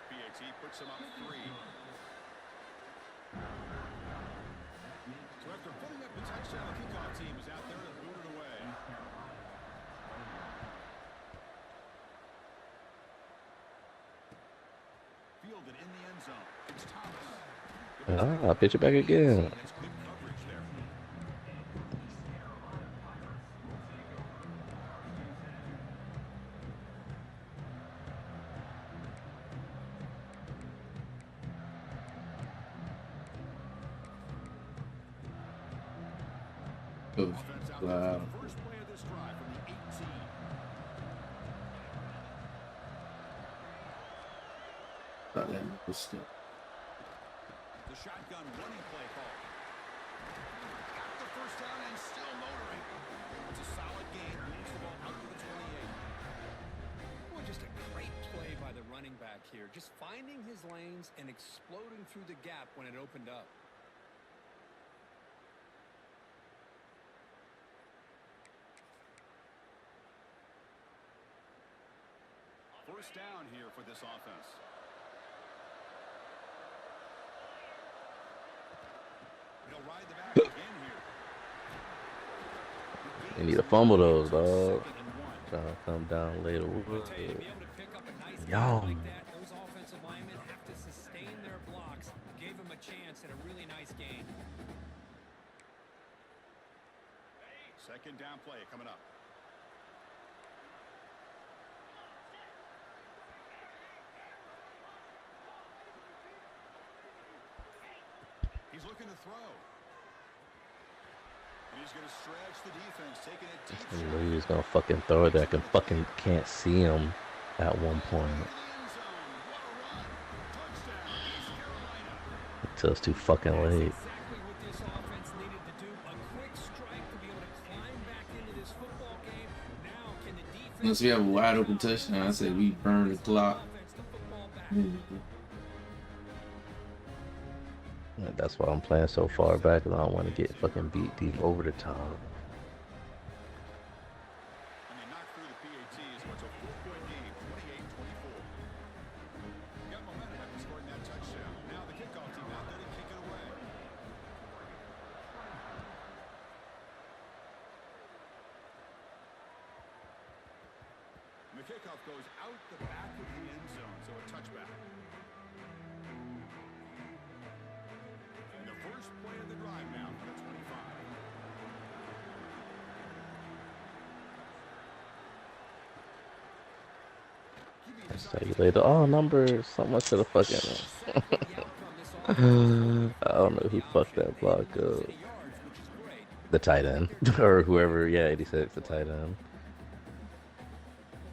PAT puts him up 3. So after putting up the touchdown, the kickoff team is out there to boot it away. Fielded in the end zone. It's Thomas. I'll pitch it back again. Wow. Thought that was still. The shotgun running play call. Got the first down and still motoring. It's a solid gain. Moves the ball out to the 28. Well, just a great play by the running back here. Just finding his lanes and exploding through the gap when it opened up. First down here for this offense. He'll ride the back again here. They need to fumble those, dog. Trying to come down later. Yo. Those offensive linemen have to sustain their blocks. Gave him a chance at a really nice game. Second down play coming up. He's looking to throw. And he's going to stretch the defense, taking it deep. I knew he was gonna fucking throw it there. I fucking can't see him at one point. Until it's too fucking late. Unless we have a wide open touchdown, I say we burn the clock. That's why I'm playing so far back, and I don't want to get fucking beat deep over the top. And they knock through the PAT, so it's a 4-point game, 28-24. Got momentum after scoring that touchdown. Now the kickoff team out there to kick it away. The kickoff goes out the back of the end zone, so a touchback. And the first play of the drive now for the 25. So you later. Oh, number. Someone should have fucking. I don't know who fucked that block up. The tight end. Or whoever. Yeah, 86, the tight end.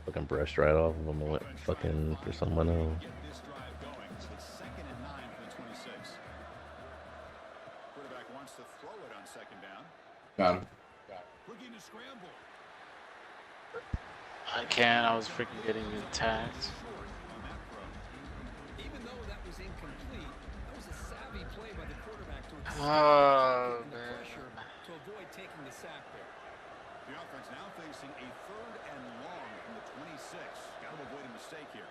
Fucking brushed right off of him and went fucking for someone else. This drive going. It's 2nd and 9 for the 26. Quarterback wants to throw it on 2nd down. Got him. Looking to scramble. I can't. I was freaking getting attacked. Even though that was incomplete, that was a savvy play by the quarterback to Oh, the pressure to avoid taking the sack there. The offense now facing a 3rd and long from the 26. Got to avoid a mistake here.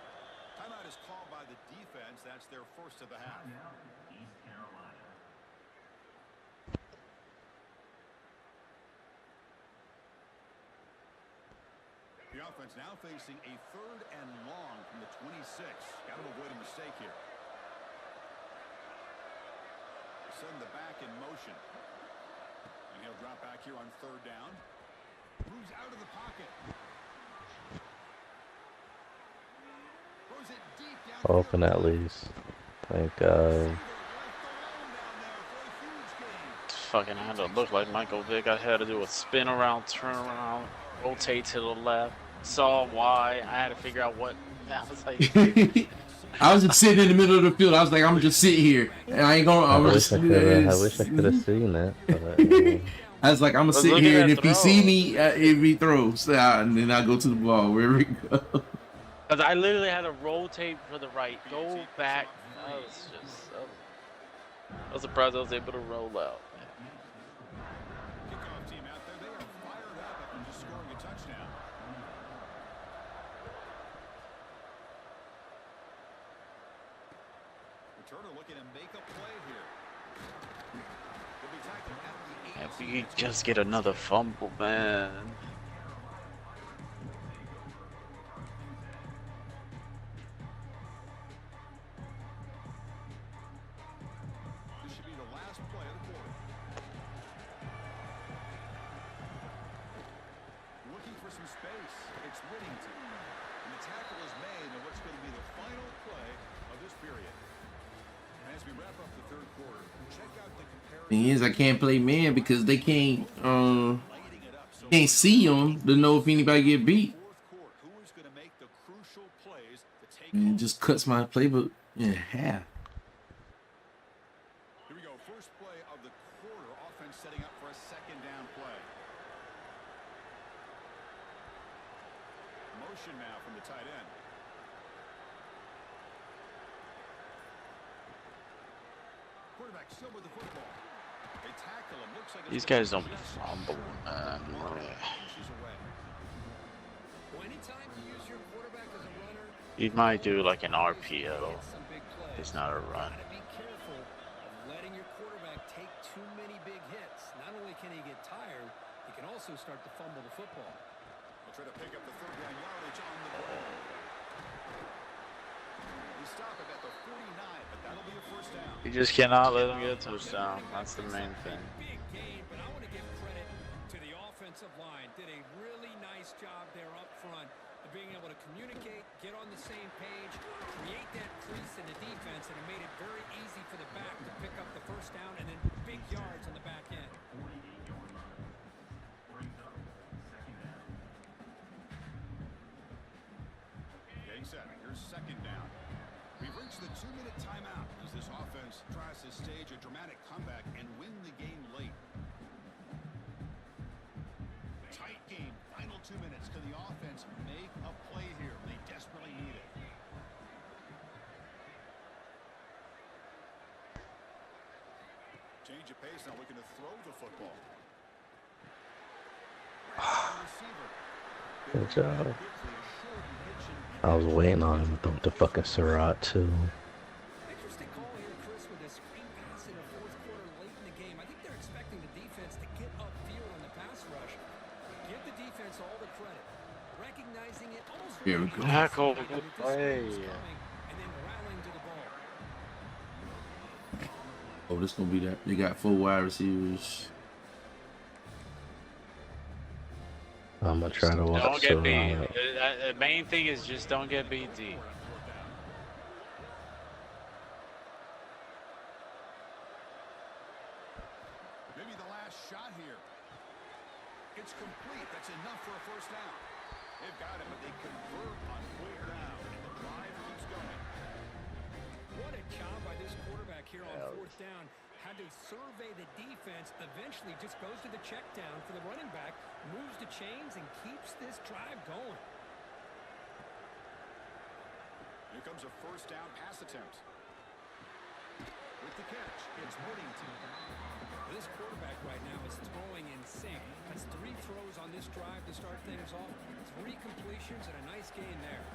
Timeout is called by the defense. That's their first of the half. East Carolina. The offense now facing a 3rd and long from the 26. Got to avoid a mistake here. Send the back in motion. And he'll drop back here on 3rd down. Moves out of the pocket. Throws it deep down. Open at least. Thank God. Fucking had to look like Michael Vick. I had to do a spin around, turn around, rotate to the left, saw why. I had to figure out what. I was like, I was just sitting in the middle of the field. I was like, I'm gonna just sit here, and I ain't gonna. I wish I could have seen that. But, I was like, I'm gonna sit here, and if he see me, if he throws, and then I go to the ball wherever he goes. Because I literally had to rotate for the right, go back. I was surprised I was able to roll out. Kickoff team out there, they are fired up after just scoring a touchdown. Returner looking to make a play here. Will be tackled at the 8. If we just get another fumble, man. This should be the last play of the quarter. Looking for some space. It's Whittington. And the tackle is made in what's going to be the final play of this period. And as we wrap up the third quarter, check out the comparison. Thing is, I can't play man because they can't see him to know if anybody get beat. Who is going to make the crucial plays to take And it just cuts my playbook in half. Here we go. First play of the quarter. Offense setting up for a second down play. Motion now from the tight end. Quarterback still with the football. They tackle him. Looks like These guys don't fumble, man. inches away. Anytime you use your quarterback as a runner, He might do like an RPO. It's not a run. be careful of letting your quarterback take too many big hits. Not only can he get tired, he can also start to fumble the football. We'll try to pick up the third down yardage on the ball. We stop him at the 49, but that'll be a first down. You just cannot let him get a touchdown. That's the main thing. Big gain, but I want to give credit to the offensive line. Did a really nice job there up front of being able to communicate, get on the same page, create that crease in the defense, and it made it very easy for the back to pick up the first down and then big yards on the back end. Getting set. Here's second down. We've reached the 2-minute timeout as this offense tries to stage a dramatic comeback and win the game late. Tight game. Final 2 minutes. Can the offense make a play here? They desperately need it. Change of pace now, looking to throw the football. Good job. I was waiting on him to throw the fucking Surratt too. Interesting call here, Chris, with a screen pass in the fourth quarter late in the game. I think they're expecting the defense to get upfield on the pass rush. Give the defense all the credit. Recognizing it almost Here we go. Tackle, good play. and then rallying to the ball. Oh, this gonna be that. They got 4 wide receivers. I'm gonna try to Don't watch get beat. Surratt. The main thing is just don't get beat deep. Maybe the last shot here. It's complete. That's enough for a first down. They've got it, but they convert on fourth down, and the drive keeps going. What a job by this quarterback here on fourth down. Had to survey the defense, eventually just goes to the check down for the running back, moves the chains, and keeps this drive going. Here comes a first down pass attempt. With the catch, it's Whittington. This quarterback right now is throwing in sync. Has 3 throws on this drive to start things off. 3 completions and a nice gain there.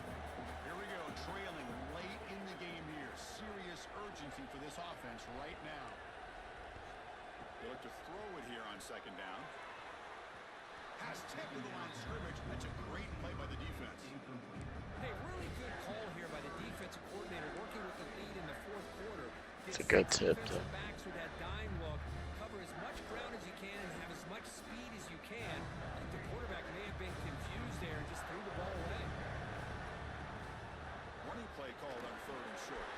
Here we go, trailing late in the game here. Serious urgency for this offense right now. They look to throw it here on second down. Pass tipped to the line of scrimmage. That's a great play by the defense. Hey, really good call here by the defensive coordinator working with the lead in the fourth quarter. It's a good tip, though. Backs with that dime look. Cover as much ground as you can and have as much speed as you can. I think the quarterback may have been confused there and just threw the ball away. Running play called on third and short.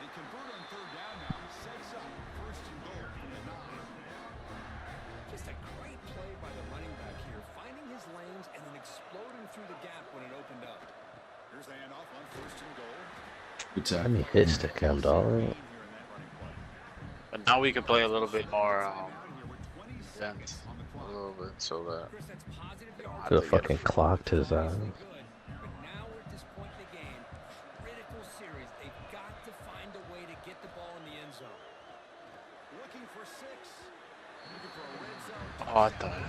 They convert on third down now. Sets up first and goal from the 9. Just a great play by the running back here, finding his lanes and then exploding through the gap when it opened up. Here's the handoff on 1st and goal. Good I time. mean, hit stick him, dog. But now we can play a little bit more dense, a little bit, so that we don't have Could to have fucking clocked his ass. But now we're at this point in the game, critical series. They've got to find a way to get the ball in the end zone. Looking for 6. Looking for a red zone. Oh, I thought.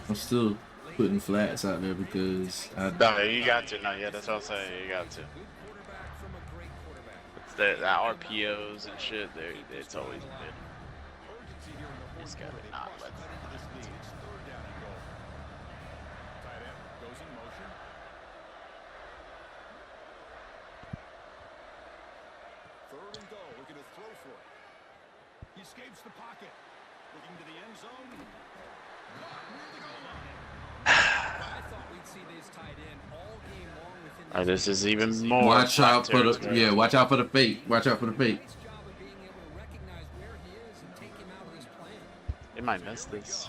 I'm still putting flats out there because No, you got to. No, yeah, that's what I'm saying. You got to. It's the RPOs and shit. It's always good. Just gotta not let them. Tight end goes in motion. Third and goal. Looking to throw for it. He escapes the pocket. Looking to the end zone. Caught near the goal line. I thought we'd see this tight end all game long within This is even more. watch out for the territory. watch out for the fake. Watch out for the fake. nice job of being able to recognize where he is and take him out of this plan. They might miss this.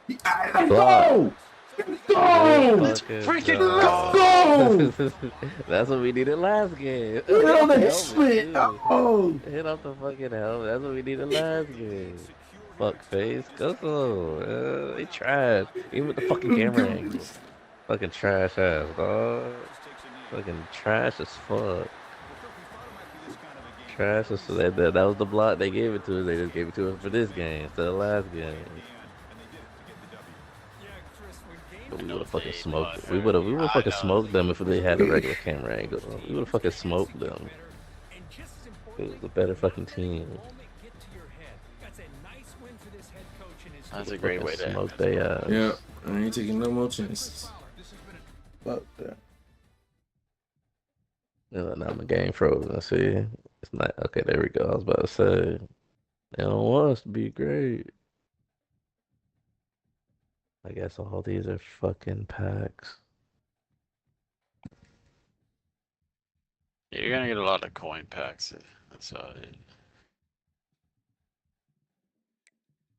Let's go! Let's go! Let's freaking go! That's what we needed last game. Hit on that Helmet, split. too. Oh! Hit off the fucking helmet. That's what we needed last game. Fuck face. Go. They trash. Even with the fucking camera angle. Fucking trash ass, dog. Fucking trash as fuck. Trash as that was the block they gave it to us. They just gave it to us for this game instead of last game. But we would have fucking smoked. We would have fucking smoked them if they had a regular camera angle. We would have fucking smoked them. It was a better fucking team. That's a great way to smoke they ass. Yeah, I ain't taking no more chances. Fuck that. Yeah, now my game frozen. Let's see. It's not okay. There we go. I was about to say they don't want us to be great. I guess all these are fucking packs. You're gonna get a lot of coin packs. That's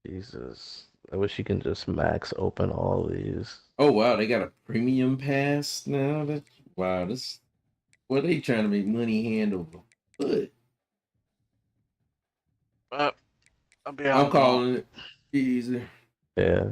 Jesus. I wish you can just max open all these. Oh wow, they got a premium pass now. Wow, this what they trying to make money hand over foot. I'll be I'm calling it easy. Yeah.